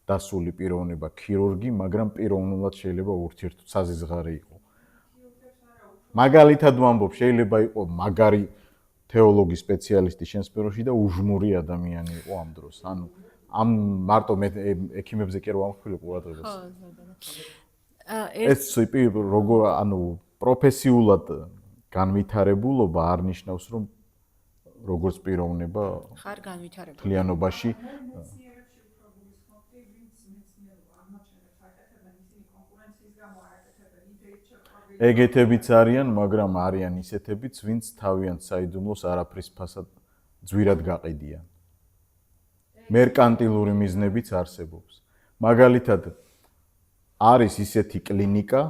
დასული პიროვნება ქირურგი, მაგრამ პიროვნულად შეიძლება ურთიერთ საზიზღარი იყოს. მაგალითად ვამბობ, შეიძლება იყოს მაგარი თეოლოგი სპეციალისტი შენ სფეროში და უჟმური ადამიანი იყო ამ დროს. ანუ ამ მარტო მე ექიმებზე კი არ ვამხვილებ ყურადღებას. ეს როგორ ანუ პროფესიულად განვითარებულობა არ ნიშნავს რომ როგორც პიროვნება ხარ განვითარებული. თლიანობაში ეგეთებიც არიან, მაგრამ არიან ისეთებიც, ვინც თავიანთ საიდუმლოს არაფრის ფასად ძვირად გაყიდიან. მერკანტილური მიზნებიც არსებობს. მაგალითად, არის ისეთი კლინიკა,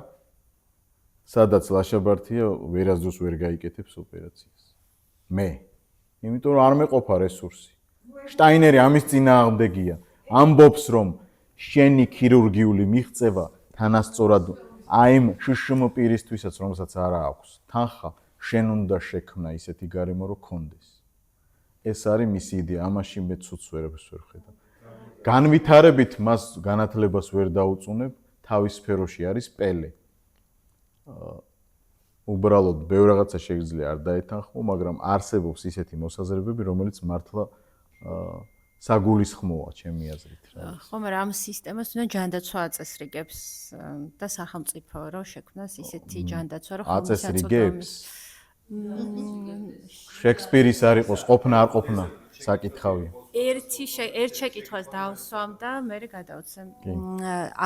სადაც ლაშაბართია ვერასდროს ვერ გაიკეთებს ოპერაციას. მე. იმიტომ რომ არ მეყოფა რესურსი. შტაინერი ამის წინააღმდეგია. ამბობს, რომ შენი ქირურგიული მიღწევა თანასწორად აიმ შშმ პირისთვისაც, რომელსაც არა აქვს თანხა, შენ უნდა შექმნა ისეთი გარემო, რომ კონდეს. ეს არის მისი იდეა, ამაში მე ცუც ვერაფერს ვერ ხედავ. განვითარებით მას განათლებას ვერ დაუწუნებ, თავის სფეროში არის პელე. უბრალოდ ბევრ რაღაცა შეიძლება არ დაეთანხმო, მაგრამ არსებობს ისეთი მოსაზრებები, რომელიც მართლა საგულისხმოა ჩემი აზრით. ხო, მაგრამ ამ სისტემას უნდა ჯანდაცვა აწესრიგებს და სახელმწიფო რო შექმნას ისეთი ჯანდაცვა, რომ ხოლმე აწესრიგებს. შექსპირის არ იყოს ყოფნა არ ყოფნა საკითხავია. ერთ შეკითხვას დავსვამ და მე გადავცემ.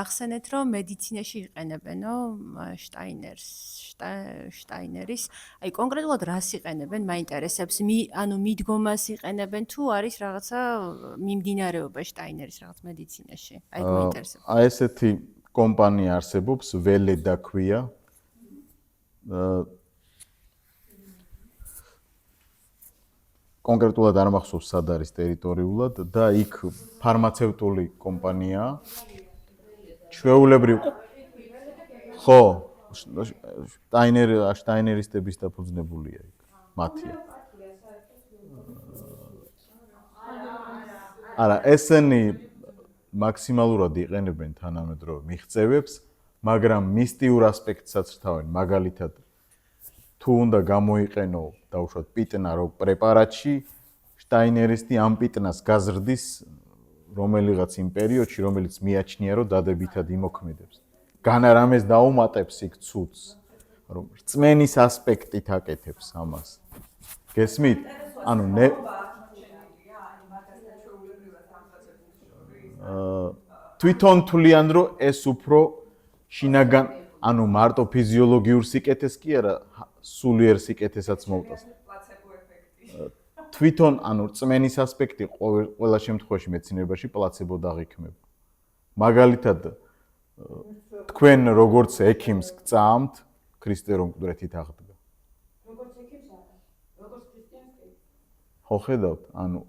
ახსენეთ, რომ მედიცინაში იყენებენო შტაინერის, აი კონკრეტულად რას იყენებენ, მაინტერესებს, ანუ მიდგომას იყენებენ თუ არის რაღაცა მიმდინარეობა შტაინერის რაღაც მედიცინაში? აი მაინტერესებს. აი ესეთი კომპანია არსებობს, ველედა ქვია. კონკრეტულად არ მახსოვს სად არის ტერიტორიულად და იქ ფარმაცევტული კომპანიაა. ჩვეულებრივ ხო, შტაინერისტების დაფუძნებულია იქ, მათია. არა, ესენი მაქსიმალურად იყენებენ თანამედროვე მიღწევებს, მაგრამ მისტიურ ასპექტსაც რთავენ, მაგალითად თუ უნდა გამოიყენო დაუშვათ პიტნა რო პრეპარატში შტაინერისტი ამ პიტნას გაზრდის რომელიღაც იმ პერიოდში რომელიც მიაჩნია რომ დადებითად იმოქმედებს განარამეს დაუმატებს იქ ცუდს რომ რწმენის ასპექტით აკეთებს ამას გესმით ანუ თვითონ თვლიან რომ ეს უფრო შინაგან ანუ მარტო ფიზიოლოგიურ სიკეთეს კი არა სულიერ სიკეთესაც მოვტას. თვითონ ანუ რწმენის ასპექტი ყველა შემთხვევაში მეცნიერებაში პლაცებო დაღიქმება. მაგალითად თქვენ როგორც ექიმს გწამთ, ქრისტე რომ მკვდრეთით აღდგა. როგორც ექიმს არა, როგორც ქრისტიანს კი. ხო ხედავთ, ანუ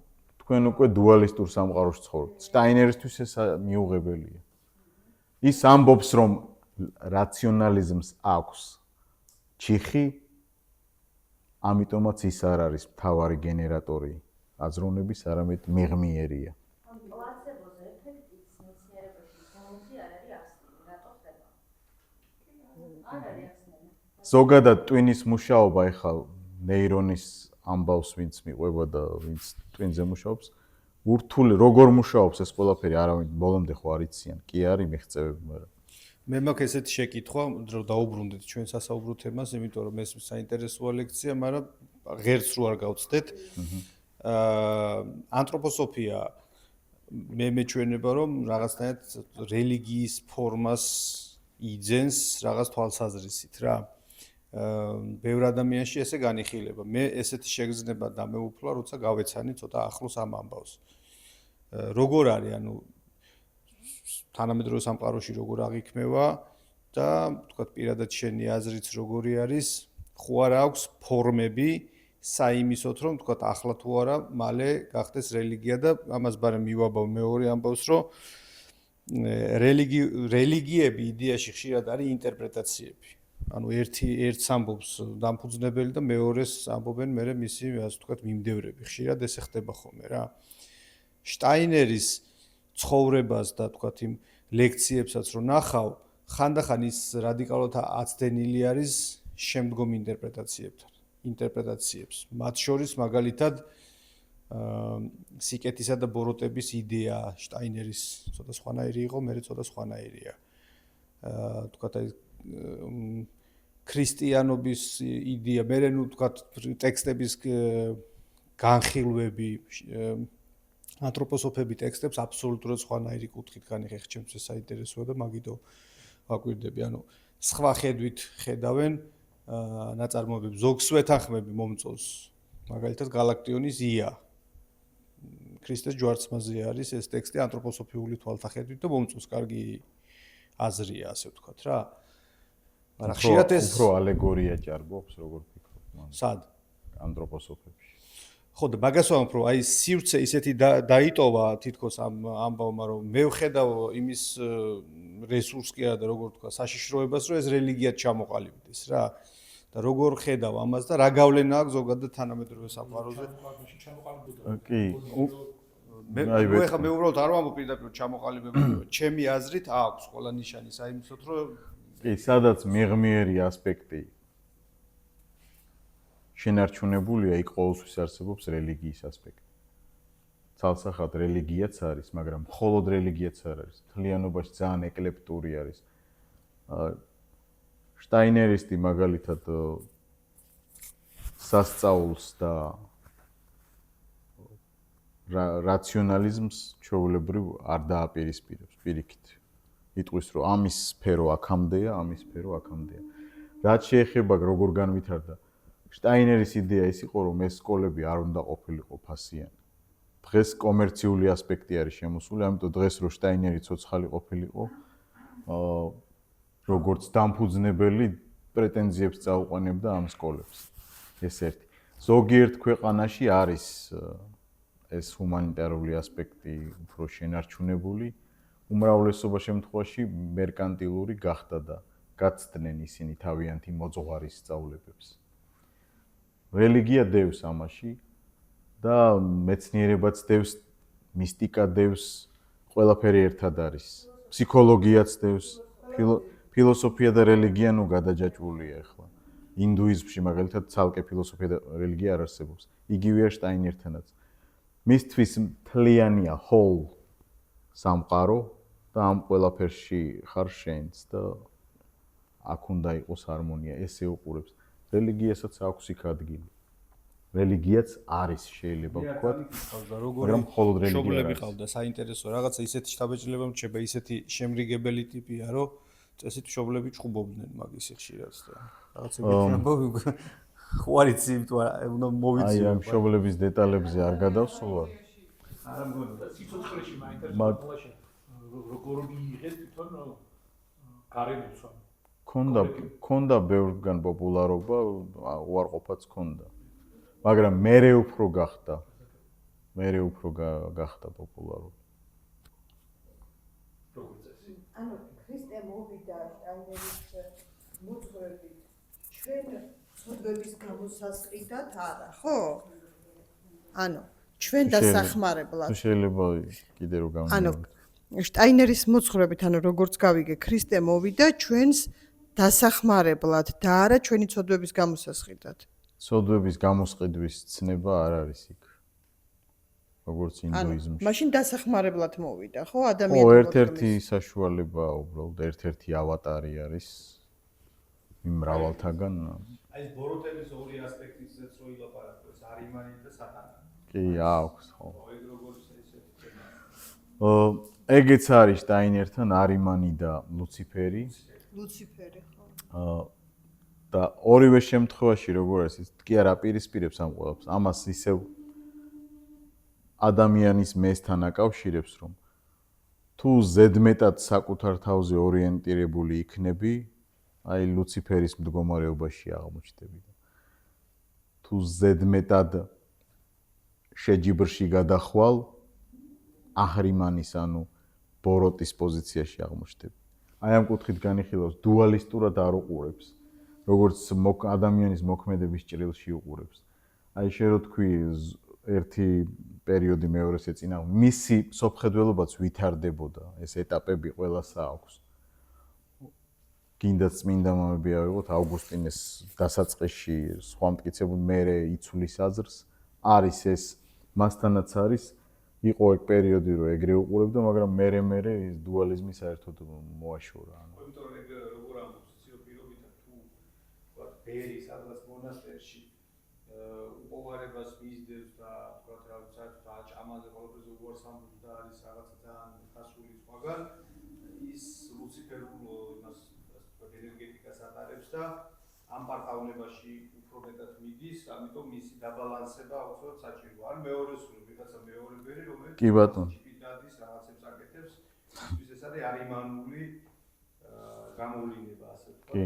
თქვენ უკვე დუალისტურ სამყაროში ცხოვრობთ. შტაინერისთვის ეს მიუღებელია. ის ამბობს რომ რაციონალიზმს აქვს ჩიხი ამიტომაც ის არ არის მთავარი გენერატორი აზროვნების, არამედ მიღმიერია. ამ პლაცებოზე ეფექტის მეცნიერებაში გამოდი არ არის ახსნილი, რატო ხდება? არ არის ახსნილი. ზოგადად ტვინის მუშაობა ეხლა ნეირონის ამბავს ვინც მიყვება და ვინც ტვინზე მუშაობს, ურთული როგორ მუშაობს ეს ყველაფერი არავინ ბოლომდე ხო არ იციან. კი არის მიღწევები, მაგრამ მე მაქვს ესეთი შეკითხვა, რომ დაუბრუნდეთ ჩვენ სასაუბრო თემას, იმიტომ რომ ეს საინტერესოა ლექცია, მაგრამ ღერს რო არ გავწდეთ. ანთროპოსოფია მე მეჩვენება რომ რაღაცნაირად რელიგიის ფორმას იძენს რაღაც თვალსაზრისით რა. ბევრ ადამიანში ესე განიხილება. მე ესეთი შეგრძნება დამეუფლა, როცა გავეცანი ცოტა ახლოს ამ ამბავს. როგორ არის, ანუ თანამედროვე სამყაროში როგორ აღიქმევა და თქვათ პირადად შენი აზრიც როგორი არის, ხო არ აქვს ფორმები საიმისოთ, რომ თქვათ ახლა თუ არა, მალე გახდეს რელიგია და ამას ბარემ მივაბავ მეორე ამბავს, რომ რელიგიები იდეაში ხშირად არის ინტერპრეტაციები. ანუ ერთს ამბობს დამფუძნებელი და მეორეს ამბობენ მერე მისი, ასე ვთქვათ, მიმდევრები. ხშირად ესე ხდება ხოლმე რა. შტაინერის ცხოვრებას და თქვათ იმ ლექციებსაც რო ნახავ, ხანდახან ის რადიკალურად აცდენილი არის შემდგომ ინტერპრეტაციებს. მათ შორის მაგალითად სიკეთისა და ბოროტების იდეა შტაინერის ცოტა სხვანაირი იყო, მე ცოტა სხვანაირია. თქვათ აი ქრისტიანობის იდეა, მე ნუ თქვათ ტექსტების განხილვები ანთროპოსოფები ტექსტებს აბსოლუტურად სხვანაირი კუთხით განიხილე, ჩემთვის ეს საინტერესოა და მაგითო ვაკვირდები. ანუ სხვა ხედვით ხედავენ ნაწარმოებებს, ზოგს ვეთანხმები მომწონს. მაგალითად გალაქტიონის ია. ქრისტეს ჯვარცმაზე არის ეს ტექსტი ანთროპოსოფიული თვალთახედვით და მომწონს, კარგი აზრია, ასე ვთქვათ რა. მაგრამ ხშირად ეს უფრო ალეგორია ჭარბობს, როგორ ფიქრობ? სად? ანთროპოსოფებში. ხო და მაგას ვამბობ, რომ აი სივრცე ისეთი დაიტოვა თითქოს ამ ამბავმა, რომ მე ვხედავ იმის რესურს კი არა და როგორ თქვა, საშიშროებას, რომ ეს რელიგიად ჩამოყალიბდეს რა. და როგორ ხედავ ამას და რა გავლენა აქვს ზოგადად თანამედროვე სამყაროზე? კი. მე უბრალოდ არ ვამბობ პირდაპირ ჩამოყალიბებული, ჩემი აზრით აქვს ყველა ნიშანი საიმისოთ, რომ კი, სადაც მიღმიერი ასპექტი შენარჩუნებულია, იქ ყოველთვის არსებობს რელიგიის ასპექტი. ცალსახად რელიგიაც არის, მაგრამ მხოლოდ რელიგიაც არ არის. მთლიანობაში ძალიან ეკლეპტური არის. შტაინერისტი მაგალითად სასწაულს და რაციონალიზმს ჩვეულებრივ არ დააპირისპირებს პირიქით. იტყვის, რომ ამის სფერო აქამდეა, ამის სფერო აქამდეა. რაც შეეხება როგორ განვითარდა შტაინერის იდეა ის იყო, რომ ეს სკოლები არ უნდა ყოფილიყო ფასიანი. დღეს კომერციული ასპექტი არის შემოსული, ამიტომ დღეს რო შტაინერი ცოცხალი ყოფილიყო, როგორც დამფუძნებელი პრეტენზიებს წაუყენებდა ამ სკოლებს. ეს ერთი. ზოგიერთ ქვეყანაში არის ეს ჰუმანიტარული ასპექტი უფრო შენარჩუნებული, უმრავლესობა შემთხვევაში მერკანტილური გახდა და გაცდნენ ისინი თავიანთი მოძღვარის სწავლებებს. რელიგია დევს ამაში და მეცნიერებაც დევს, მისტიკა დევს, ყველაფერი ერთად არის. ფსიქოლოგიაც დევს, ფილოსოფია და რელიგია ნუ გადაჯაჭვულია ახლა. ინდუიზმში მაგალითად ცალკე ფილოსოფია და რელიგია არ არსებობს. იგივეა შტაინერთანაც. მისთვის მთლიანია whole სამყარო და ამ ყველაფერში ხარ შენც და აქ უნდა იყოს ჰარმონია, ესე უყურებს. რელიგიასაც აქვს იქ ადგილი. რელიგიაც არის შეიძლება ვთქვათ, მაგრამ მხოლოდ რელიგია არის. მშობლები ყავდა საინტერესო რაღაცა ისეთი შთაბეჭდილება მრჩება, ისეთი შემრიგებელი ტიპია, რომ წესით მშობლები ჭუბობდნენ მაგის ხშირად და რაღაცა ამბობ ხო არ იცი თუ უნდა მოვიცი. აი ამ მშობლების დეტალებზე არ გადავსულვარ. არა მგონია სიცოცხლეში მაინტერესებს როგორ მიიღეს თვითონ გარემოცვა. ქონდა ბევრგან პოპულარობა, უარყოფაც ქონდა. მაგრამ მერე უფრო გახდა პოპულარობა. ანუ ქრისტე მოვიდა შტაინერის მოძღვრებით ჩვენ ცოდვების გამოსასყიდად არა, ხო? ანუ ჩვენ დასახმარებლად. შეიძლება კიდე რო ანუ შტაინერის მოძღვრებით, ანუ როგორც გავიგე, ქრისტე მოვიდა ჩვენს დასახმარებლად და არა ჩვენი ცოდვების გამოსასყიდად. ცოდვების გამოსყიდვის ცნება არ არის იქ. როგორც ინდუიზმში. მაშინ დასახმარებლად მოვიდა, ხო, ხო, ადამიანთა ერთ-ერთი საშუალებაა უბრალოდ, ერთ-ერთი ავატარი არის იმ მრავალთაგან. აი ეს ბოროტების ორი ასპექტისზეც რო ილაპარაკოს, არიმანი და სატანა. კი, აქვს, ხო. ეგ როგორც ესეთი თემა. ეგეც არის შტაინერთან არიმანი და ლუციფერი. ლუციფერი, ხო. და ორივე შემთხვევაში როგორ არის, კი არა პირისპირებს ამ ყველაფერს. ამას ისევ ადამიანის მესთან აკავშირებს, რომ თუ ზედმეტად საკუთარ თავზე ორიენტირებული იქნები, აი ლუციფერის მდგომარეობაში აღმოჩნდები. თუ ზედმეტად შეჯიბრში გადახვალ, აჰრიმანის, ანუ ბოროტის პოზიციაში აღმოჩნდები. აი ამ კუთხით განიხილავს, დუალისტურად არ უყურებს, როგორც ადამიანის მოქმედების ჭრილში უყურებს. აი შე რო თქვი ერთი პერიოდი მეორეს ეწინა, მისი სოფხედველობაც ვითარდებოდა, ეს ეტაპები ყველასა აქვს. გინდათ წმინდა მამები ავიღოთ ავგუსტინეს დასაწყისში სხვა მტკიცებულ მერე იცვლის აზრს, არის ეს მასთანაც არის, იყო ეგ პერიოდი რომ ეგრე უყურებდა, მაგრამ მერე ეს დუალიზმი საერთოდ მოაშორა. იმიტომ რომ ეგ როგორ ამბობს ციო პირობითად თუ ვთქვათ ბერი სადღაც მონასტერში უყოვარებას მისდევს და ვთქვათ რა ვიცი საერთოდ აჭამაზე ყოველდღე უარს ამბობს და არის რაღაცა ძალიან ხასული სხვაგან ის ლუციფერულ იმას ვთქვათ ენერგეტიკას ატარებს და ამ პარტავნებაში უფრო მეტად მიდის, ამიტომ მისი დაბალანსება აუცილებლად საჭიროა. ან მეორე სულ ვიღაცა მეორე ბერი რომელიც კი ბატონო. ჩიპიტადის რაღაცებს აკეთებს, ის ეს არის არიმანული გამოვლინება ასე ვთქვათ. კი.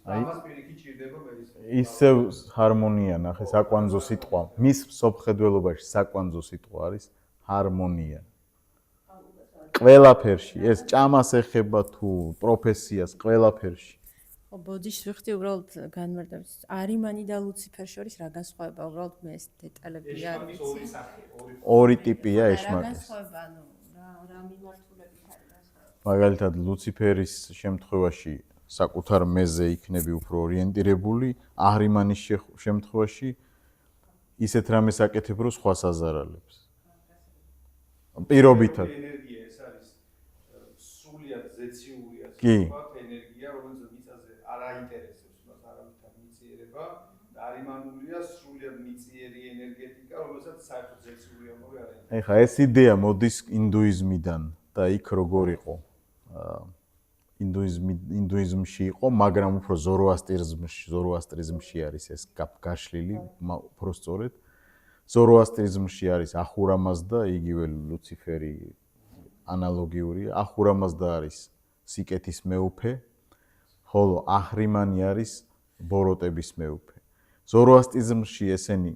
ამას პირიქით ჭირდება მერის. ისევ ჰარმონია ნახე საკვანძო სიტყვა. მის სოფხედველობაში საკვანძო სიტყვა არის ჰარმონია. ყველაფერში, ეს ჭამას ეხება თუ პროფესიას, ყველაფერში. ხო, ბოდიში ვიხდი უბრალოდ განმარტებს. არიმანი და ლუციფერ შორის რა განსხვავება? უბრალოდ მე ეს დეტალები არ ვიცი. ორი ტიპია რა ეშმაკის. განსხვავება, ანუ რა მიმართულებით არის განსხვავება? მაგალითად ლუციფერის შემთხვევაში საკუთარ მეზე იქნები უფრო ორიენტირებული, აჰრიმანის შემთხვევაში ისეთ რამეს აკეთებ, რომ სხვას აზარალებს. პირობითად. ენერგია ეს არის სრულიად ზეციური ასე კი. ვთქვათ, ენერგია, რომელიც მიწაზე არ აინტერესებს, მას არავით არ მიწიერება და არიმანულია სრულიად მიწიერი ენერგეტიკა, რომელსაც საერთოდ ზეციური ამბავი არ აინტერესებს. ეხა ეს იდეა მოდის ინდუიზმიდან და იქ როგორ იყო? ინდუიზმში იყო, მაგრამ უფრო ზოროასტრიზმში არის ეს გაშლილი, უფრო სწორედ. ზოროასტრიზმში არის ახურამაზდა, იგივე ლუციფერი ანალოგიურია. ახურამაზდა არის სიკეთის მეუფე, ხოლო აჰრიმანი არის ბოროტების მეუფე. ზოროასტრიზმში ესენი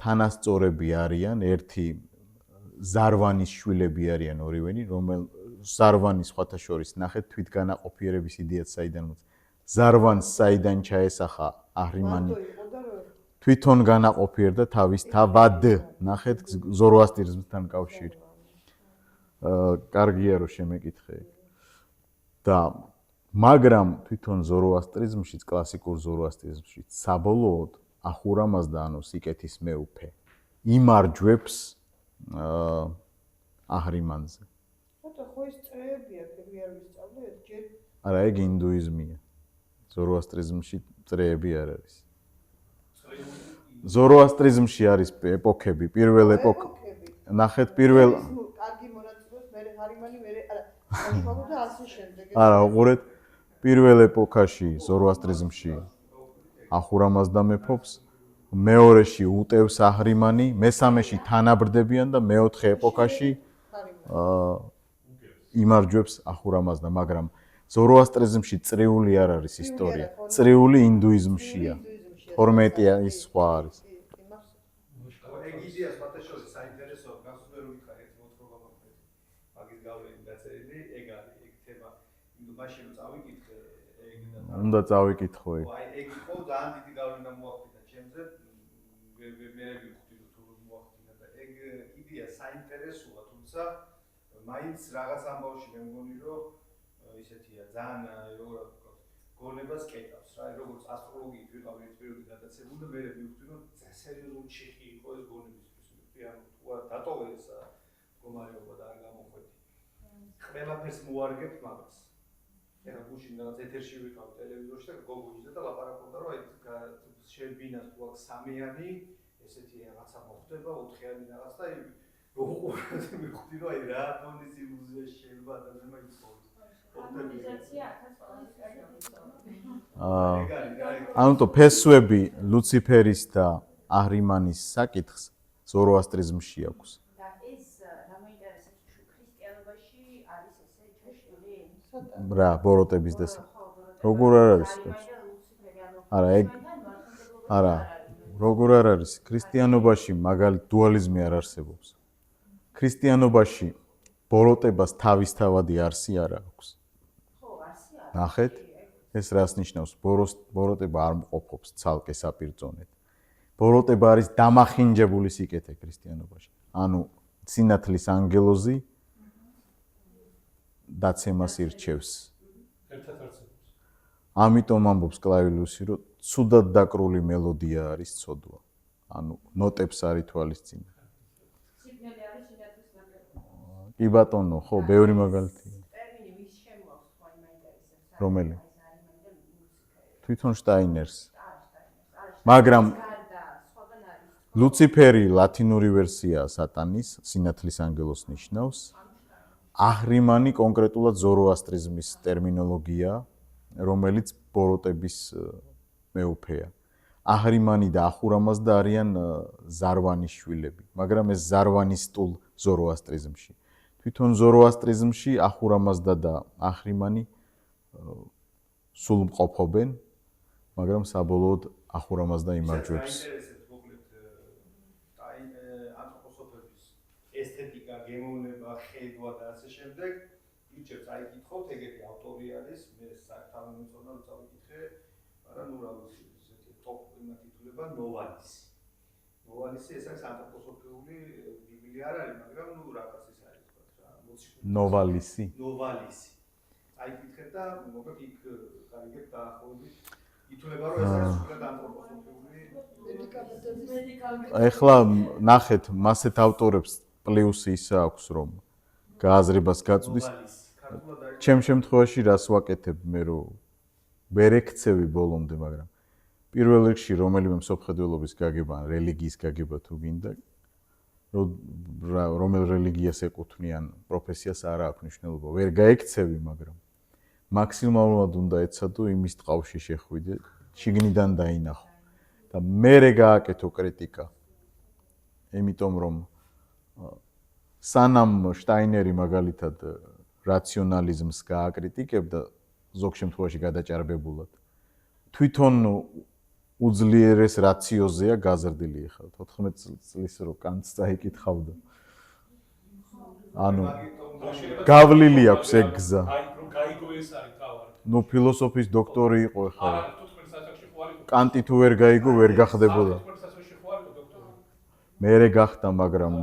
თანასწორები არიან, ერთი ზარვანის შვილები არიან ორივენი, ზარვანი სხვათა შორის ნახეთ თვითგანაყოფიერების იდეაც საიდან მოდის. ზარვანს საიდან ჩაესახა აჰრიმანი თვითონ განაყოფიერდა თავის თავად, ნახეთ ზოროასტრიზმთან კავშირი. კარგია რომ შემეკითხე. და მაგრამ თვითონ ზოროასტრიზმშიც, კლასიკურ ზოროასტრიზმშიც საბოლოოდ ახურამაზდა, ანუ სიკეთის მეუფე იმარჯვებს აჰრიმანზე. ხო ის წრეებია, ეგრე არ ვისწავლეთ, ჯერ არა, ეგ ინდუიზმია. ზოროასტრიზმში წრეები არ არის. ზოროასტრიზმში არის ეპოქები, პირველ ეპოქა. ნახეთ პირველ კარგი მონაწილეობს, მე ჰარიმანი, მე არა, საშუალო და ასე შემდეგ. არა, უყურეთ, პირველ ეპოქაში ზოროასტრიზმში ახურამაზდა მეფობს, მეორეში უტევს აჰრიმანი, მესამეში თანაბრდებიან და მეოთხე ეპოქაში იმარჯვებს ახურამაზდა, მაგრამ ზოროასტრიზმში წრიული არ არის ისტორია. წრიული ინდუიზმშია. 12-ია ის სხვა არის. ეგ იდეა სპატაშოზე საინტერესოა, გასულ ვერ ვიქარ ერთ მოთხრობა მოხდეს. მაგის გავლენი დაწერილი, ეგ არის, ეგ თემა. მაშინ წავიკითხე ეგ და უნდა წავიკითხო ეგ. აი ეგ იყო ძალიან დიდი გავლენა მოახდინა ჩემზე. მე ვიხდი თუ მოახდინა და ეგ იდეა საინტერესოა, თუმცა მაინც რაღაც ამბავში მე მგონი რომ ისეთია ძალიან როგორ ვთქვათ, გონებას კეტავს რა, როგორც ასტროლოგიით ვიყავ ერთ პერიოდში გადაცებული და მე მივხვდი რომ სერიოზული ჩიხი იყო ეს გონებისთვის. ვთქვი ანუ თუ არ დატოვე ეს მდგომარეობა და არ გამოხვედი. ყველაფერს მოარგებთ მაგას. ეხლა გუშინ რაღაც ეთერში ვიყავ ტელევიზორში და გოგოიძე და ლაპარაკობდა რომ აი შენბინას თუ აქვს სამიანი ესეთი რაღაცა მოხდება, ოთხიანი რაღაც და უყურებდი მივხვდი რომ აი რა დონის ილუზია შეიძლება ადამიანმა იცხოვოს. ჰარმონიზაცია ახაც ყველას ანუ то ფესვები ლუციფერის და აჰრიმანის საკითხს ზოროასტრიზმში აქვს. და ეს რა მოინტერესებს ქრისტიანობაში არის ესე ჩაშლილი? რა ბოროტების და როგორ არ არის? არა ეგ არა როგორ არ არის ქრისტიანობაში მაგალითად დუალიზმი არ არსებობს. ქრისტიანობაში ბოროტებას თავისთავადი არსი არ აქვს. ხო, არსი არის. ნახეთ, ეს რას ნიშნავს? ბოროტება არ მყოფობს ცალკე საპირწონედ. ბოროტება არის დამახინჯებული სიკეთე ქრისტიანობაში. ანუ სინათლის ანგელოზი დაცემას ირჩევს. ერთად არსებობს. ამიტომ ამბობს კლავიუსი, რომ ცუდად დაკრული მელოდია არის ცოდვა. ანუ ნოტებს არ ითვალისწინა. სიგნალი არის სინათლის ნაკლებობა. კი ბატონო, ხო, ბევრი მაგალითია. ტერმინი ვის შემოაქვს ხო იმაინტერესებს? რომელი? თვითონ შტაინერს. მაგრამ ლუციფერი ლათინური ვერსიაა სატანის, სინათლის ანგელოს ნიშნავს. აჰრიმანი კონკრეტულად ზოროასტრიზმის ტერმინოლოგია, რომელიც ბოროტების მეუფეა. აჰრიმანი და ახურამაზდა არიან ზარვანის შვილები, მაგრამ ეს ზარვანისტულ ზოროასტრიზმში. თვითონ ზოროასტრიზმში ახურამაზდა და აჰრიმანი სულ მყოფობენ, მაგრამ საბოლოოდ ახურამაზდა იმარჯვებს. ანთროპოსოფების ესთეტიკა, გემოვნება, ხედვა და ასე შემდეგ ირჩევს აიკითხოთ, ეგეთი ავტორი არის, მე საკუთარ მომწონდა წავიკითხე, მაგრამ ნუ რა ვიცი, ესეთი ტოპ იმათ ითვლება ნოვალისი. ნოვალისი ეს არის ანთროპოსოფიული ბიბლია არ არის, მაგრამ ნუ რაღაც ის არის თქვა რა, ნოვალისი. ნოვალისი. აიკითხეთ და მოკლედ იქ კარიგებ დაახლოებით ითვლება რომ ეს არის სულად ანთროპოსოფიული ეხლა ნახეთ, მასეთ ავტორებს პლუსი ისა აქვს, რომ გააზრებას გაწვდის. ჩემ შემთხვევაში რას ვაკეთებ მე, რომ ვერ ექცევი ბოლომდე, მაგრამ პირველ რიგში რომელიმე მსოფლმხედველობის გაგება, რელიგიის გაგება თუ გინდა, რომელ რელიგიას ეკუთვნიან, პროფესიას არ აქვს მნიშვნელობა. ვერ გაექცევი, მაგრამ მაქსიმალურად უნდა ეცადო იმის ტყავში შეხვიდე, შიგნიდან დაინახო და მერე გააკეთო კრიტიკა. იმიტომ რომ სანამ შტაინერი მაგალითად რაციონალიზმს გააკრიტიკებდა ზოგ შემთხვევაში გადაჭარბებულად, თვითონ უძლიერეს რაციოზეა გაზრდილი ახლა 14 წლის რო კანტს წაიკითხავდა. ანუ გავლილი აქვს ეგ გზა. აი რომ გაიგო ეს არის თავარი. ნუ ფილოსოფიის დოქტორი იყო ახლა. არა, თუთხმეტ საათში ხო არ იყო. კანტი თუ ვერ გაიგო, ვერ გახდებოდა. თუთხმეტ საათში ხო არ იყო დოქტორი. მერე გახდა, მაგრამ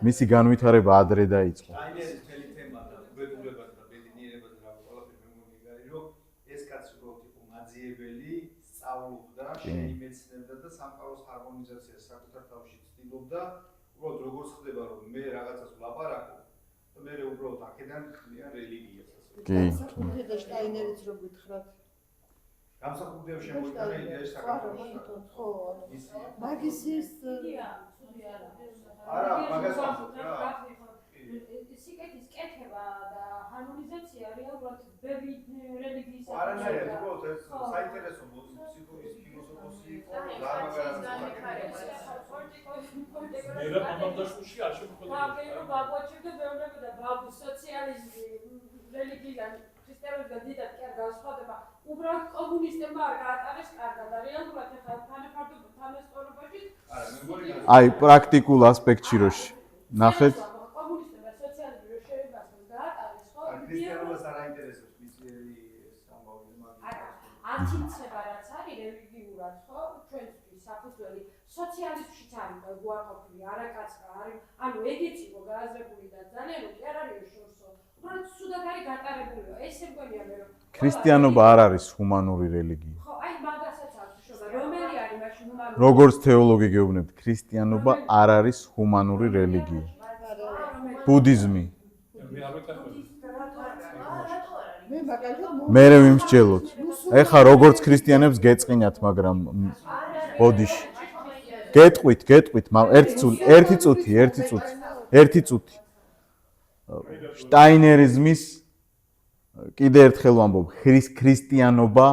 მისი განვითარება ადრე დაიწყო. შტაინერის მთელი თემა და უბედურებაზე და ბედნიერებაზე რა ყველაფერი მე მომიგარი, რომ ეს კაცი უბრალოდ იყო მაძიებელი, სწავლობდა, შეიმეცნებდა და სამყაროს ჰარმონიზაციას საკუთარ თავში ცდილობდა. უბრალოდ როგორც ხდება, რომ მე რაღაცას ვლაპარაკო და მე უბრალოდ აქედან ხდიან რელიგიას ასე. კი. და შტაინერიც რო გითხრათ. გამსახურდია შემოიტანა იდეაში საქართველოს. ხო, მაგის ის არა, მაგას ვამბობ რა. სიკეთის კეთება და ჰარმონიზაცია რეალურად ბევრი რელიგიის არანაირად, უბრალოდ ეს საინტერესო ფსიქოლოგიის ფილოსოფოსი იყო, მე ამამდაშულში არ შემოხვდა. ბაბერო ბაბოჩებდა ბევრები და ბაბუ სოციალიზმი რელიგიიდან ქრისტიანობიდან დიდად კი არ განსხვავდება. უბრალოდ კომუნისტებმა არ გაატარეს კარგად და რეალურად ახლა თანაფარდობა თანასწორობაში აი პრაქტიკულ ასპექტში რო ნახეთ კომუნისტებმა სოციალიზმი რო შეებასეს გაატარეს ხო? ქრისტიანობას არ აინტერესებს მისიერი სამბაური არა, ანტიცება რაც არის რელიგიურად ხო? ჩვენთვის საფუძველი სოციალიზმშიც არის უარყოფილი, არაკაცკა არის, ანუ ეგეც იყო გააზრებული და ძალიან კი არ არის შორსო უბრალოდ სუდად არის გატარებულიო. ესე მგონია მე რომ ქრისტიანობა არ არის ჰუმანური რელიგია. ხო, აი მაგასაც აქვს უშუალოდ. რომელი არის მაშინ ჰუმანური? როგორც თეოლოგი გეუბნებთ, ქრისტიანობა არ არის ჰუმანური რელიგია. ბუდიზმი. მე არ ვიტყვი. მე მაგალითად მე ვიმსჯელოთ. ეხლა როგორც ქრისტიანებს გეწყინათ, მაგრამ ბოდიში. გეტყვით, ერთი წუთი. შტაინერიზმის კიდე ერთხელ ვამბობ, ქრისტიანობა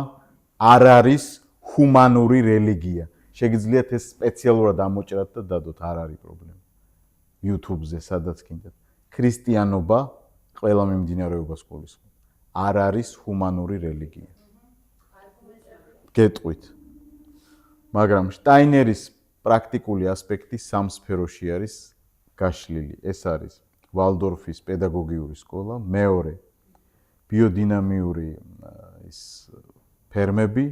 არ არის ჰუმანური რელიგია. შეგიძლიათ ეს სპეციალურად ამოჭრათ და დადოთ, არ არის პრობლემა. YouTube-ზე სადაც გინდათ. ქრისტიანობა ყველა მიმდინარეობას გულისხმობს. არ არის ჰუმანური რელიგია. გეტყვით. მაგრამ შტაინერის პრაქტიკული ასპექტი სამ სფეროში არის გაშლილი. ეს არის ვალდორფის პედაგოგიური სკოლა, მეორე ბიოდინამიური ის ფერმები,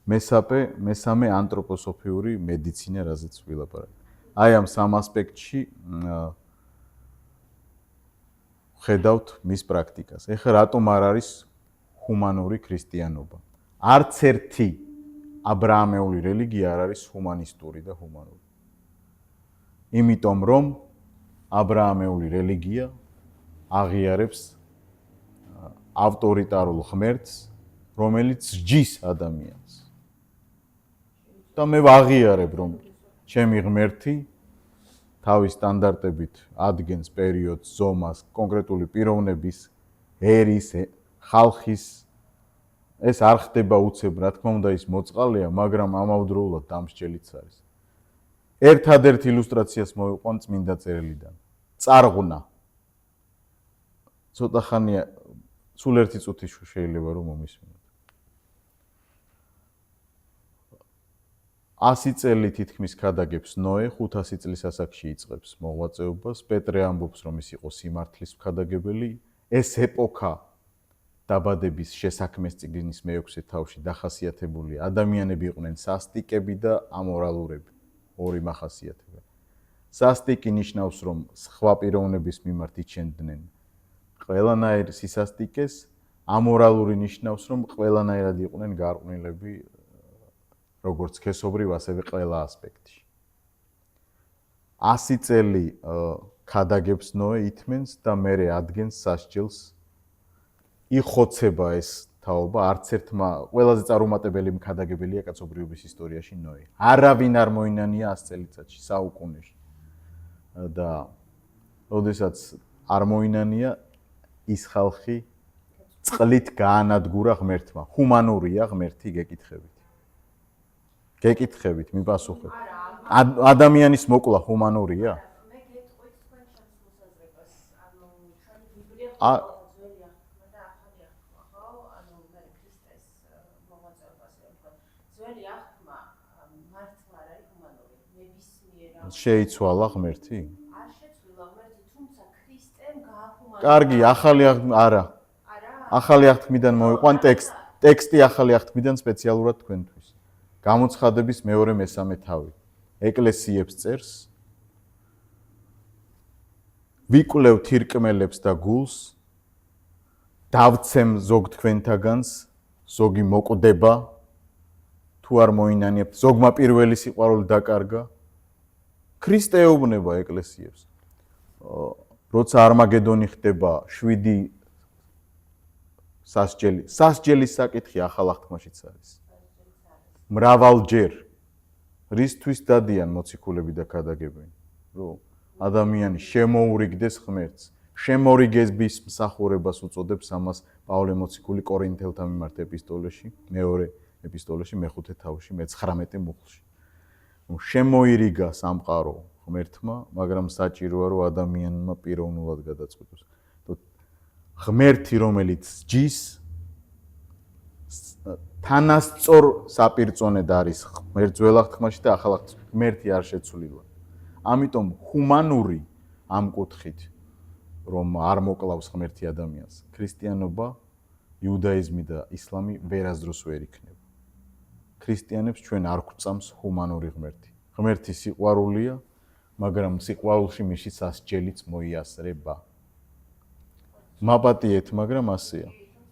მესამე ანთროპოსოფიური მედიცინა, რაზეც ვილაპარაკე. აი ამ სამ ასპექტში ხედავთ მის პრაქტიკას. ეხლა რატომ არ არის ჰუმანური ქრისტიანობა? არც ერთი აბრაამეული რელიგია არ არის ჰუმანისტური და ჰუმანური. იმიტომ რომ აბრაამეული რელიგია აღიარებს ავტორიტარულ ღმერთს, რომელიც ჯის ადამიანს. და მე ვაღიარებ, რომ ჩემი ღმერთი თავის სტანდარტებით ადგენს პერიოდს, ზომას, კონკრეტული პიროვნების, ერის, ხალხის. ეს არ ხდება უცებ, რა თქმა უნდა, ის მოწყალეა, მაგრამ ამავდროულად დამსჯელიც არის. ერთადერთ ილუსტრაციას მოვიყვან წმინდა წერილიდან. წარღვნა. ცოტა ხანია, სულ ერთი წუთი შეიძლება რომ მომისმინოთ. 100 წელი თითქმის ქადაგებს ნოე, 500 წლის ასაკში იწყებს მოღვაწეობას. პეტრე ამბობს, რომ ის იყო სიმართლის ქადაგებელი. ეს ეპოქა დაბადების შესაქმეს წიგნის მე-6 თავში დახასიათებული ადამიანები იყვნენ სასტიკები და ამორალურები. ორი მახასიათებელი. სასტიკი ნიშნავს, რომ სხვა პიროვნების მიმართ იჩენდნენ ყველანაირ სისასტიკეს, ამორალური ნიშნავს, რომ ყველანაირად იყვნენ გარყვნილები როგორც სქესობრივ, ასევე ყველა ასპექტში. 100 წელი ქადაგებს ნოე ითმენს და მერე ადგენს სასჯელს. იხოცება ეს თაობა, არც ერთმა ყველაზე წარუმატებელი ქადაგებელია კაცობრიობის ისტორიაში ნოე. არავინ არ მოინანია 100 წელიწადში, საუკუნეში. და როდესაც არ მოინანია, ის ხალხი წყლით გაანადგურა ღმერთმა. ჰუმანურია ღმერთი, გეკითხებით. გეკითხებით, მიპასუხეთ. ადამიანის მოკლა ჰუმანურია? მე გეტყვით თქვენ ჩემს მოსაზრებას. ანუ ჩვენი ბიბლია ძველი აღთქმა და ახალი აღთქმა, ხო? ანუ მე ქრისტეს მოღვაწეობაზე ვთქვათ. ძველი აღთქმა მართლა არ არის ჰუმანური. ნებისმიერ შეიცვალა ღმერთი? არ შეცვლილა ღმერთი, თუმცა ქრისტემ გაახუმანა. კარგი, ახალი აღთქმა არა. ახალი აღთქმიდან მოვიყვან ტექსტი ახალი აღთქმიდან სპეციალურად თქვენთვის. გამოცხადების მეორე მესამე თავი. ეკლესიებს წერს. ვიკვლევ თირკმელებს და გულს. დავცემ ზოგ თქვენთაგანს, ზოგი მოკვდება. თუ არ მოინანიებთ, ზოგმა პირველი სიყვარული დაკარგა. ქრისტე ეუბნება ეკლესიებს. როცა არმაგედონი ხდება 7 სასჯელის საკითხი ახალ აღთქმაშიც არის. მრავალჯერ რისთვის დადიან მოციქულები და ქადაგებენი, რომ ადამიანი შემოურიგდეს ღმერთს, შემორიგების მსახურებას უწოდებს ამას პავლე მოციქული კორინთელთა მიმართ ეპისტოლეში, მეორე ეპისტოლეში, მე-5 თავში, მე-19 მუხლში. შემოირიგა სამყარო ღმერთმა, მაგრამ საჭიროა რომ ადამიანმა პიროვნულად გადაწყვიტოს. ღმერთი, რომელიც ჯის თანასწორ საპირწონედ არის ძველ აღთქმაში და ახალ აღთქმაში, ღმერთი არ შეცვლილა. ამიტომ ჰუმანური ამ კუთხით, რომ არ მოკლავს ღმერთი ადამიანს, ქრისტიანობა, იუდაიზმი და ისლამი ვერასდროს ვერ იქნება. ქრისტიანებს ჩვენ არ გვწამს ჰუმანური ღმერთი. ღმერთი სიყვარულია, მაგრამ სიყვარულში მისი სასჯელიც მოიასრება. მაპატიეთ, მაგრამ ასეა.